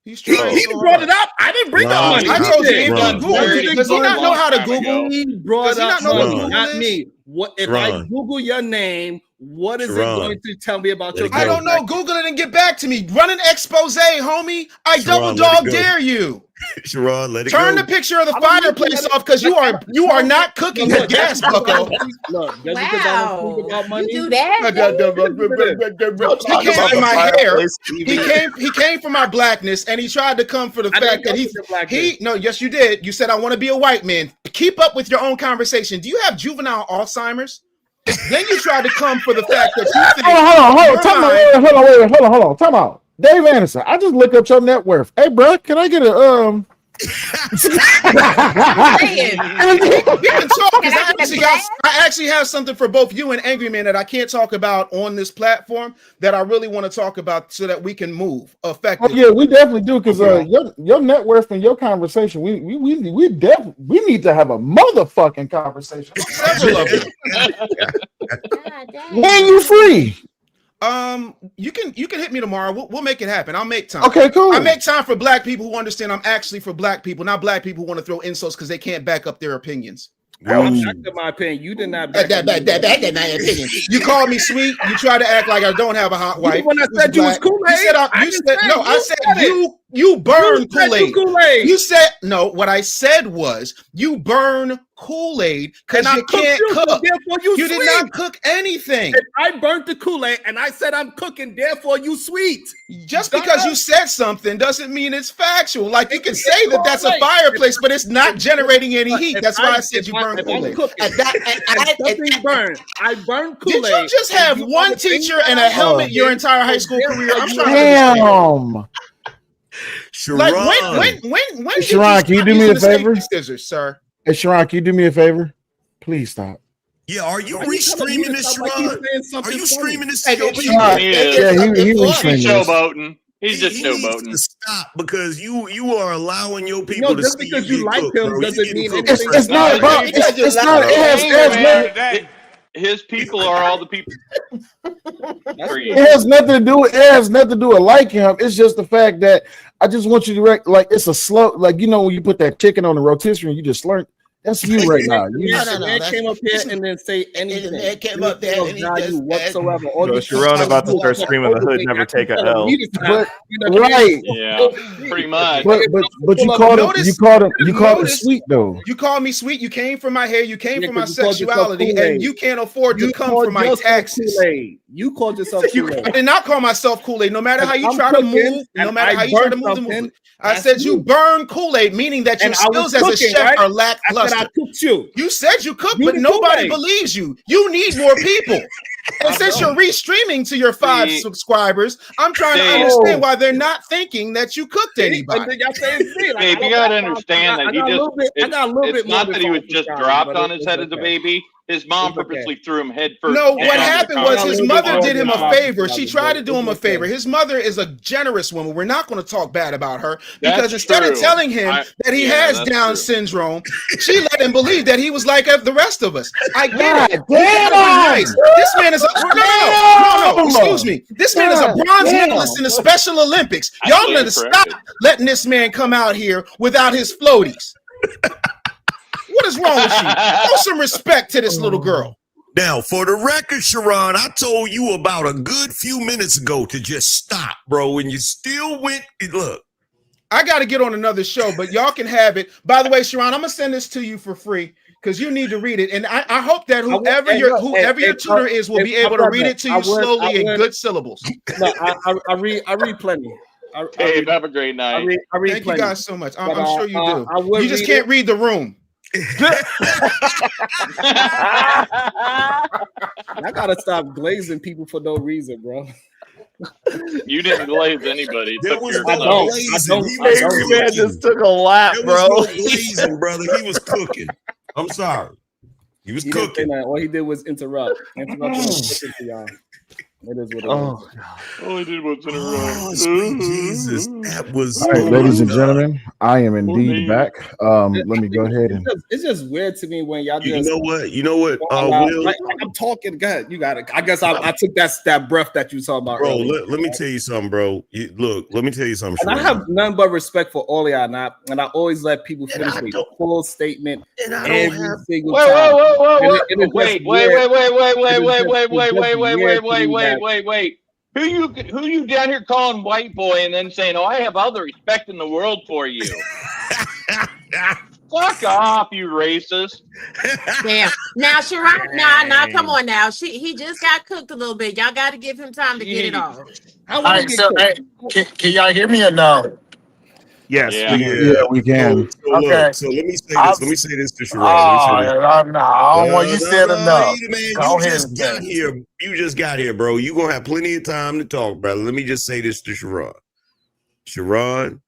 He's trying. He brought it up. I didn't bring that money. I told you to Google. Does he not know how to Google? He brought up money, not me. What if I Google your name? What is it going to tell me about your? I don't know. Google it and get back to me. Run an expose, homie. I double dog dare you. Sharon, let it Turn the picture of the fireplace off because you are not cooking the gas, bucko. Look, wow, you do that? He came for my hair. He came for my blackness, and he tried to come for the fact that he. No, yes, you did. You said I want to be a white man. Keep up with your own conversation. Do you have juvenile Alzheimer's? Then you tried to come for the fact that you think. Hold on. Time out. Dave Anderson, I just looked up your net worth. Hey, bro, can I get a can talk because I actually have something for both you and Angry Man that I can't talk about on this platform that I really want to talk about so that we can move effectively. Oh, yeah, we definitely do because your net worth and your conversation, we need to have a motherfucking conversation. Several of them. When you free? You can hit me tomorrow. We'll make it happen. I'll make time. Okay, cool. I make time for black people who understand I'm actually for black people, not black people who want to throw insults because they can't back up their opinions. I'm back to my opinion. You did not back up my opinion. You called me sweet. You tried to act like I don't have a hot wife. When I said you was Kool-Aid, I said you burn Kool-Aid. You said no. What I said was you burn Kool-Aid because you can't cook. You did not cook anything. And I burnt the Kool-Aid and I said I'm cooking, therefore you sweet. Just because you said something doesn't mean it's factual. Like you can say that that's a fireplace, but it's not generating any heat. That's why I said you burn Kool-Aid. I burn Kool-Aid. Did you just have one teacher and a helmet your entire high school career? I'm trying Damn. Like when Sharon, can you do me a favor? Scissors, sir. Hey, Sharon, can you do me a favor? Please stop. Yeah, are you re-streaming this, Sharon? Are you streaming this? He was showboating. He's just showboating. To stop because you are allowing your people to just see because you like him doesn't mean it's not about. It's not. It has his people are all the people. It has nothing to do with. It has nothing to do with like him. It's just the fact that I just want you to like it's a slow, like when you put that chicken on the rotisserie, you just slurp. That's you right now. Man came up here and then say anything. Man came up there and he whatsoever. Sharon about to start screaming, "The hood never take a L." Right? Yeah, pretty much. But you called him sweet though. You called me sweet. You came for my hair. You came for my sexuality, and you can't afford to come for my taxes. You called yourself Kool-Aid. I did not call myself Kool-Aid. No matter how you try to move, no matter how you try to move the movement, I said you burn Kool-Aid, meaning that your skills as a chef are lackluster. I cooked you. You said you cooked, but nobody believes you. You need more people. And since you're re-streaming to your 5 subscribers, I'm trying to understand why they're not thinking that you cooked anybody. Babe, you gotta understand that it's not that he was just dropped on his head as a baby. His mom purposely threw him head first. No, what happened was his mother did him a favor. She tried to do him a favor. His mother is a generous woman. We're not going to talk bad about her because instead of telling him that he has Down syndrome, she let him believe that he was like the rest of us. I get it. Nice. This man is no. Excuse me. This man is a bronze medalist in the Special Olympics. Y'all need to stop letting this man come out here without his floaties. What is wrong with you? Show some respect to this little girl. Now, for the record, Sharon, I told you about a good few minutes ago to just stop, bro, and you still went. Look, I got to get on another show, but y'all can have it. By the way, Sharon, I'm gonna send this to you for free because you need to read it, and I hope that whoever your tutor is will be able to read it to you slowly in good syllables. No, I read plenty. Hey, have a great night. I read Thank plenty. You guys so much. I'm sure you do. You just can't read the room. I gotta stop glazing people for no reason, bro. You didn't glaze anybody. I don't. Man just took a lap, bro. No glazing, brother. He was cooking. I'm sorry. He was cooking. All he did was interrupt. For y'all. It is what it is. All I did was interrupt. Oh, sweet Jesus. That was all right, ladies and gentlemen. I am indeed back. Let me go ahead and it's just weird to me when y'all just You know what? Will, like I'm talking. Go ahead. You got it. I guess I took that breath that you talking about. Bro, let me tell you something, bro. Let me tell you something. And I have none but respect for all y'all, and I always let people finish with a full statement. And I don't have single time. Wait. Who you down here calling white boy and then saying, "Oh, I have all the respect in the world for you"? Fuck off, you racist. Damn. Now, Sharon, nah, come on now. He just got cooked a little bit. Y'all got to give him time to get it off. All right, so can y'all hear me or no? Yes, we can. Okay. So let me say this. Let me say this to Sharon. I don't want you said enough. You just got here, bro. You're going to have plenty of time to talk, brother. Let me just say this to Sharon. Sharon,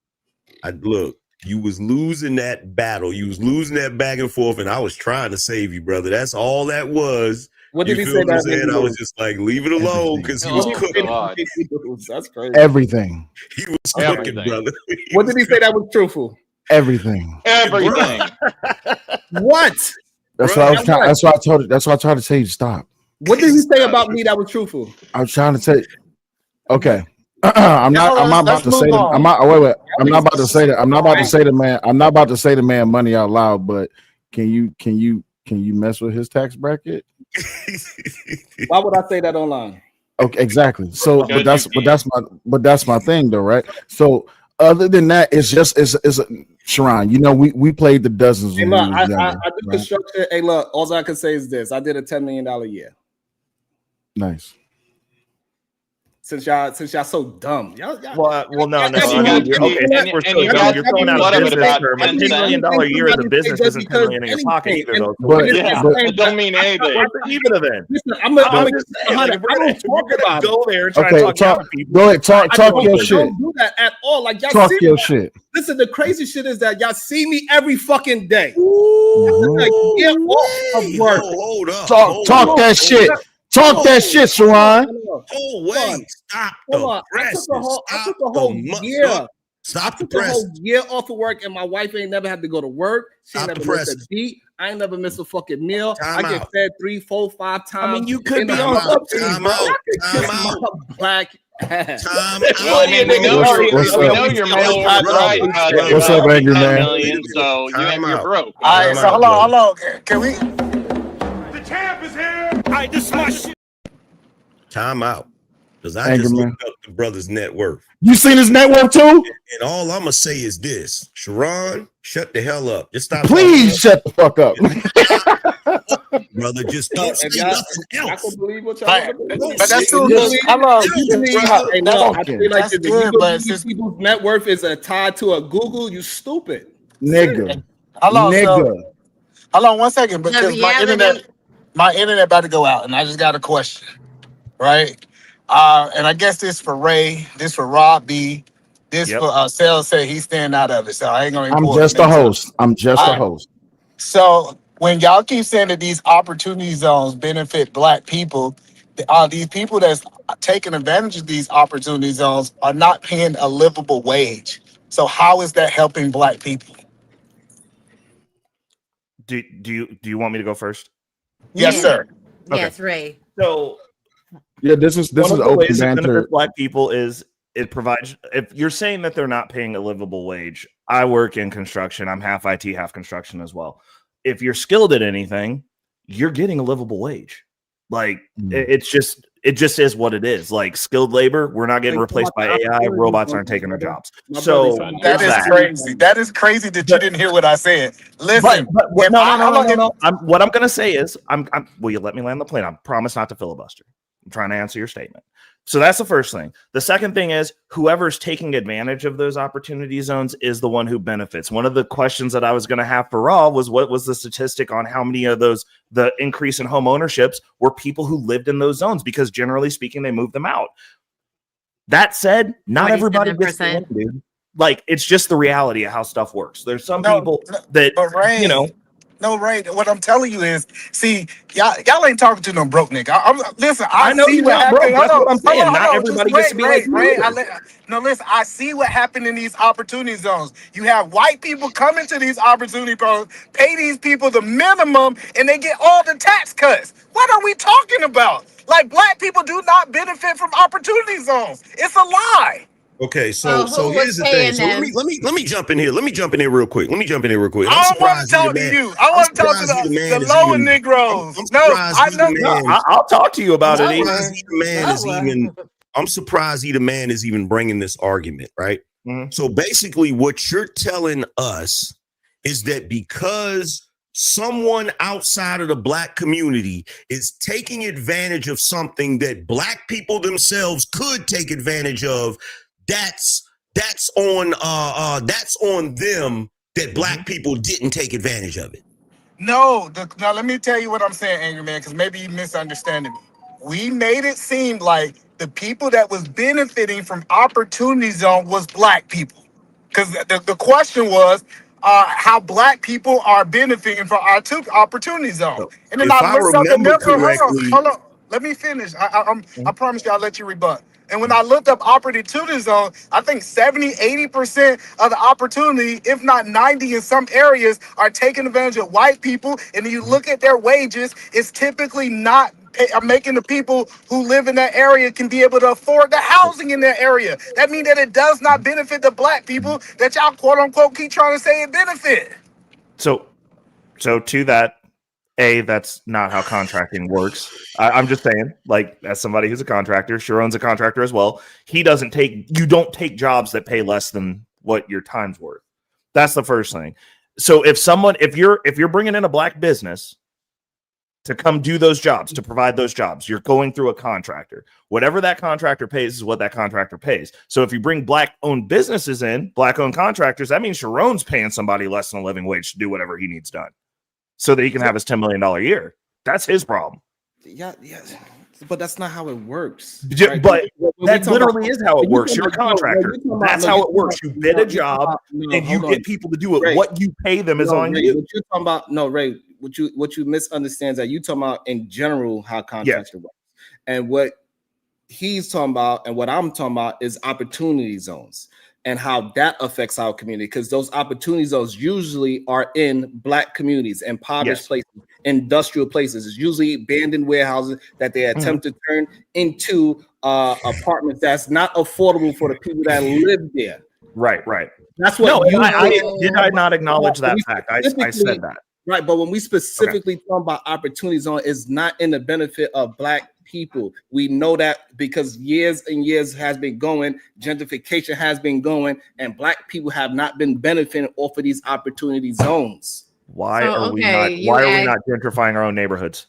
You was losing that battle. You was losing that back and forth, and I was trying to save you, brother. That's all that was. What did you he feel say what I'm that saying? made I you was lose? just like, leave it alone, because he was cooking. That's crazy. Everything. He was cooking, brother. What did he say that was truthful? Everything. Everything. What? That's what I was trying. That's why I told it. That's why I tried to tell you to stop. What did he say about me that was truthful? I was trying to tell you. Okay. I'm not about to say that. I'm not about to say that. I'm not about to say the man. I'm not about to say the man money out loud. But can you mess with his tax bracket? Why would I say that online? Okay, exactly. So, but that's my thing, though, right? So, other than that, it's Sharon. You know, we played the dozens. Hey, when look, we was younger, I do construction. Hey, look, all I can say is this: I did a $10 million year. Nice. Since y'all so dumb, y'all well, no. And You're throwing out a business term. A $10 million year as a business isn't $10 million in your pocket either, though. But it don't mean anything. What's the even of it? Listen, I'm gonna go there and try to talk to people. Go ahead, talk your shit. Don't do that at all. Like y'all talk see your me, shit. Listen, the crazy shit is that y'all see me every fucking day. Like, get off of work. Hold up. Talk that shit. Talk that shit, Sharon. Oh, wait. Stop the press. I took a whole year. Stop the press. I took a whole press. year off of work, and my wife ain't never had to go to work. She ain't never missed a beat. I ain't never missed a fucking meal. I get fed 3, 4, 5 times. I mean, you could be on Time out. Black ass. Well, I mean, we know your mail was right. What's up, angry man? Million, so you're broke. All right, so hold on. Can we? The champ is here. I just my shit. Time out. Because I just looked up the brother's net worth. You seen his net worth too? And all I'm going to say is this. Sharon, shut the hell up. Just stop. Please shut the fuck up. Brother, just don't say nothing else. I can believe what y'all But that's too good. I feel like if people's net worth is tied to a Google, you stupid. Nigga. Hold on 1 second, because my internet about to go out, and I just got a question, right? And I guess this for Ray, this for Rob B, this for Sal said he's staying out of it, so I ain't gonna. I'm just a host. A host. So when y'all keep saying that these opportunity zones benefit Black people, these people that's taking advantage of these opportunity zones are not paying a livable wage. So how is that helping Black people? Do you want me to go first? Yes, sir. Okay. Yes, Ray. So yeah, this is open banter. Black people is it provides. If you're saying that they're not paying a livable wage, I work in construction. I'm half IT, half construction as well. If you're skilled at anything, you're getting a livable wage. Like it just is what it is. Like skilled labor, we're not getting replaced by AI. Robots aren't taking our jobs. So that is crazy. That is crazy that you didn't hear what I said. Listen, no. What I'm gonna say is, will you let me land the plane? I promise not to filibuster. I'm trying to answer your statement. So that's the first thing. The second thing is whoever's taking advantage of those opportunity zones is the one who benefits. One of the questions that I was going to have for Raw was what was the statistic on how many of those, the increase in home ownerships were people who lived in those zones, because generally speaking, they moved them out. That said, not everybody gets the win, dude. Like, it's just the reality of how stuff works. There's some people that, Ray, No, Ray, what I'm telling you is, see, y'all ain't talking to no broke nigga. Listen, I know see what happened. That's what I'm saying. Not everybody gets to be like Ray. No, listen, I see what happened in these opportunity zones. You have white people come into these opportunity zones, pay these people the minimum, and they get all the tax cuts. What are we talking about? Like, Black people do not benefit from opportunity zones. It's a lie. Okay, so here's the thing. So let me jump in here. Let me jump in here real quick. I don't want to talk to you. I want to talk to the lower Negroes. I'll talk to you about it. I'm surprised either man is even bringing this argument, right? Mm-hmm. So basically, what you're telling us is that because someone outside of the Black community is taking advantage of something that Black people themselves could take advantage of, that's on them, that Black people didn't take advantage of it. No, now let me tell you what I'm saying, Angry Man, because maybe you misunderstanding me. We made it seem like the people that was benefiting from opportunity zone was Black people. Because the question was how black people are benefiting from our opportunity zone. And then if I I looked up remember hold correctly, on. Let me finish. I promise you I'll let you rebut. And when I looked up opportunity zone, I think 70-80% of the opportunity, if not 90 in some areas, are taking advantage of white people. And you look at their wages, it's typically not making the people who live in that area can be able to afford the housing in that area. That means that it does not benefit the black people that y'all quote unquote keep trying to say it benefit. So to that, that's not how contracting works. I'm just saying, like, as somebody who's a contractor, Sharon's a contractor as well. You don't take jobs that pay less than what your time's worth. That's the first thing. So if you're bringing in a black business to come do those jobs, to provide those jobs, you're going through a contractor. Whatever that contractor pays is what that contractor pays. So if you bring black-owned businesses in, black-owned contractors, that means Sharon's paying somebody less than a living wage to do whatever he needs done, so that he can have his $10 million a year. That's his problem. Yeah, but that's not how it works. Right? But that literally is how it works. You're a contractor. That's how it works. You bid a job and you get people to do it. Ray, what you pay them is on you. What you're talking about, Ray, what you misunderstand is that you talking about in general how contracts work. And what he's talking about and what I'm talking about is opportunity zones and how that affects our community, because those opportunity zones usually are in black communities, impoverished places, industrial places. It's usually abandoned warehouses that they attempt to turn into apartments that's not affordable for the people that live there. Right. That's what did I not acknowledge that fact? I said that. Right, but when we specifically talk about opportunity zone, it's not in the benefit of black people. We know that because years and years has been going, gentrification has been going, and black people have not been benefiting off of these opportunity zones. Why are we not gentrifying our own neighborhoods?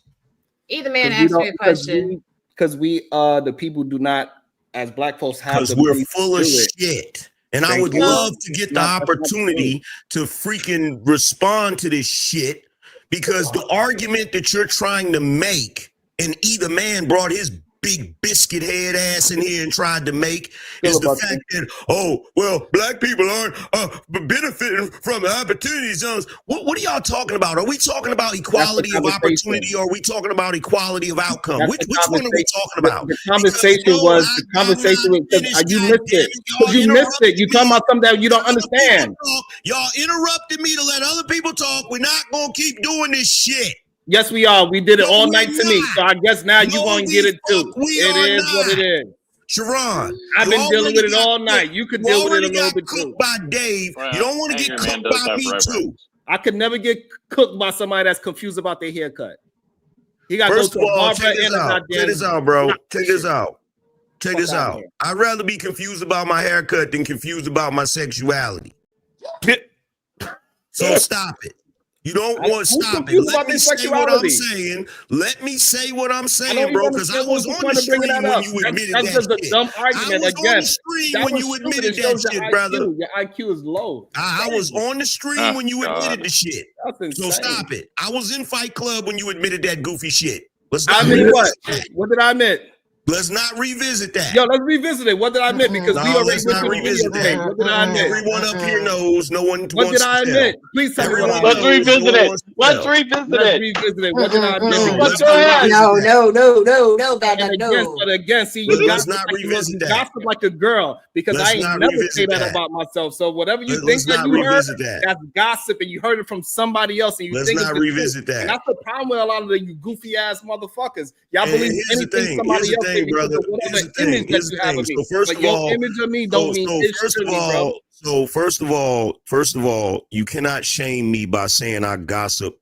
Either man asked me a question. Because we the people do not, as black folks, have because we're full of shit. And I would love to get the opportunity to freaking respond to this shit, because the argument that you're trying to make, and either man brought his big biscuit head ass in here and tried to make, is the fact that, black people aren't benefiting from the opportunity zones. What are y'all talking about? Are we talking about equality of opportunity, or are we talking about equality of outcome? Which one are we talking about? The conversation was you missed it. You missed it. You talking about something that you don't understand. Y'all interrupted me to let other people talk. We're not gonna keep doing this shit. Yes, we are. We did it all night tonight. So I guess now you're going to get it too. It is what it is. Sharon, I've been dealing with it all night. You could deal with it a little bit too. By Dave, you don't want to get cooked by me too. I could never get cooked by somebody that's confused about their haircut. He got to go to a barber. Check this out, bro. Check this out. Check this out. I'd rather be confused about my haircut than confused about my sexuality. So stop it. You don't want to stop it. Let me say what I'm saying. Let me say what I'm saying, bro, because I was on the stream when you admitted that shit. That's just a dumb argument. I was on the stream when you admitted that shit, brother. Your IQ is low. I was on the stream when you admitted the shit. So stop it. I was in Fight Club when you admitted that goofy shit. I admitted what? What did I admit? Let's not revisit that. Yo, let's revisit it. What did I admit? Because we already went through the video game. What did I admit? Everyone up here knows. No one. What did I admit? Please tell me. Let's revisit it. Let's revisit it. What did I admit? No, bad no. But again, see, you let's not revisit that. Gossip like a girl, because I ain't never say that about myself. So whatever you think that you heard, that's gossip, and you heard it from somebody else, and you think let's not revisit that. And that's the problem with a lot of you goofy ass motherfuckers. Y'all believe anything somebody else says because of whatever image that you have of me. But your image of me don't mean shit to me, bro. So first of all, you cannot shame me by saying I gossip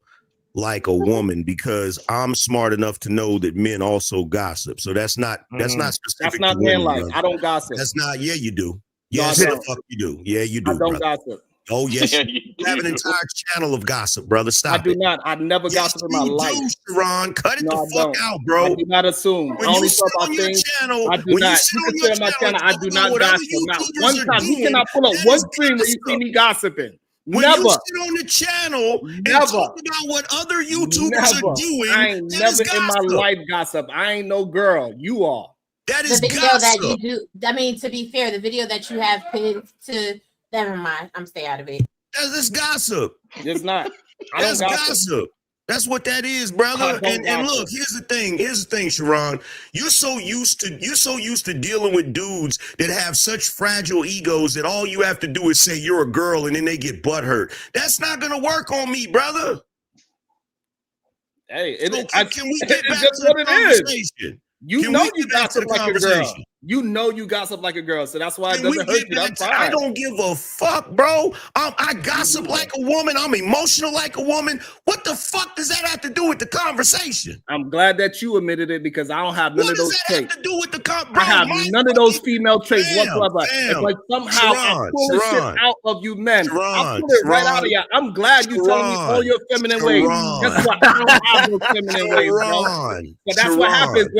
like a woman, because I'm smart enough to know that men also gossip. So that's not specific. That's not man like. I don't gossip. That's not. Yeah, you do. Yes, the fuck you do. Yeah, you do. I don't gossip. Oh yes, you have an entire channel of gossip, brother. Stop it. I do not. I never gossip in my life. Sharon, cut it the fuck out, bro. I do not assume. When you sit on your channel, I do not. You can say on my channel, I do not gossip. Not one time. You cannot pull up one stream where you see me gossiping. When you sit on the channel and talk about what other YouTubers are doing, I ain't never in my life gossip. I ain't no girl. You are. That is the video gossip. That you do. I mean, to be fair, the video that you have pinned to Never mind. I'm stay out of it. That's gossip. It's not. That's gossip. That's what that is, brother. And look, here's the thing, Sharon. You're so used to dealing with dudes that have such fragile egos that all you have to do is say you're a girl and then they get butthurt. That's not gonna work on me, brother. Hey, can we get back to the conversation? You know you gossip like a girl. You know you gossip like a girl, so that's why it doesn't hurt you. That's fine. I don't give a fuck, bro. I gossip like a woman. I'm emotional like a woman. What the fuck does that have to do with the conversation? I'm glad that you admitted it because I don't have none of those traits. What does that have to do with the conversation? I have none of those female traits whatsoever. It's like somehow I'm pulling shit out of you men. I'm pulling it right out of you. I'm glad you telling me all your feminine ways. Guess what? I don't have those feminine ways, bro. But that's what happens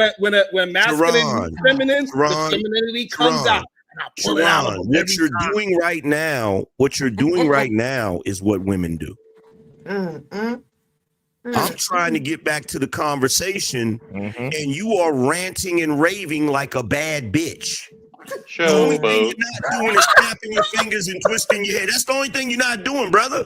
when masculine is feminine. Femininity comes out. And I pull it out. What you're doing right now is what women do. I'm trying to get back to the conversation, and you are ranting and raving like a bad bitch. The only thing you're not doing is snapping your fingers and twisting your head. That's the only thing you're not doing, brother.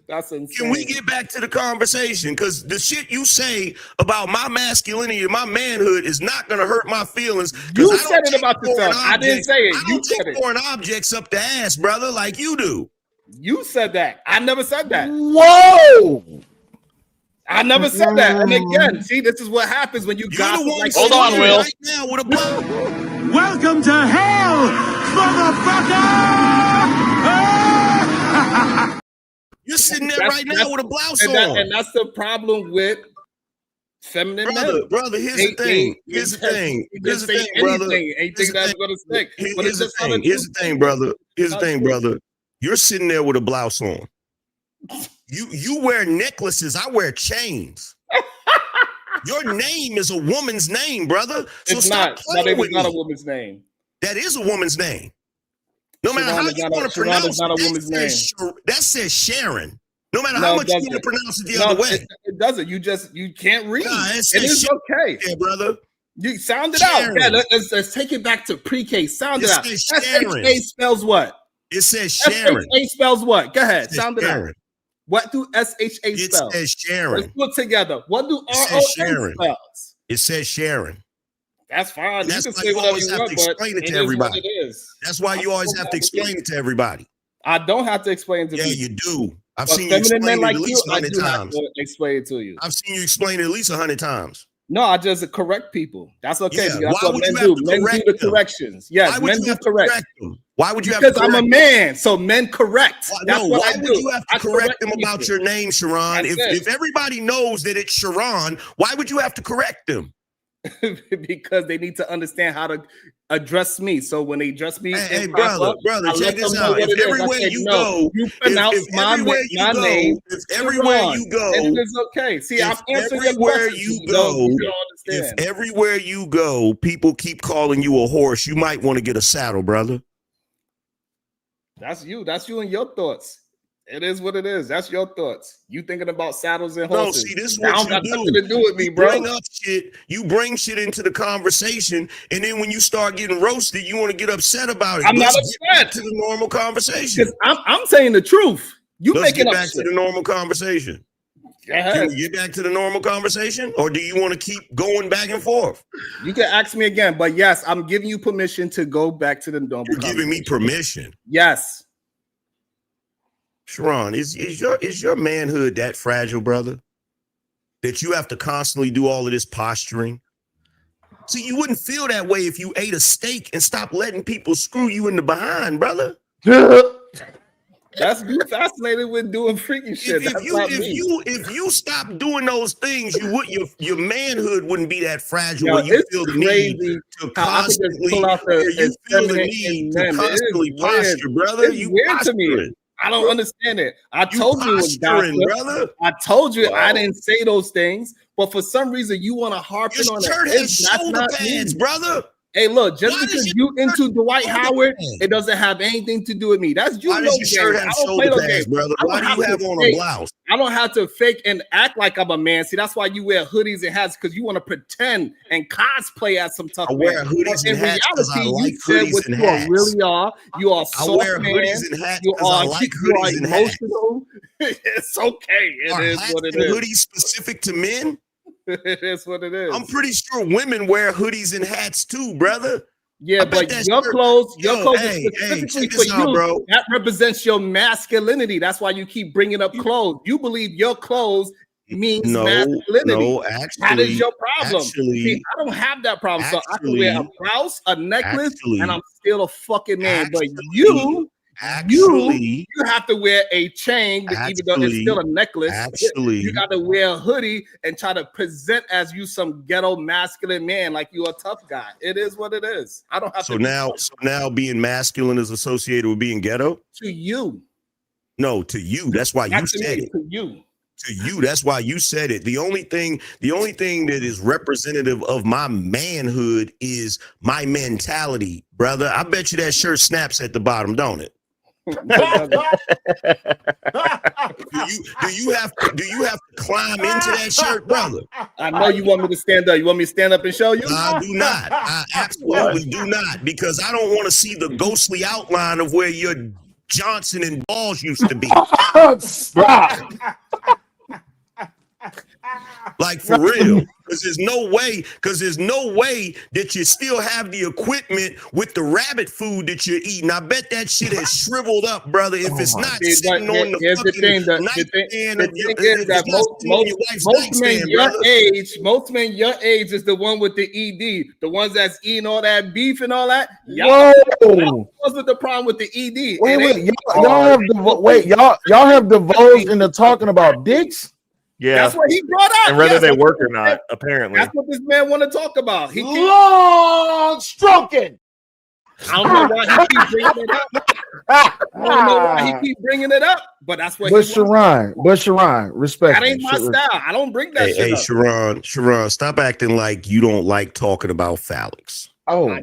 That's insane. Can we get back to the conversation? Because the shit you say about my masculinity and my manhood is not going to hurt my feelings. You said it about yourself. I didn't say it. You take foreign objects up the ass, brother, like you do. You said that. I never said that. Whoa! I never said that. And again, see, this is what happens when you gossip like. Hold on, Will. Right now with a Welcome to hell, motherfucker! You're sitting there right now with a blouse on. And that's the problem with feminine men. Brother, here's the thing, brother. Anything that's going to stick. Here's the thing, brother. You're sitting there with a blouse on. You wear necklaces. I wear chains. Your name is a woman's name, brother. So it's stop not. playing with me. It's not a woman's name. That is a woman's name. No matter how you want to pronounce it, that says Sharon. No matter how much you want to pronounce it the other way. It doesn't. You can't read. It is okay. Yeah, brother. You sound it out. Yeah, let's take it back to pre-K. Sound it out. SHA spells what? It says Sharon. SHA spells what? Go ahead. Sound it out. What do SHA spell? It says Sharon. Let's put it together. What do RON spells? It says Sharon. That's fine. That's you why can say you whatever always you have want, to explain it to everybody. That's why you always have to explain it to everybody. I don't have to explain it to people. you. You do. I've seen you explain it at least 100 times. Explain it to you. I've seen you explain it at least 100 times. No, I just correct people. That's okay. Yeah. That's what men do. Men do the corrections. Yes, men do correct. Why would you have to correct them? Because I'm a man, so men correct. That's what I do. Why would you have to correct them about your name, Sharon? If everybody knows that it's Sharon, why would you have to correct them? Because they need to understand how to address me. So when they address me, hey brother, check this out. If everywhere you go, you pronounce my name. If everywhere you go, it's okay. See, I'm answering everywhere you go. If everywhere you go, people keep calling you a horse, you might want to get a saddle, brother. That's you. That's you and your thoughts. It is what it is. That's your thoughts. You thinking about saddles and horses. No, see, this is what you do. Nothing to do with me, bro. Bring up shit. You bring shit into the conversation, and then when you start getting roasted, you want to get upset about it. I'm not upset. To the normal conversation. I'm saying the truth. Let's get back to the normal conversation. Can we get back to the normal conversation, or do you want to keep going back and forth? You can ask me again, but yes, I'm giving you permission to go back to the normal. You're giving me permission. Yes. Sharon, is your manhood that fragile, brother? That you have to constantly do all of this posturing? See, you wouldn't feel that way if you ate a steak and stopped letting people screw you in the behind, brother. That's you fascinated with doing freaky shit. If you stop doing those things, your manhood wouldn't be that fragile. Where you feel the need to constantly posture, brother. It's weird to me. I don't understand it. I told you it was brother. I told you I didn't say those things, but for some reason you want to harp on it. It's shoulder pads, brother. Hey, look, just because you into Dwight Howard, it doesn't have anything to do with me. That's you. Why does your shirt have shoulder pads, brother? Why do you have on a blouse? I don't have to fake and act like I'm a man. See, that's why you wear hoodies and hats, because you want to pretend and cosplay as some tough man. I wear hoodies and hats because I like hoodies and hats. You really are. You are soft. I wear hoodies and hats because I like hoodies and hats. It's okay. It is what it is. Hoodies specific to men? It is what it is. I'm pretty sure women wear hoodies and hats too, brother. Yeah, but your clothes is specifically for you, bro. That represents your masculinity. That's why you keep bringing up clothes. You believe your clothes means masculinity. No, actually, that is your problem. See, I don't have that problem. So I can wear a blouse, a necklace, and I'm still a fucking man. But you have to wear a chain, even though it's still a necklace. You got to wear a hoodie and try to present as you some ghetto masculine man, like you a tough guy. It is what it is. I don't have to. So now being masculine is associated with being ghetto? To you. No, to you. That's why you said it. To you. To you, that's why you said it. The only thing that is representative of my manhood is my mentality, brother. I bet you that shirt snaps at the bottom, don't it? do you have to climb into that shirt, brother? I know you want me to stand up. You want me to stand up and show you? I do not. I absolutely do not, because I don't want to see the ghostly outline of where your Johnson and balls used to be. Stop. Like, for real, because there's no way that you still have the equipment with the rabbit food that you're eating. I bet that shit has shriveled up, brother. If it's not sitting on the fucking nightstand of most men your age is the one with the ED, the ones that's eating all that beef and all that. Whoa, what's the problem with the ED? Y'all have divulged into talking about dicks. Yeah, that's what he brought up. And whether they work or not, apparently. That's what this man want to talk about. He long stroking. I don't know why he keep bringing it up. I don't know why he keep bringing it up, but that's what. But Sharon, respect. That ain't my style. I don't bring that shit up. Sharon, stop acting like you don't like talking about phallics. Oh, I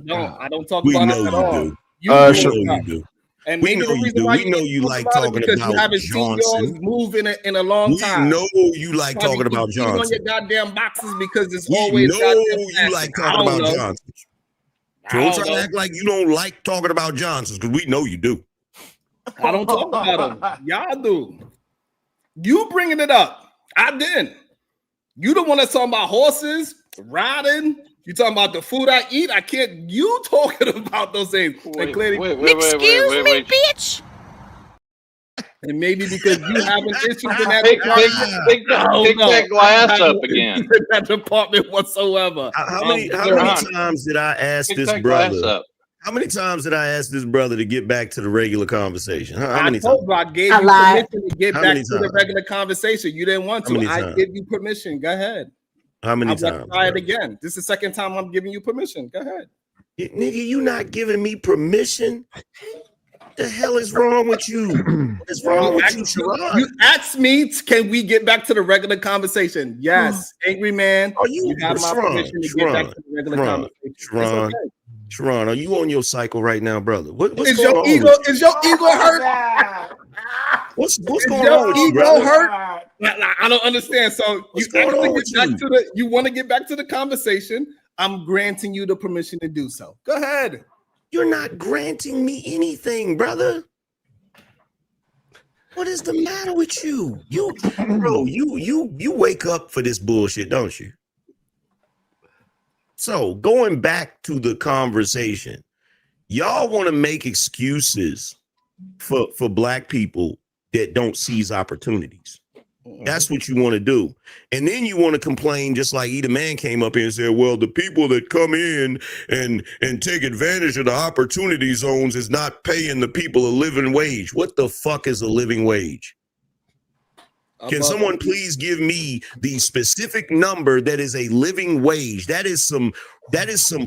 don't talk about it at all. You do. And we know you do. We know you like talking about you haven't Johnson. Seen yours move in a long time. We know you like talking about Johnson. On your goddamn boxes because it's we always. know you like talking about Johnson. Don't try to act like you don't like talking about Johnson, because we know you do. I don't talk about them. Y'all do. You bringing it up? I didn't. You the one that's talking about horses, riding. You talking about the food I eat? I can't. You talking about those things? Wait, Excuse me, bitch. And maybe because you having issues in that pick that glass up again. In that department whatsoever. How many times did I ask this brother? How many times did I ask this brother to get back to the regular conversation? How many times? I gave you permission to get back to the regular conversation. You didn't want to. I give you permission. Go ahead. How many times? Try it again. This is the second time I'm giving you permission. Go ahead. Nigga, you not giving me permission? What the hell is wrong with you? What is wrong with you, Sharon? You asked me, can we get back to the regular conversation? Yes. Angry man. You got my permission to get back to the regular conversation. Sharon, are you on your cycle right now, brother? What's is going your on ego? Is your ego hurt? What's going on with you, brother? Hurt? I don't understand. So you want to get back to the conversation. I'm granting you the permission to do so. Go ahead. You're not granting me anything, brother. What is the matter with you? You wake up for this bullshit, don't you? So going back to the conversation, y'all want to make excuses for black people that don't seize opportunities. That's what you want to do. And then you want to complain, just like Eda Man came up here and said, well, the people that come in and take advantage of the opportunity zones is not paying the people a living wage. What the fuck is a living wage? Can someone please give me the specific number that is a living wage? That is some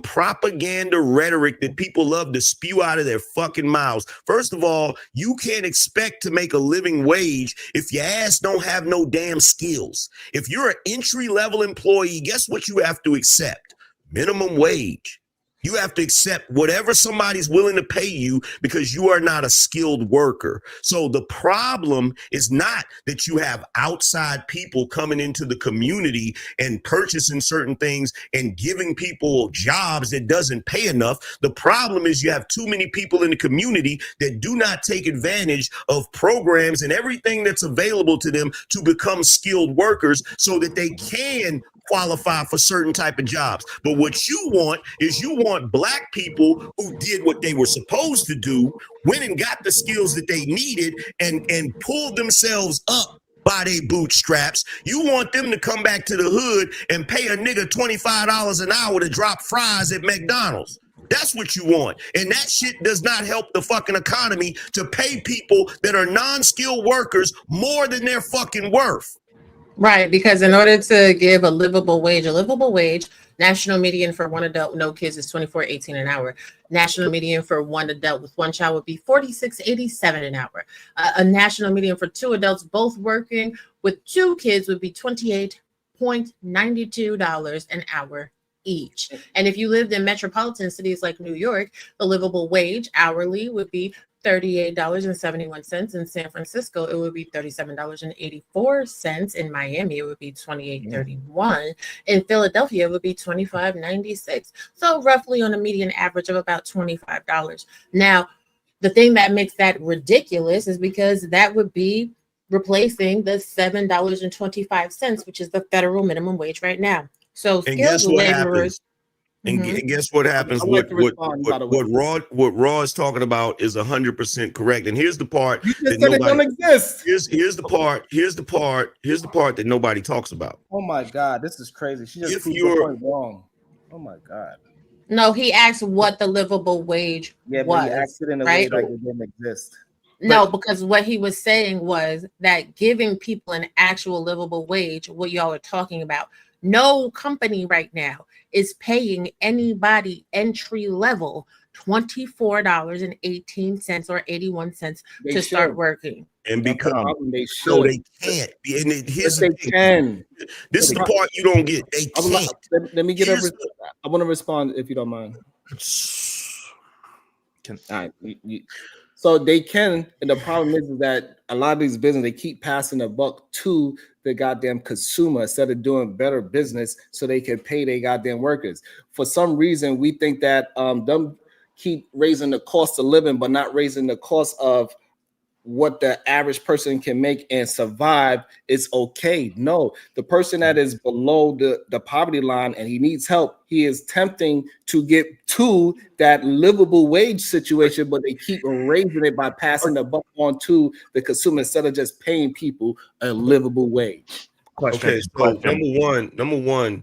propaganda rhetoric that people love to spew out of their fucking mouths. First of all, you can't expect to make a living wage if your ass don't have no damn skills. If you're an entry-level employee, guess what you have to accept? Minimum wage. You have to accept whatever somebody's willing to pay you because you are not a skilled worker. So the problem is not that you have outside people coming into the community and purchasing certain things and giving people jobs that doesn't pay enough. The problem is you have too many people in the community that do not take advantage of programs and everything that's available to them to become skilled workers so that they can qualify for certain type of jobs. But what you want is you want black people who did what they were supposed to do, went and got the skills that they needed and pulled themselves up by their bootstraps. You want them to come back to the hood and pay a nigga $25 an hour to drop fries at McDonald's. That's what you want. And that shit does not help the fucking economy to pay people that are non-skilled workers more than their fucking worth. Right, because in order to give a livable wage, national median for one adult, no kids is $24.18 an hour. National median for one adult with one child would be $46.87 an hour. A national median for two adults, both working with two kids, would be $28.92 an hour each. And if you lived in metropolitan cities like New York, the livable wage hourly would be $38.71. In San Francisco, it would be $37.84. In Miami, it would be $28.31. In Philadelphia, it would be $25.96. So roughly on a median average of about $25. Now, the thing that makes that ridiculous is because that would be replacing the $7.25, which is the federal minimum wage right now. So skilled laborers. And guess what happens? What Raw is talking about is 100% correct. And here's the part that nobody don't exist. Here's the part that nobody talks about. Oh my God, this is crazy. She just proved the point wrong. Oh my God. No, he asked what the livable wage was. But he asked it in a way like it didn't exist. No, because what he was saying was that giving people an actual livable wage, what y'all are talking about, no company right now is paying anybody entry level $24.18 or 81 cents to start working. And become they so they can't. And here's they can. This is the part you don't get. They can't. Let me get over. I want to respond if you don't mind. All right. So they can, and the problem is that a lot of these businesses, they keep passing the buck to the goddamn consumer instead of doing better business so they can pay their goddamn workers. For some reason, we think that them keep raising the cost of living, but not raising the cost of what the average person can make and survive is okay. No, the person that is below the poverty line and he needs help, he is attempting to get to that livable wage situation, but they keep raising it by passing the buck on to the consumer instead of just paying people a livable wage. Okay, so number one,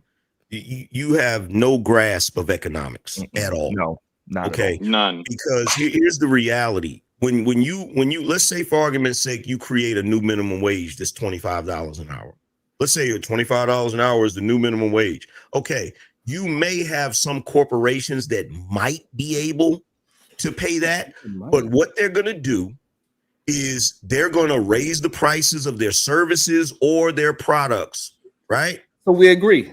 you have no grasp of economics at all. No, not okay, at all. None. Because here's the reality. When you let's say for argument's sake you create a new minimum wage that's $25 an hour. Let's say $25 an hour is the new minimum wage. Okay, you may have some corporations that might be able to pay that, but what they're going to do is they're going to raise the prices of their services or their products, right? So we agree.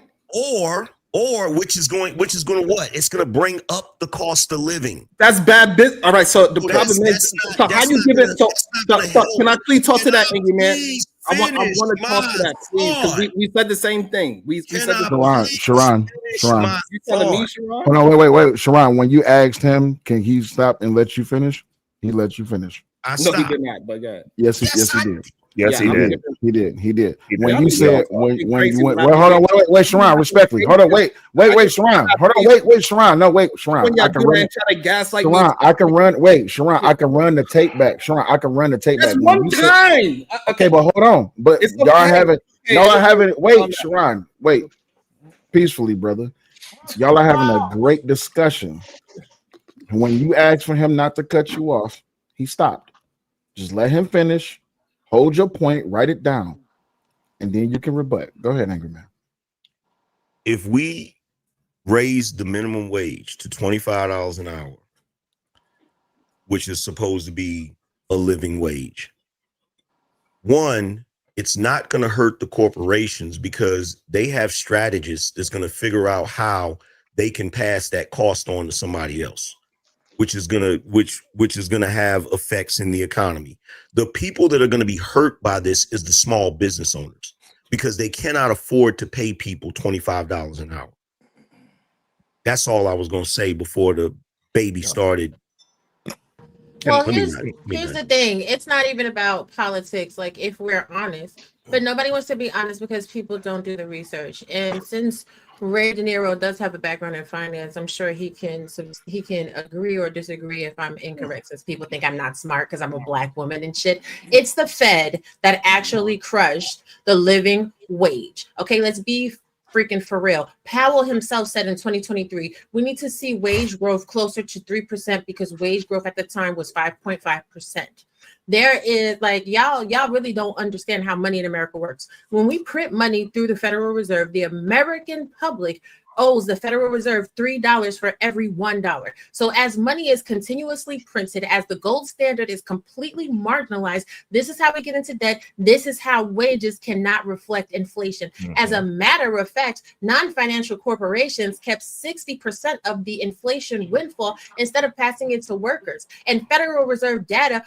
Or which is going to what? It's going to bring up the cost of living. That's bad business. All right. So the problem is, so how you give it? So can I please talk to that, Iggy, man? I want to talk to that, please, because we said the same thing. We said Sharon. You telling me, Sharon? Hold on, wait, Sharon. When you asked him, can he stop and let you finish? He let you finish. No, he did not. But yeah. Yes, he did. Yes, he did. He did. When you said when you went, well, hold on, wait, Sharon, respectfully. Hold on, wait, Sharon. Hold on, wait, Sharon. No, wait, Sharon. I can run. Sharon, I can run. Wait, Sharon, I can run the tape back. Sharon, I can run the tape back. That's one time. Okay, but hold on. But y'all haven't. Wait, Sharon. Wait, peacefully, brother. Y'all are having a great discussion. When you asked for him not to cut you off, he stopped. Just let him finish. Hold your point, write it down, and then you can rebut. Go ahead, Angry Man. If we raise the minimum wage to $25 an hour, which is supposed to be a living wage, one, it's not going to hurt the corporations because they have strategists that's going to figure out how they can pass that cost on to somebody else, which is gonna have effects in the economy. The people that are gonna be hurt by this is the small business owners, because they cannot afford to pay people $25 an hour. That's all I was gonna say before the baby started. Well, here's the thing. It's not even about politics, like, if we're honest. But nobody wants to be honest because people don't do the research. And since Ray De Niro does have a background in finance, I'm sure he can agree or disagree if I'm incorrect, since people think I'm not smart because I'm a Black woman and shit. It's the Fed that actually crushed the living wage. Okay, let's be freaking for real. Powell himself said in 2023, we need to see wage growth closer to 3% because wage growth at the time was 5.5%. There is, like, y'all really don't understand how money in America works. When we print money through the Federal Reserve, the American public owes the Federal Reserve $3 for every $1. So as money is continuously printed, as the gold standard is completely marginalized, this is how we get into debt. This is how wages cannot reflect inflation. As a matter of fact, non-financial corporations kept 60% of the inflation windfall instead of passing it to workers. And Federal Reserve data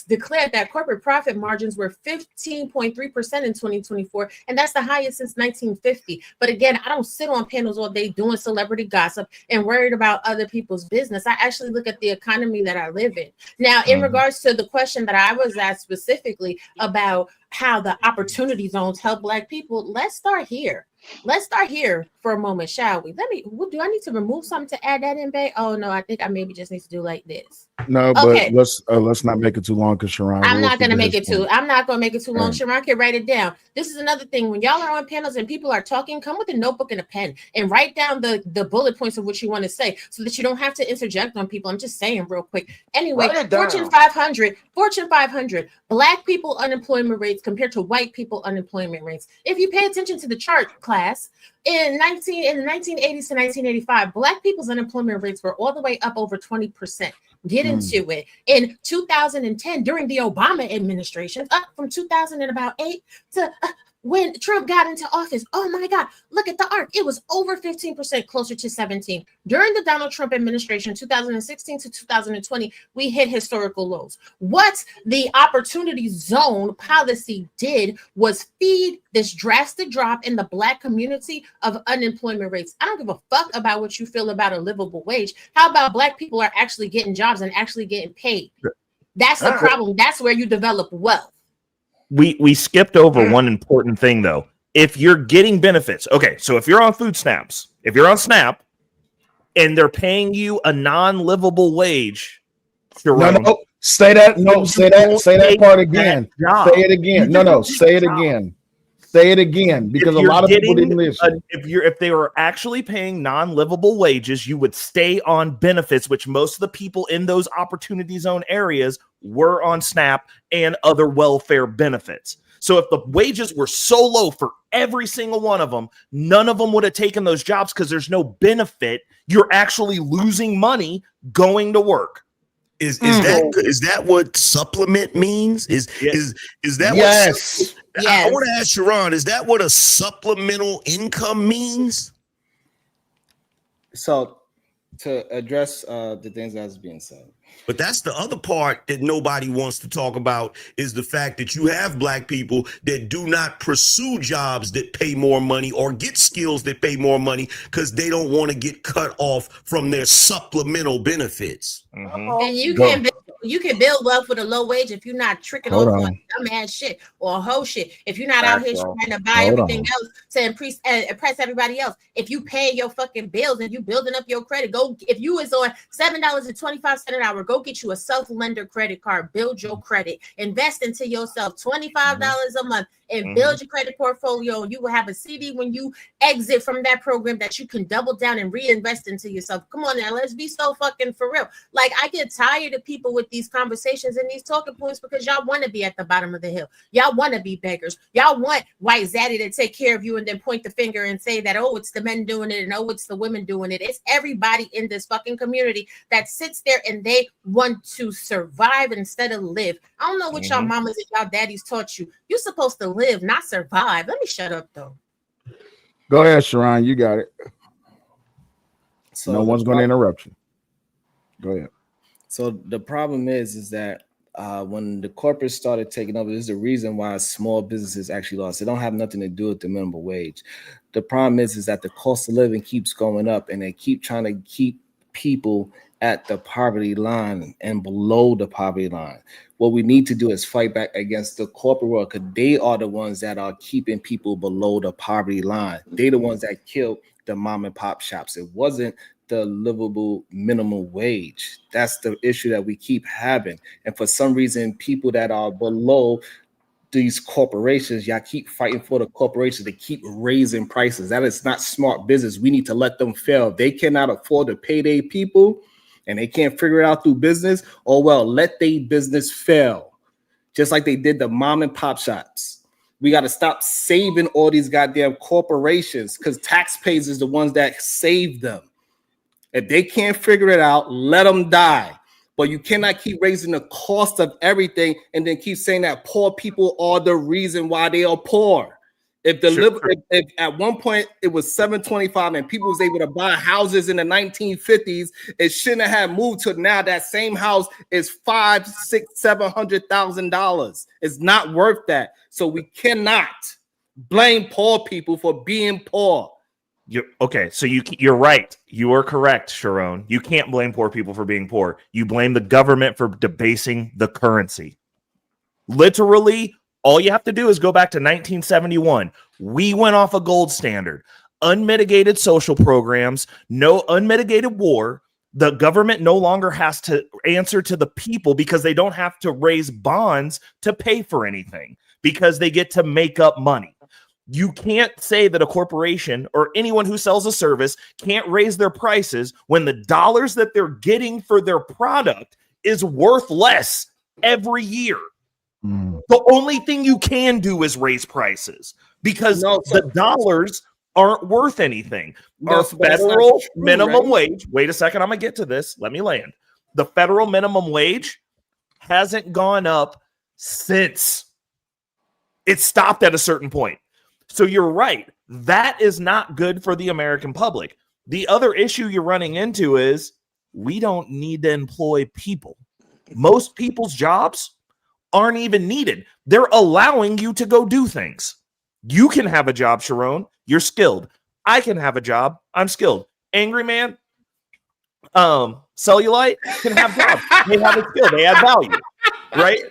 declared that corporate profit margins were 15.3% in 2024, and that's the highest since 1950. But again, I don't sit on panels all day doing celebrity gossip and worried about other people's business. I actually look at the economy that I live in. Now, in regards to the question that I was asked specifically about how the opportunity zones help Black people, let's start here. Let's start here for a moment, shall we? Do I need to remove something to add that in, babe? Oh no, I think I maybe just need to do like this. No, okay. But let's not make it too long, because Sharon. I'm not going to make it too long. Sharon can write it down. This is another thing. When y'all are on panels and people are talking, come with a notebook and a pen and write down the bullet points of what you want to say so that you don't have to interject on people. I'm just saying real quick. Anyway, Fortune 500, Black people unemployment rates compared to white people unemployment rates. If you pay attention to the chart, class, in the 1980s to 1985, Black people's unemployment rates were all the way up over 20%. Get into it. In 2010, during the Obama administration, up from 2008 to when Trump got into office, oh my God, look at the arc. It was over 15%, closer to 17. During the Donald Trump administration, 2016 to 2020, we hit historical lows. What the opportunity zone policy did was feed this drastic drop in the Black community of unemployment rates. I don't give a fuck about what you feel about a livable wage. How about Black people are actually getting jobs and actually getting paid? That's the problem. That's where you develop wealth. We skipped over one important thing, though. If you're getting benefits, okay, so if you're on food stamps, if you're on SNAP, and they're paying you a non-livable wage, say that part again. Say it again. Say it again. Say it again, because a lot of people didn't listen. If they were actually paying non-livable wages, you would stay on benefits, which most of the people in those opportunity zone areas were on SNAP and other welfare benefits. So if the wages were so low for every single one of them, none of them would have taken those jobs because there's no benefit. You're actually losing money going to work. Is that what supplement means? Is that yes? Yes. I want to ask Sharon, is that what a supplemental income means? So to address the things that's being said. But that's the other part that nobody wants to talk about, is the fact that you have Black people that do not pursue jobs that pay more money or get skills that pay more money because they don't want to get cut off from their supplemental benefits. And you can build wealth with a low wage if you're not tricking over on dumbass shit or hoe shit. If you're not out here trying to buy everything else to impress everybody else. If you pay your fucking bills and you building up your credit, if you is on $7.25 an hour, go get you a self-lender credit card, build your credit, invest into yourself, $25 a month, and build your credit portfolio. You will have a CD when you exit from that program that you can double down and reinvest into yourself. Come on now, let's be so fucking for real. Like, I get tired of people with these conversations and these talking points because y'all want to be at the bottom of the hill. Y'all want to be beggars. Y'all want white zaddy to take care of you and then point the finger and say that, oh, it's the men doing it and oh, it's the women doing it. It's everybody in this fucking community that sits there and they want to survive instead of live. I don't know what y'all mamas and y'all daddies taught you. You're supposed to live, not survive. Let me shut up though. Go ahead, Sharon. You got it. So no one's going to interrupt you. Go ahead. So the problem is that when the corporates started taking over, this is the reason why small businesses actually lost. It don't have nothing to do with the minimum wage. The problem is that the cost of living keeps going up, and they keep trying to keep people at the poverty line and below the poverty line. What we need to do is fight back against the corporate world, because they are the ones that are keeping people below the poverty line. They're the ones that killed the mom and pop shops. It wasn't the livable minimum wage. That's the issue that we keep having. And for some reason, people that are below these corporations, y'all keep fighting for the corporations to keep raising prices. That is not smart business. We need to let them fail. They cannot afford to pay their people and they can't figure it out through business. Oh, well, let their business fail. Just like they did the mom and pop shops. We got to stop saving all these goddamn corporations, because taxpayers is the ones that save them. If they can't figure it out, let them die. But you cannot keep raising the cost of everything and then keep saying that poor people are the reason why they are poor. If if at one point it was $725 and people was able to buy houses in the 1950s, it shouldn't have moved to now that same house is $500,000, $600,000, $700,000. It's not worth that. So we cannot blame poor people for being poor. Okay, so you're right. You are correct, Sharon. You can't blame poor people for being poor. You blame the government for debasing the currency. Literally, all you have to do is go back to 1971. We went off a gold standard. Unmitigated social programs, no unmitigated war. The government no longer has to answer to the people because they don't have to raise bonds to pay for anything because they get to make up money. You can't say that a corporation or anyone who sells a service can't raise their prices when the dollars that they're getting for their product is worth less every year. The only thing you can do is raise prices because the dollars aren't worth anything. Our federal minimum wage, wait a second, I'm going to get to this. Let me land. The federal minimum wage hasn't gone up since it stopped at a certain point. So you're right. That is not good for the American public. The other issue you're running into is we don't need to employ people. Most people's jobs aren't even needed. They're allowing you to go do things. You can have a job, Sharon. You're skilled. I can have a job. I'm skilled. Angry Man, Cellulite can have jobs. They have a skill. They add value, right?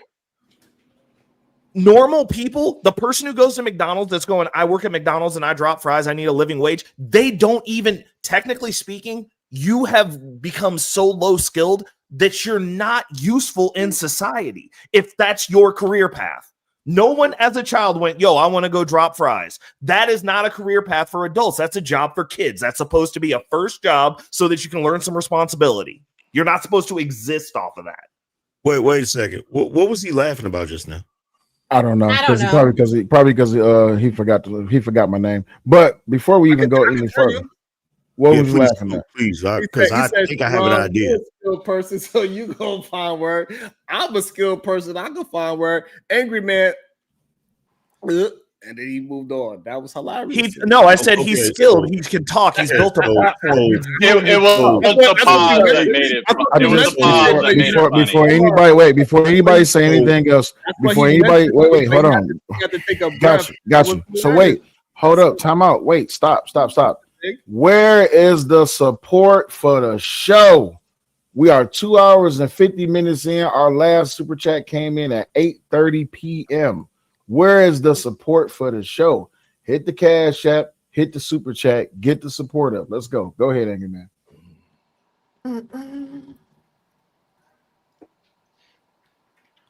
Normal people, the person who goes to McDonald's that's going, I work at McDonald's and I drop fries, I need a living wage. They don't even, technically speaking, you have become so low skilled that you're not useful in society if that's your career path. No one as a child went, yo, I want to go drop fries. That is not a career path for adults. That's a job for kids. That's supposed to be a first job so that you can learn some responsibility. You're not supposed to exist off of that. Wait a second. What was he laughing about just now? I don't know. Probably because he forgot my name. But before we even go any further, what was you laughing at? Please, because I think I have an idea. You're a skilled person, so you gonna find word. I'm a skilled person. I can find word. Angry Man, and then he moved on. That was hilarious. I said he's skilled. He can talk. He's built a platform. It was the pause that made it. It was the pause that made it funny. Before anybody say anything else, hold on. Got you. So wait, hold up, time out. Wait, stop. Where is the support for the show? We are 2 hours and 50 minutes in. Our last super chat came in at 8:30 p.m. Where is the support for the show? Hit the Cash App, hit the super chat, get the support up. Let's go. Go ahead, Angry Man.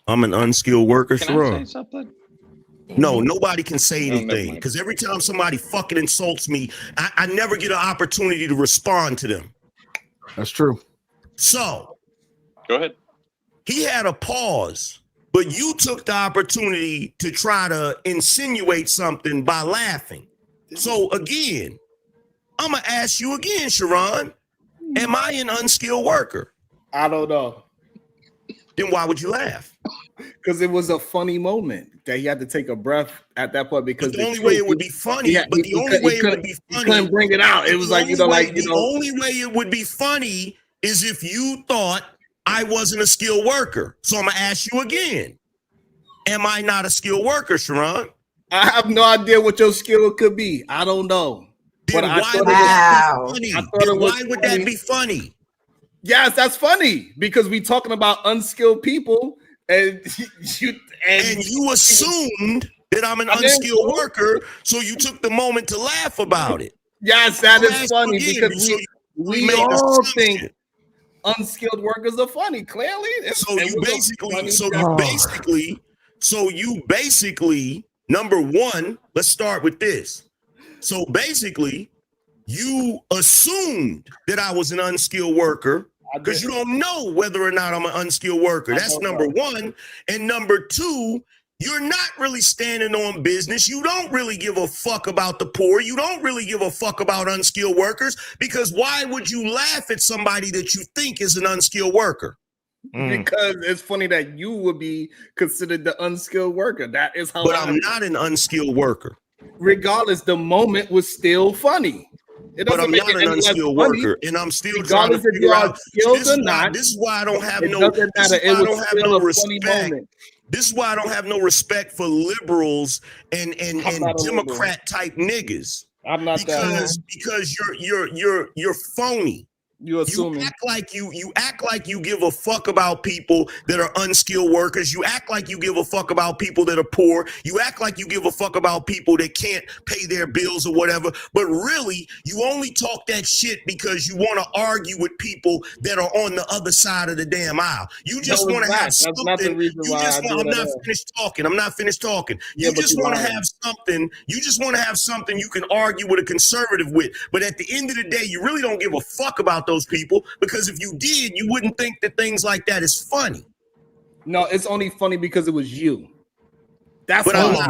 I'm an unskilled worker, Can I say something? No, nobody can say anything because every time somebody fucking insults me, I never get an opportunity to respond to them. That's true. So, go ahead. He had a pause, but you took the opportunity to try to insinuate something by laughing. So, again, I'm going to ask you again, Sharon, am I an unskilled worker? I don't know. Then why would you laugh? Because it was a funny moment. that he had to take a breath at that point because the only way it would be funny, the couldn't bring it out. It was like, the only way it would be funny is if you thought I wasn't a skilled worker. So I'm gonna ask you again. Am I not a skilled worker, Sharon? I have no idea what your skill could be. I don't know. Then but why would that be funny? Why would that be funny? Yes, that's funny because we talking about unskilled people, and you assumed that I'm an unskilled worker, so you took the moment to laugh about it. Yes, that is funny because we all think unskilled workers are funny. Clearly, so you basically, number one, let's start with this. So basically, you assumed that I was an unskilled worker because you don't know whether or not I'm an unskilled worker. That's number one. And number two, you're not really standing on business. You don't really give a fuck about the poor. You don't really give a fuck about unskilled workers because why would you laugh at somebody that you think is an unskilled worker? Because it's funny that you would be considered the unskilled worker. That is how. But I'm not an unskilled worker. Regardless, the moment was still funny. But I'm not an unskilled worker, and I'm still trying to figure out this is why I don't have no. Respect. This is why I don't have no respect for liberals and Democrat type niggas. I'm not because you're phony. You assuming. You act like you give a fuck about people that are unskilled workers. You act like you give a fuck about people that are poor. You act like you give a fuck about people that can't pay their bills or whatever. But really, you only talk that shit because you want to argue with people that are on the other side of the damn aisle. You just want to have something. That's not the reason why I'm not finished talking. I'm not finished talking. You just want to have something. You just want to have something you can argue with a conservative with. But at the end of the day, you really don't give a fuck about those people because if you did, you wouldn't think that things like that is funny. No, it's only funny because it was you. That's but I'm not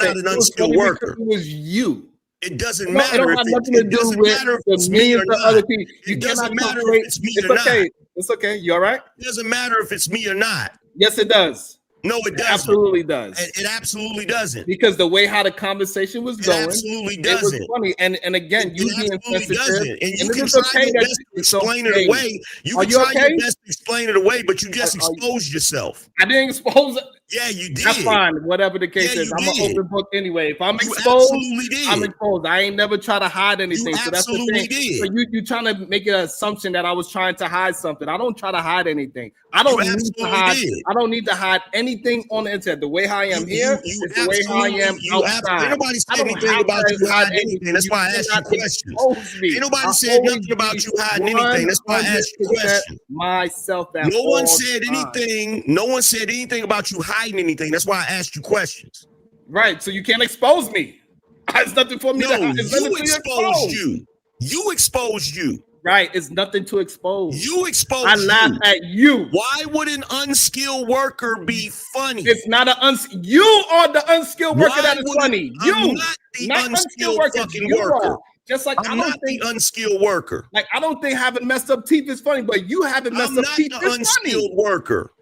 an unskilled worker. It was you. It doesn't matter. It doesn't matter if it's me or not. Other people. It doesn't matter if it's me or not. It's okay. You all right? It doesn't matter if it's me or not. Yes, it does. No, it doesn't. It absolutely does. It absolutely doesn't. Because the way how the conversation was going, absolutely doesn't. It was funny. And again, you being sensitive, and you can try your best to explain it away. You can try your best to explain it away, but you just exposed yourself. I didn't expose it. Yeah, you did. That's fine. Whatever the case is, I'm an open book anyway. If I'm exposed, I'm exposed. I ain't never try to hide anything. So that's the thing. So you trying to make an assumption that I was trying to hide something. I don't try to hide anything. I don't need to hide. I don't need to hide anything on the internet. The way I am here is the way how I am outside. Nobody said anything about you hiding anything. That's why I asked you questions. Ain't nobody said nothing about you hiding anything. That's why I asked you questions. Myself. No one said anything. No one said anything about you hiding anything. That's why I asked you questions. Right. So you can't expose me. It's nothing for me to hide. You exposed you. You exposed you. Right. It's nothing to expose. You exposed I laugh at you. Why would an unskilled worker be funny? It's not you are the unskilled worker that is funny. I'm not the unskilled fucking worker. Just like I'm not the unskilled worker. Like I don't think having messed up teeth is funny, but you having messed up teeth is funny. I'm not the unskilled worker.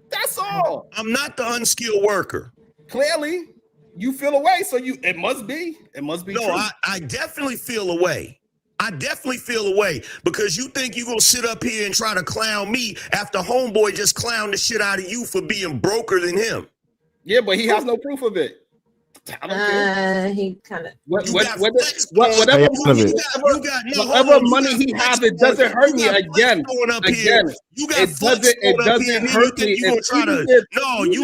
That's all. I'm not the unskilled worker. Clearly, you feel away, so it must be. It must be. No, true. I definitely feel away. I definitely feel away because you think you're gonna sit up here and try to clown me after homeboy just clowned the shit out of you for being broker than him. Yeah, but he has no proof of it. I don't care. He kind of whatever money he has, it doesn't hurt me. Again, you got flex it doesn't hurt me. You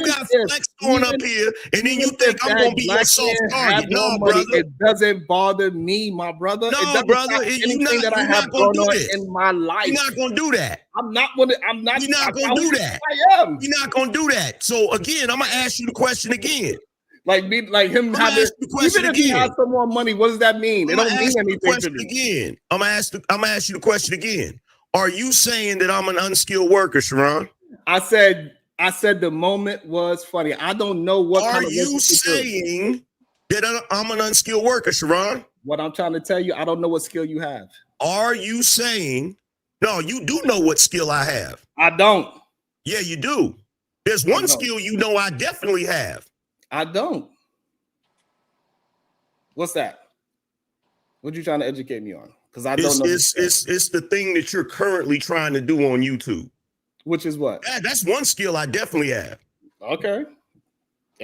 got flex going up here, and then you think I'm gonna be your soft target. No, brother, it doesn't bother me, my brother. No, brother, anything that I have going on in my life. You're not gonna do that. I'm not gonna. I'm not. You're not gonna do that. I am. You're not gonna do that. So again, I'm gonna ask you the question again. Like him having, even if he has some more money, what does that mean? It don't mean anything to me. Again, I'm gonna ask you the question again. Are you saying that I'm an unskilled worker, Sharon? I said the moment was funny. I don't know what. Are you saying that I'm an unskilled worker, Sharon? What I'm trying to tell you, I don't know what skill you have. Are you saying? No, you do know what skill I have. I don't. Yeah, you do. There's one skill you know I definitely have. I don't. What's that? What you trying to educate me on? Because I don't know. It's the thing that you're currently trying to do on YouTube. Which is what? Yeah, that's one skill I definitely have. Okay.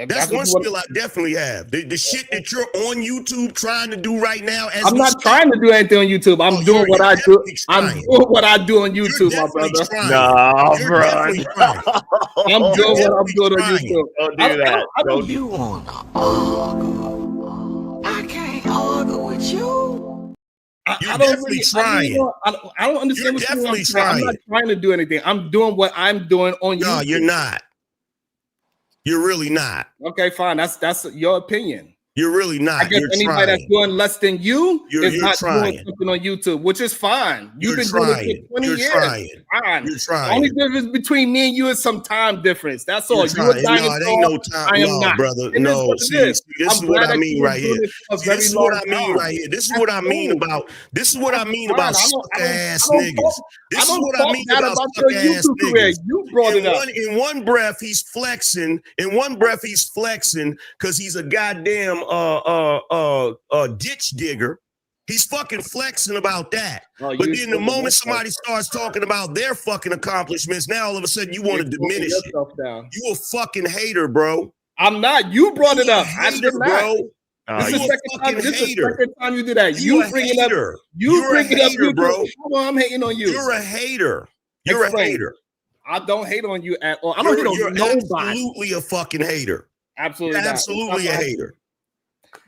That's one skill I definitely have. The shit that you're on YouTube trying to do right now. I'm not trying to do anything on YouTube. I'm doing what I do. I'm doing what I do on YouTube, my brother. No, bro. I'm doing what I'm doing on YouTube. Don't do that. Don't do You wanna argue? I can't argue with you. You're definitely trying. I don't understand what you're definitely trying. I'm not trying to do anything. I'm doing what I'm doing on YouTube. No, you're not. You're really not. Okay, fine. That's your opinion. You're really not. I guess you're anybody trying. that's doing less than you is you're not trying. doing something on YouTube, which is fine. You've been trying. doing it for 20 You're years. trying. Fine. You're trying. The only difference between me and you is some time difference. That's all. You're You a trying. No, dinosaur. it ain't no time. I am No, not. brother. It No, is see, what it is. this is I'm what glad I that mean you've right been doing here. it for a See, very this is what long I mean time. right here. This is what I mean about. This is what I mean Fine. about I don't- suck I don't- ass I don't niggas. talk- This is I don't what I talk mean bad about about suck your ass YouTube career. niggas. You brought it up. In one breath, he's flexing. In one breath, he's flexing because he's a goddamn ditch digger. He's fucking flexing about that. Oh, but you then the talking moment about somebody starts talking about their fucking accomplishments, now all of a sudden you want to diminish it. Down. You a fucking hater, bro. I'm not. You brought it up. I did not. Bro. This is You the a second time. fucking This is the hater. second time you do that. You a bring it up. hater. You You're bring a it up, hater, you bro. Well, I'm hating on you. You're a hater. You're Explain. a hater. I don't hate on you at all. I don't hate on You're nobody. absolutely a fucking hater. Absolutely You're not. absolutely a hater.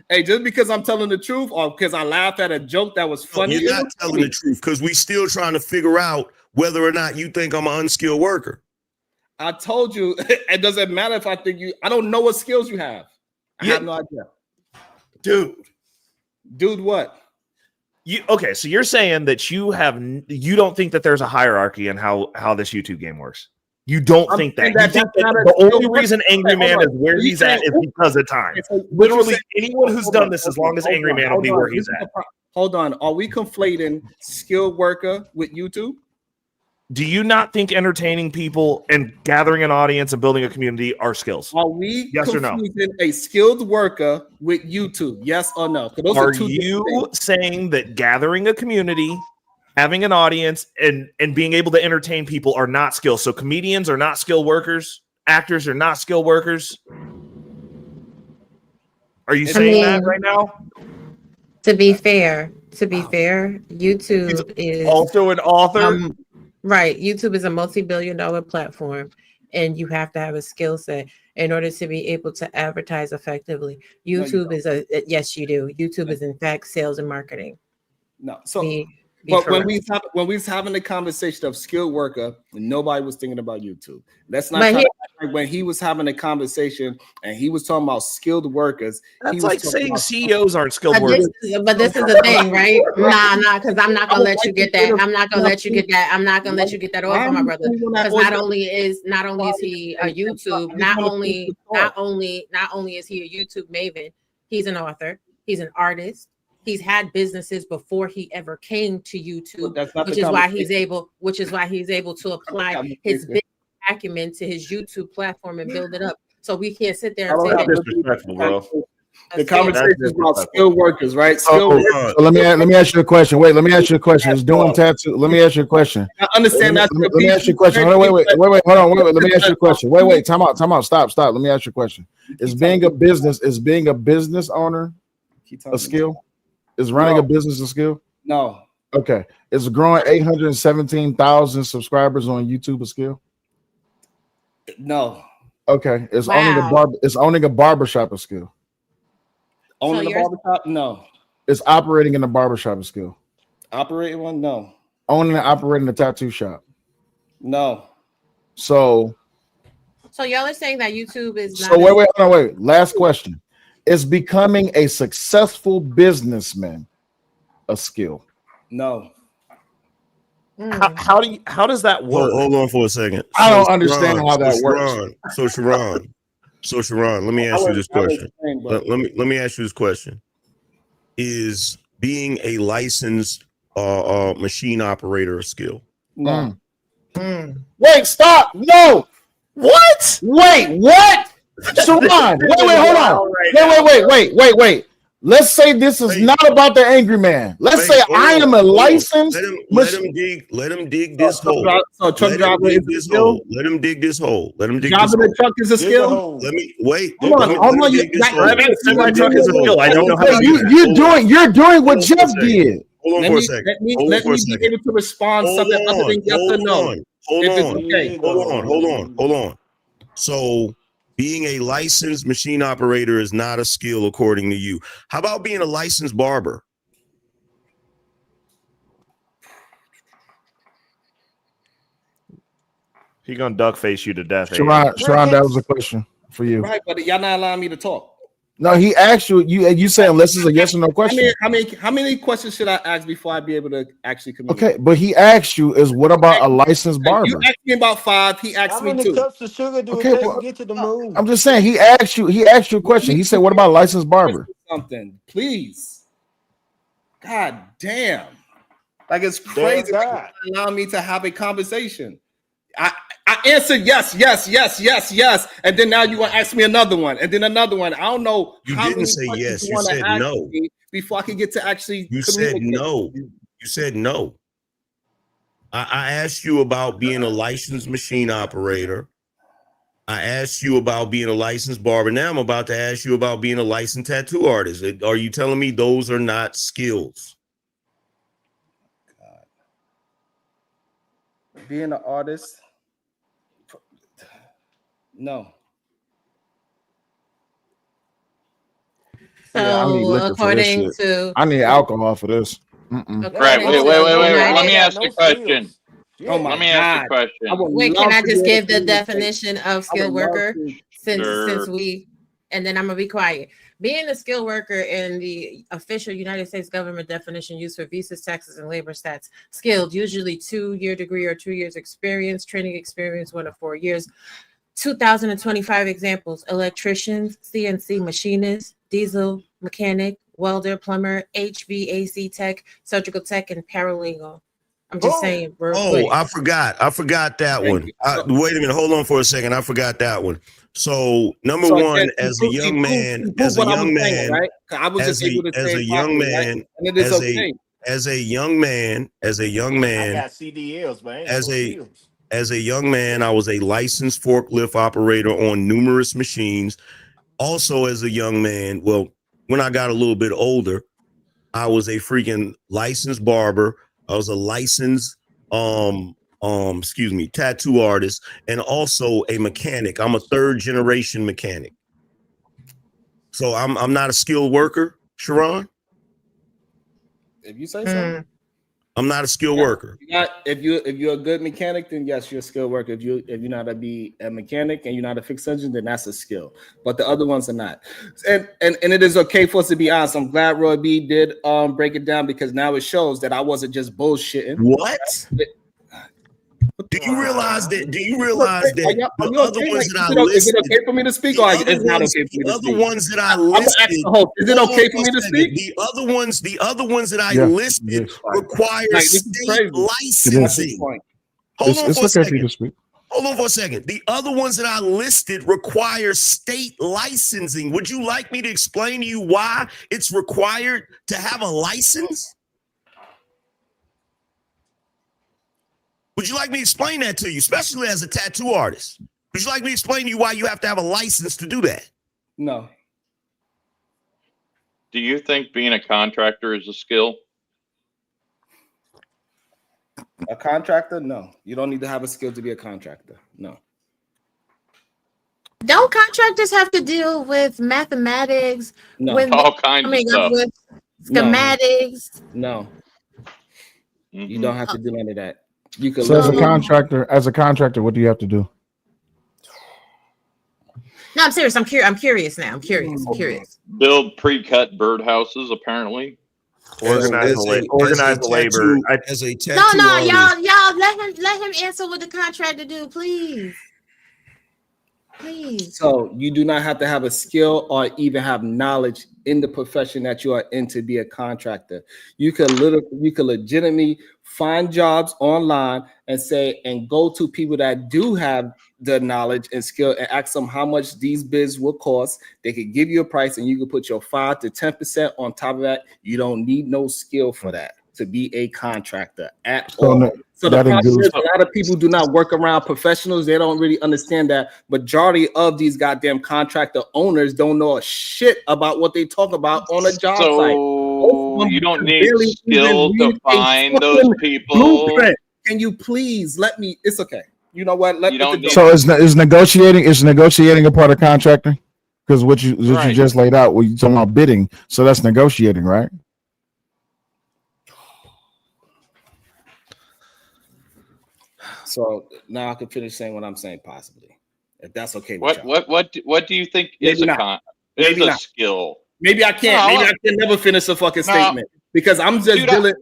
Hey, just because I'm telling the truth or because I laughed at a joke that was funny. You're not telling the truth because we still trying to figure out whether or not you think I'm an unskilled worker. I told you it doesn't matter if I think you. I don't know what skills you have. I have no idea, dude. What? Okay, so you're saying that you don't think that there's a hierarchy in how this YouTube game works. You don't think that. You think that the only reason Angry Man is where he's at is because of time. Literally, anyone who's done this as long as Angry Man will be where he's at. Hold on. Are we conflating skilled worker with YouTube? Do you not think entertaining people and gathering an audience and building a community are skills? Are we yes or no? confusing a skilled worker with YouTube? Yes or no? Those Are two you saying that gathering a community, having an audience, and being able to entertain people are not skills? So comedians are not skilled workers. Actors are not skilled workers. Are you saying that right now? To be fair, YouTube is also an author. Right. YouTube is a multi-billion-dollar platform, and you have to have a skill set in order to be able to advertise effectively. YouTube yes, you do. YouTube is in fact sales and marketing. No. So but when we was having the conversation of skilled worker, nobody was thinking about YouTube. Let's not like when he was having a conversation and he was talking about skilled workers. That's like saying CEOs aren't skilled workers. But this is the thing, right? Nah, because I'm not gonna let you get that. I'm not gonna let you get that. I'm not gonna let you get that off of my brother. Because not only is he a YouTube, not only is he a YouTube maven, he's an author, he's an artist. He's had businesses before he ever came to YouTube, which is why he's able to apply his big acumen to his YouTube platform and build it up. So we can't sit there and say that. Disrespectful, bro. The conversation is about skilled workers, right? So let me ask you a question. Wait, let me ask you a question. Is doing tattoo? Let me ask you a question. I understand that. Let me ask you a question. Wait, hold on. Wait. Let me ask you a question. Wait. Time out. Stop. Let me ask you a question. Is being a business owner a skill? Is running a business a skill? No. Okay. Is growing 817,000 subscribers on YouTube a skill? No. Okay. Is owning a barbershop a skill? Owning a barbershop? No. Is operating in a barbershop a skill? Operating one? No. Owning and operating a tattoo shop? No. So y'all are saying that YouTube is not. So wait. Last question. Is becoming a successful businessman a skill? No. How does that work? Hold on for a second. I don't understand how that works. So Sharon, let me ask you this question. Let me ask you this question. Is being a licensed machine operator a skill? No. Wait, stop. No. What? Wait, what? Sharon, wait. Let's say this is not about the angry man. Let's say I am a licensed. Let him dig this hole. So truck driver is a skill. Let him dig this hole. Let him dig driving this hole. the truck is a skill. Let me wait. Hold on. Driving a semi truck is a skill. I don't know how You're doing what Jeff did. Hold on for a second. Let me be able to respond something other than yes or no. Hold on. So being a licensed machine operator is not a skill according to you. How about being a licensed barber? He gonna duck face you to death. Sharon, that was a question for you. Right, but y'all not allowing me to talk. No, he asked you. You said unless it's a yes or no question. How many questions should I ask before I be able to actually communicate? Okay, but he asked you is what about a licensed barber? You asked me about 5. He asked me 2. Cups of sugar do Okay, it well, to get to the moon? I'm just saying he asked you a question. He said, "What about a licensed barber?" Something, please. God damn! Like it's crazy. Like, allow me to have a conversation. I answered yes, and then now you want to ask me another one, and then another one. I don't know. You didn't say yes. You said no. Before I can get to actually. You said no. You said no. I asked you about being a licensed machine operator. I asked you about being a licensed barber. Now I'm about to ask you about being a licensed tattoo artist. Are you telling me those are not skills? God. Being an artist. No. So I need liquor according for this shit. to I need alcohol for this. Right. Wait. Let me ask the question. Let me ask the question. Wait, can I just give the definition of skilled worker since we, and then I'm gonna be quiet. Being a skilled worker in the official United States government definition used for visas, taxes, and labor stats, skilled, usually 2-year degree or 2 years experience, training experience 1 to 4 years. 2025 examples: electricians, CNC machinists, diesel mechanic, welder, plumber, HVAC tech, surgical tech, and paralegal. I'm just saying. I forgot that one. Wait a minute. Hold on for a second. I forgot that one. So number one, as a young man, right? I was just able to say and it is okay. As a young man, I got CDLs, man. As a young man, I was a licensed forklift operator on numerous machines. Also, as a young man, well, when I got a little bit older, I was a freaking licensed barber. I was a licensed tattoo artist, and also a mechanic. I'm a 3rd generation mechanic. So I'm not a skilled worker, Sharon. If you say so. I'm not a skilled worker. If you're a good mechanic, then yes, you're a skilled worker. If you're not a mechanic and you're not a fixed engine, then that's a skill. But the other ones are not. And it is okay for us to be honest. I'm glad Roy B did break it down, because now it shows that I wasn't just bullshitting. What? Do you realize that? The other ones that I listed? Is it okay for me to speak, or it's not okay for me to speak? The other ones that I listed. Is it okay for me to speak? The other ones that I listed require state licensing. Hold on for a second. Hold on for a second. The other ones that I listed require state licensing. Would you like me to explain to you why it's required to have a license? Would you like me to explain that to you, especially as a tattoo artist? Would you like me to explain to you why you have to have a license to do that? No. Do you think being a contractor is a skill? A contractor? No. You don't need to have a skill to be a contractor. No. Don't contractors have to deal with mathematics? No. All kinds of stuff. With schematics? No. You don't have to do any of that. You can. So as a contractor, what do you have to do? No, I'm serious. I'm curious now. I'm curious. Build pre-cut birdhouses, apparently. Organize the labor. As a tattoo y'all let him answer what the contractor do, please. Please. So you do not have to have a skill or even have knowledge in the profession that you are in to be a contractor. You could legitimately find jobs online and go to people that do have the knowledge and skill and ask them how much these bids will cost. They could give you a price and you can put your 5 to 10% on top of that. You don't need no skill for that to be a contractor at all. So the problem is a lot of people do not work around professionals. They don't really understand that majority of these goddamn contractor owners don't know a shit about what they talk about on a job site. So you don't need skill to find those people. Blueprint. Can you please let me? It's okay. You know what? So is negotiating a part of contracting? Because what you just laid out, when you talking about bidding, so that's negotiating, right? So now I can finish saying what I'm saying, possibly, if that's okay. What do you think is a skill? Maybe I can't. Maybe I can never finish a fucking statement because I'm just dealing.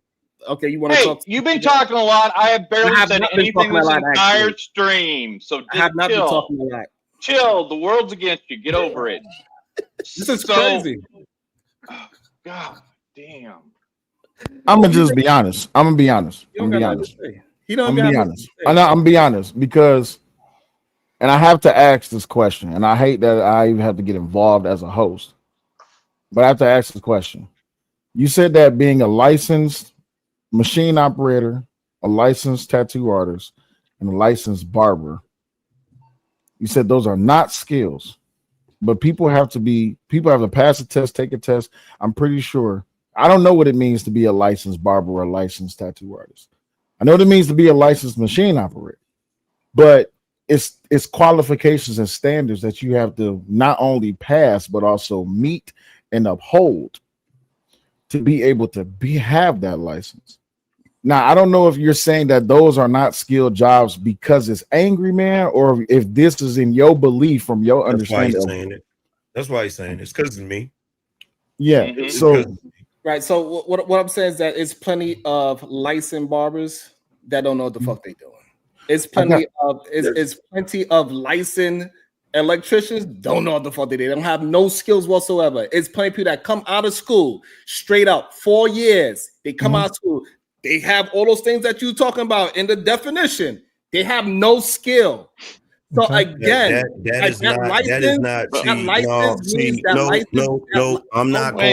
Okay, you want to talk? You've been talking a lot. I have barely said anything this entire stream. So I have not been talking a lot. Chill. The world's against you. Get over it. This is crazy. God damn. I'm gonna just be honest. I'm gonna be honest. I'm gonna be honest because, and I have to ask this question, and I hate that I even have to get involved as a host, but I have to ask this question. You said that being a licensed machine operator, a licensed tattoo artist, and a licensed barber, you said those are not skills, but people have to pass a test, take a test. I'm pretty sure. I don't know what it means to be a licensed barber or a licensed tattoo artist. I know what it means to be a licensed machine operator, but it's qualifications and standards that you have to not only pass but also meet and uphold to be able to have that license. Now, I don't know if you're saying that those are not skilled jobs because it's angry, man, or if this is in your belief from your understanding. That's why he's saying it. It's because of me. Yeah. So. Right. So what I'm saying is that it's plenty of licensed barbers that don't know what the fuck they doing. It's plenty of licensed electricians don't know what the fuck they do. They don't have no skills whatsoever. It's plenty of people that come out of school straight up 4 years. They come out of school. They have all those things that you're talking about in the definition. They have no skill. So again, that is not. I'm not going. I'm not going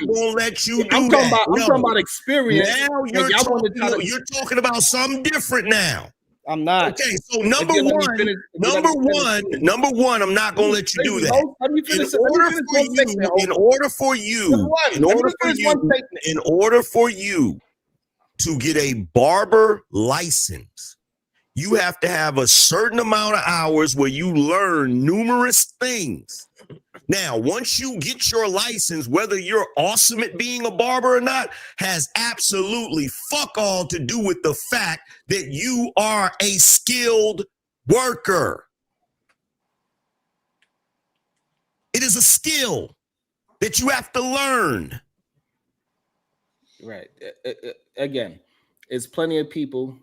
to let you do that. I'm talking about experience. Now you're talking about something different now. I'm not. Okay, so number one, I'm not going to let you do that. In order for you to get a barber license, you have to have a certain amount of hours where you learn numerous things. Now, once you get your license, whether you're awesome at being a barber or not, has absolutely fuck all to do with the fact that you are a skilled worker. It is a skill that you have to learn. Right. Again, it's plenty of people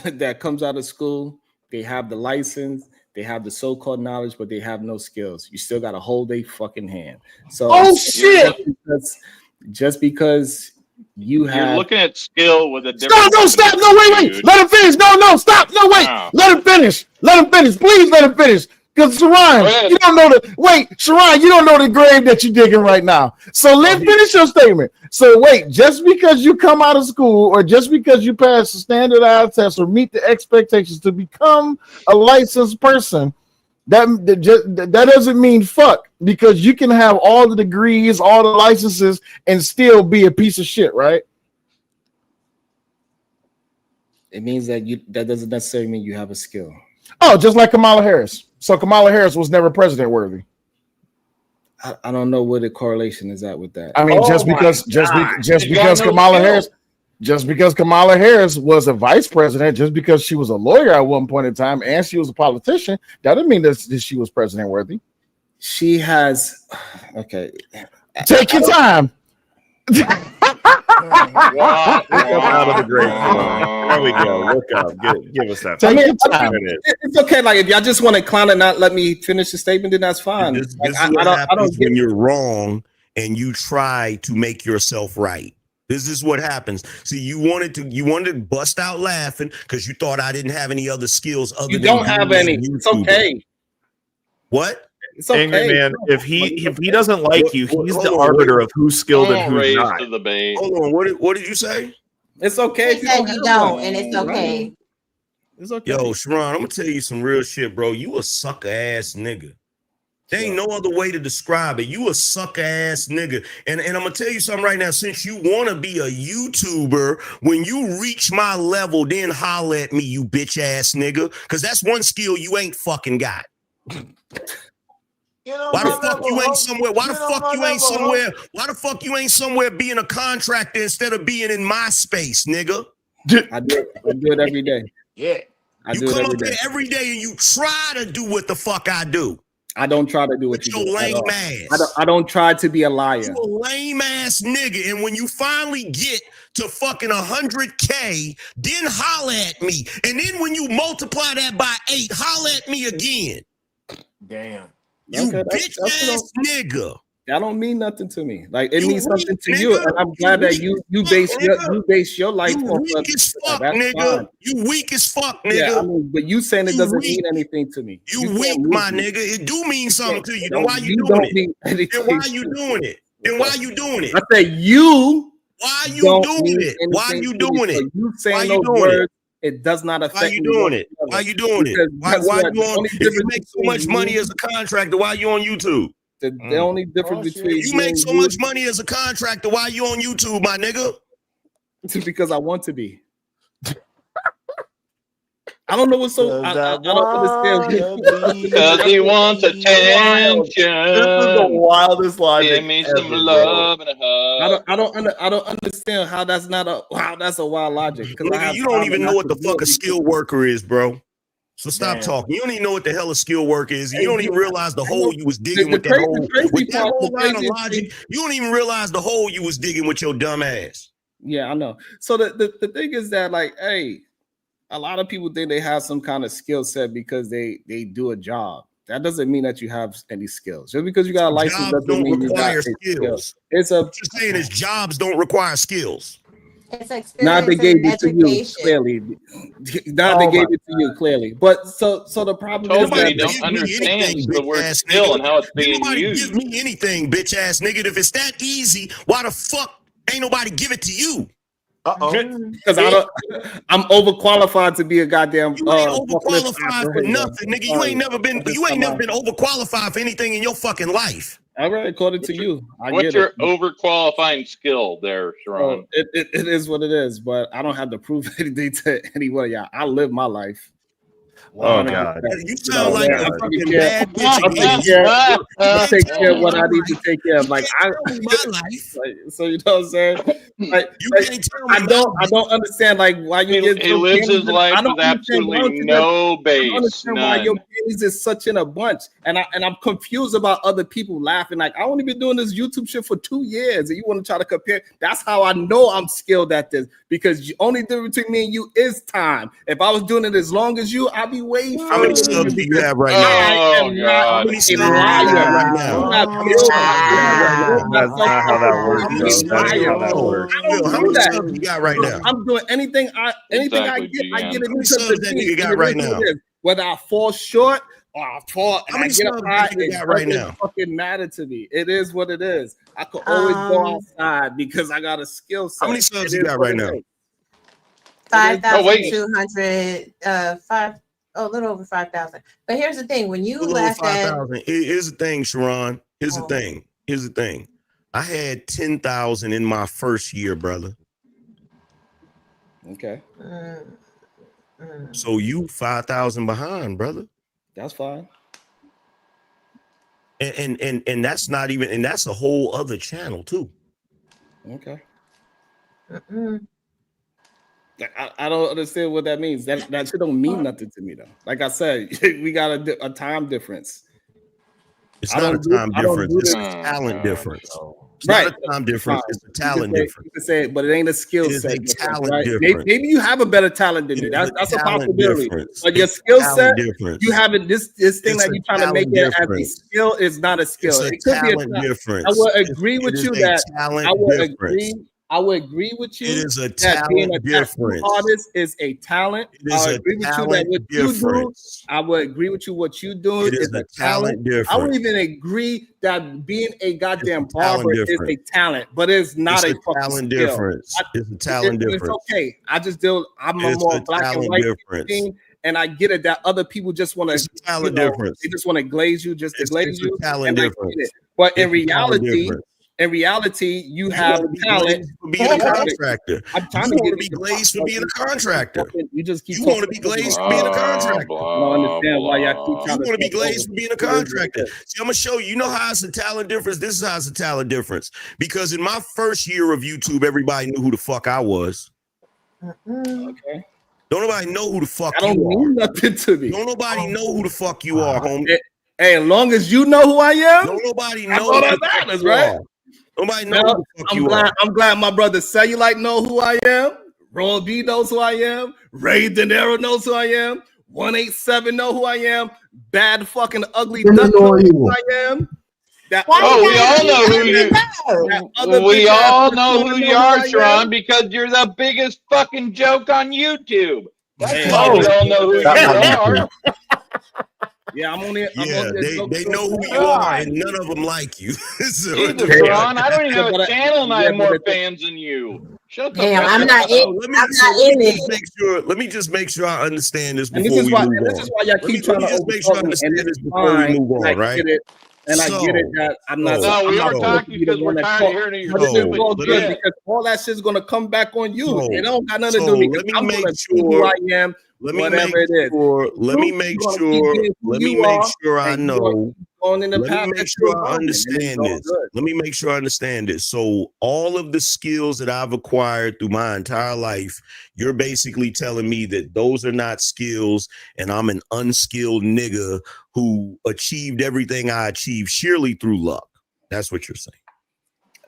that comes out of school, they have the license, they have the so-called knowledge, but they have no skills. You still got to hold a fucking hand. So just because you're looking at skill with a different stop, wait, let him finish. Stop, wait, let him finish, please let him finish. Because Sharon, you don't know the grave that you're digging right now. So let's finish your statement. So wait, just because you come out of school or just because you pass the standardized test or meet the expectations to become a licensed person, that doesn't mean fuck, because you can have all the degrees, all the licenses, and still be a piece of shit, right? It means that that doesn't necessarily mean you have a skill. Oh, just like Kamala Harris. So Kamala Harris was never president worthy. I don't know where the correlation is at with that. I mean, just because Kamala Harris was a vice president, just because she was a lawyer at one point in time and she was a politician, that doesn't mean that she was president worthy. She has okay. Take your time. out of the grave. There we go. Look up. Give us that. It's okay. Like if y'all just want to clown and not let me finish the statement, then that's fine. This is what happens when you're wrong and you try to make yourself right. This is what happens. See, you wanted to bust out laughing because you thought I didn't have any other skills. You don't have any. It's okay. What? It's okay. Angry man, if he doesn't like you, he's the arbiter of who's skilled and who's not. To the bait. Hold on. What did you say? It's okay. He said you don't, and it's okay. It's okay. Yo, Sharon, I'm gonna tell you some real shit, bro. You a sucker ass nigga. There ain't no other way to describe it. You a sucker ass nigga. And I'm gonna tell you something right now. Since you wanna be a YouTuber, when you reach my level, then holler at me, you bitch ass nigga. Cause that's one skill you ain't fucking got. Why the fuck you ain't somewhere? Why the fuck you ain't somewhere? Why the fuck you ain't somewhere being a contractor instead of being in my space, nigga? I do it every day. Yeah. You come up here every day and you try to do what the fuck I do. I don't try to do what you do. Lame ass. I don't try to be a liar. You a lame ass nigga. And when you finally get to fucking 100K, then holler at me. And then when you multiply that by 8, holler at me again. Damn. You bitch ass nigga. That don't mean nothing to me. Like it means something to you, and I'm glad that you base your life you on weak as fuck, nigga. Fine. You weak as fuck, nigga. Yeah, I mean, but you saying it doesn't mean anything to me. You weak, my nigga. It do mean something to you. Then why you doing it? Then why you doing it? Then why you doing it? I said you. Why you doing it? Why you doing it? You saying those words. It does not affect. Why you doing it? Why you doing it? Why you on? If you make so much money as a contractor, why you on YouTube? The only difference between you make so much money as a contractor, why you on YouTube, my nigga? It's because I want to be. I don't know what's so. I don't understand. Because he wants attention. This is the wildest logic. Give me some love and a hug. I don't understand how that's not a that's a wild logic. Nigga, you don't even know what the fuck a skilled worker is, bro. So stop talking. You don't even know what the hell a skilled worker is. You don't even realize the hole you was digging with that whole line of logic. You don't even realize the hole you was digging with your dumb ass. Yeah, I know. So the thing is that, like, hey, a lot of people think they have some kind of skill set because they do a job. That doesn't mean that you have any skills. Just because you got a license doesn't mean you got skills. What you're saying is jobs don't require skills. It's experience. Now they gave it to you clearly. Now they gave it to you clearly. But so the problem is that you don't understand the word skill and how it's being used. Give me anything, bitch ass nigga. If it's that easy, why the fuck ain't nobody give it to you? Because I'm overqualified to be a goddamn. You ain't overqualified for nothing, nigga. You ain't never been overqualified for anything in your fucking life. All right, according to you. What's your overqualifying skill there, Sharon? It is what it is, but I don't have to prove anything to anyone. Yeah, I live my life. Oh God! You sound like a fucking bad bitch. I'll take care of what I need to take care of. Like I my life. So you know what I'm saying? Like you can't tell me. I don't understand like why you get. He lives his life with absolutely no base. I understand why your base is such in a bunch, and I'm confused about other people laughing. Like I only been doing this YouTube shit for 2 years, and you want to try to compare? That's how I know I'm skilled at this, because the only difference between me and you is time. If I was doing it as long as you, I'd be way. How many subs do you have right now? Oh God! How many subs do you have right now? That's not how that works. That's not how that works. How many subs you got right now? I'm doing anything I get. I get it. How many subs that nigga got right now? Whether I fall short or I fall, how many subs you got right now? It fucking matter to me. It is what it is. I could always go outside because I got a skill set. How many subs you got right now? 5,200. A little over 5,000. But here's the thing: when you laugh at, here's the thing, Sharon. Here's the thing. Here's the thing. I had 10,000 in my first year, brother. Okay. So you 5,000 behind, brother. That's fine. And that's not even, and that's a whole other channel too. Okay. I don't understand what that means. That shit don't mean nothing to me though. Like I said, we got a time difference. It's not a time difference. It's a talent difference. It's not a time difference. It's a talent difference. You can say it, but it ain't a skill It is set. a talent right? difference. Maybe you have a better talent than me. That's a talent possibility. difference. But your It's a skill talent set, difference. you have it. This thing It's that a you're trying to make talent it as a difference. skill is not a skill. It's a It could be a talent difference. I would agree with It you is a that talent I would difference. agree. I would agree with you. It is a that being a talent tattoo difference. artist is a talent. It I is would a agree with you that talent what you do. difference. I would agree with you. What you do It is is a a talent talent. I would difference. even agree that being a goddamn It's a talent barber is a difference. talent, but it's not It's a a fucking talent skill. difference. It's a talent It's difference. okay. I just do. I'm a It's more a black and talent white difference. thing, and I get it that other people just want It's a to, talent difference. they just want to glaze you just to glaze It's a you. talent And I difference. get it. But in It's a talent reality, difference. you have wanna be talent. glazed for being a contractor. I'm trying You to want to get be you glazed for being a contractor. You just keep. You want to be glazed for being a contractor. I don't understand why y'all keep You trying want to be talk glazed over for being a contractor. See, I'm gonna show you. You know how it's a talent difference. This is how it's a talent difference. Because in my first year of YouTube, everybody knew who the fuck I was. Okay. Don't nobody know who the fuck I don't you are. mean nothing to me. Don't nobody know who the fuck you are, homie. Hey, as long as you know who I am, Don't nobody that's know all who that the fuck matters, you right? are. Nobody know who the fuck you are. I'm glad my brother Cellulite know who I am. Roll B knows who I am. Ray De Niro knows who I am. 187 know who I am. Bad fucking ugly duck knows who I am. That we all know who you. We all know who you are, Sharon, because you're the biggest fucking joke on YouTube. That's why we all know who you are. Yeah, I'm on it. Yeah, they know who you are, and none of them like you. So Jesus, Sharon, I don't even have a channel and I have more fans than you. Shut the fuck I'm up. not in. Let me just make sure I understand this And before this is we why, move and on. this is why y'all keep trying to just make sure I understand this before we move on, right? And I get it that I'm not. No, we are talking because we're tired of hearing your stupid shit. Because all that shit's gonna come back on you. So- It don't got nothing to do so with me. let me I'm make gonna sure- be who I am. Let me whatever make it is. sure. Let me make sure I know. Going in the Let path me make that sure you're I going, understand and it's all this. good. Let me make sure I understand this. So all of the skills that I've acquired through my entire life, you're basically telling me that those are not skills, and I'm an unskilled nigga who achieved everything I achieved sheerly through luck. That's what you're saying.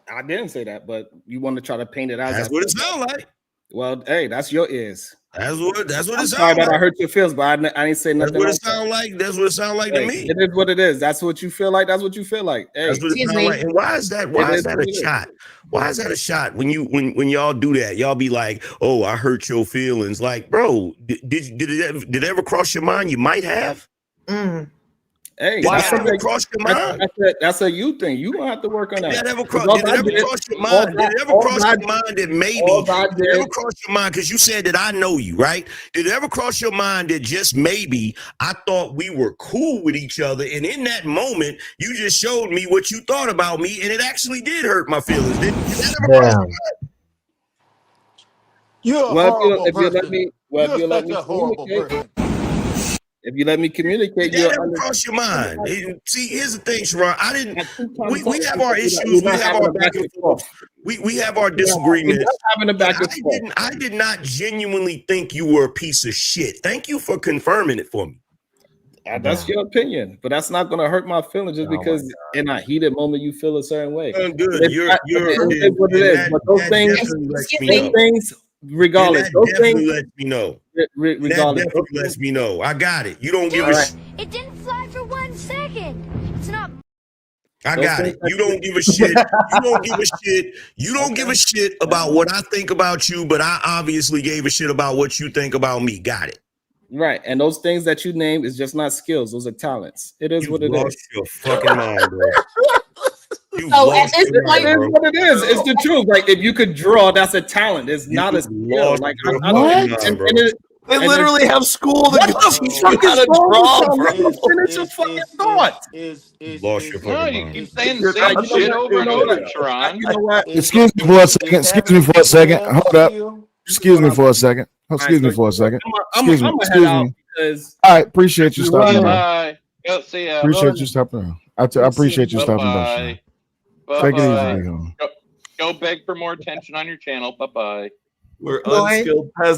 I didn't say that, but you want to try to paint it out. That's what it sounds like. Well, hey, that's your ears. That's what it I'm sounds sorry like. that I hurt your feelings, but I didn't say nothing. That's what it like that. sounds like. That's what it sounds like to me. It is what it is. That's what you feel like. That's what you feel like. Hey, That's what it sounds like. And why is that? Why is that a shot? Why is that a shot? When y'all do that, y'all be like, "Oh, I hurt your feelings." Like, bro, did it ever cross your mind? You might have. Hey, did that ever cross your mind? That's a you thing. You don't have to work on that. Did it ever cross your mind? Did it ever cross your mind that maybe? Did it ever cross your mind? Because you said that I know you, right? Did it ever cross your mind that just maybe I thought we were cool with each other, and in that moment you just showed me what you thought about me, and it actually did hurt my feelings? Did that ever cross your mind? You're a horrible person. You're such a horrible person. If you let me communicate, Did that ever cross your mind? See, here's the thing, Sharon. I didn't. We have our issues. We have our back and forth. We have our disagreements. I did not genuinely think you were a piece of shit. Thank you for confirming it for me. That's your opinion, but that's not going to hurt my feelings just because in a heated moment you feel a certain way. Good. It is what it is. But those things, regardless, those things lets me know. Regardless, that definitely lets me know. I got it. You don't give a shit. It didn't fly for 1 second. It's not. I got it. You don't give a shit. You don't give a shit. You don't give a shit about what I think about you, but I obviously gave a shit about what you think about me. Got it. Right. And those things that you named is just not skills. Those are talents. It is what it is. You lost your fucking mind, bro. At this point, it is what it is. It's the truth. Like if you could draw, that's a talent. It's not a skill. Like I don't. They literally have school to go to draw, bro. Finish your fucking thought. Lost your fucking mind. You keep saying the same shit over and over, Sharon. You know what? Excuse me for a second. Excuse me for a second. Hold up. Excuse me for a second. Excuse me for a second. Excuse me. Excuse me. All right. Appreciate you stopping by. Bye. Go see ya. Appreciate you stopping by. I appreciate you stopping by. Take it easy. Go beg for more attention on your channel. Bye bye. We're unskilled peasants.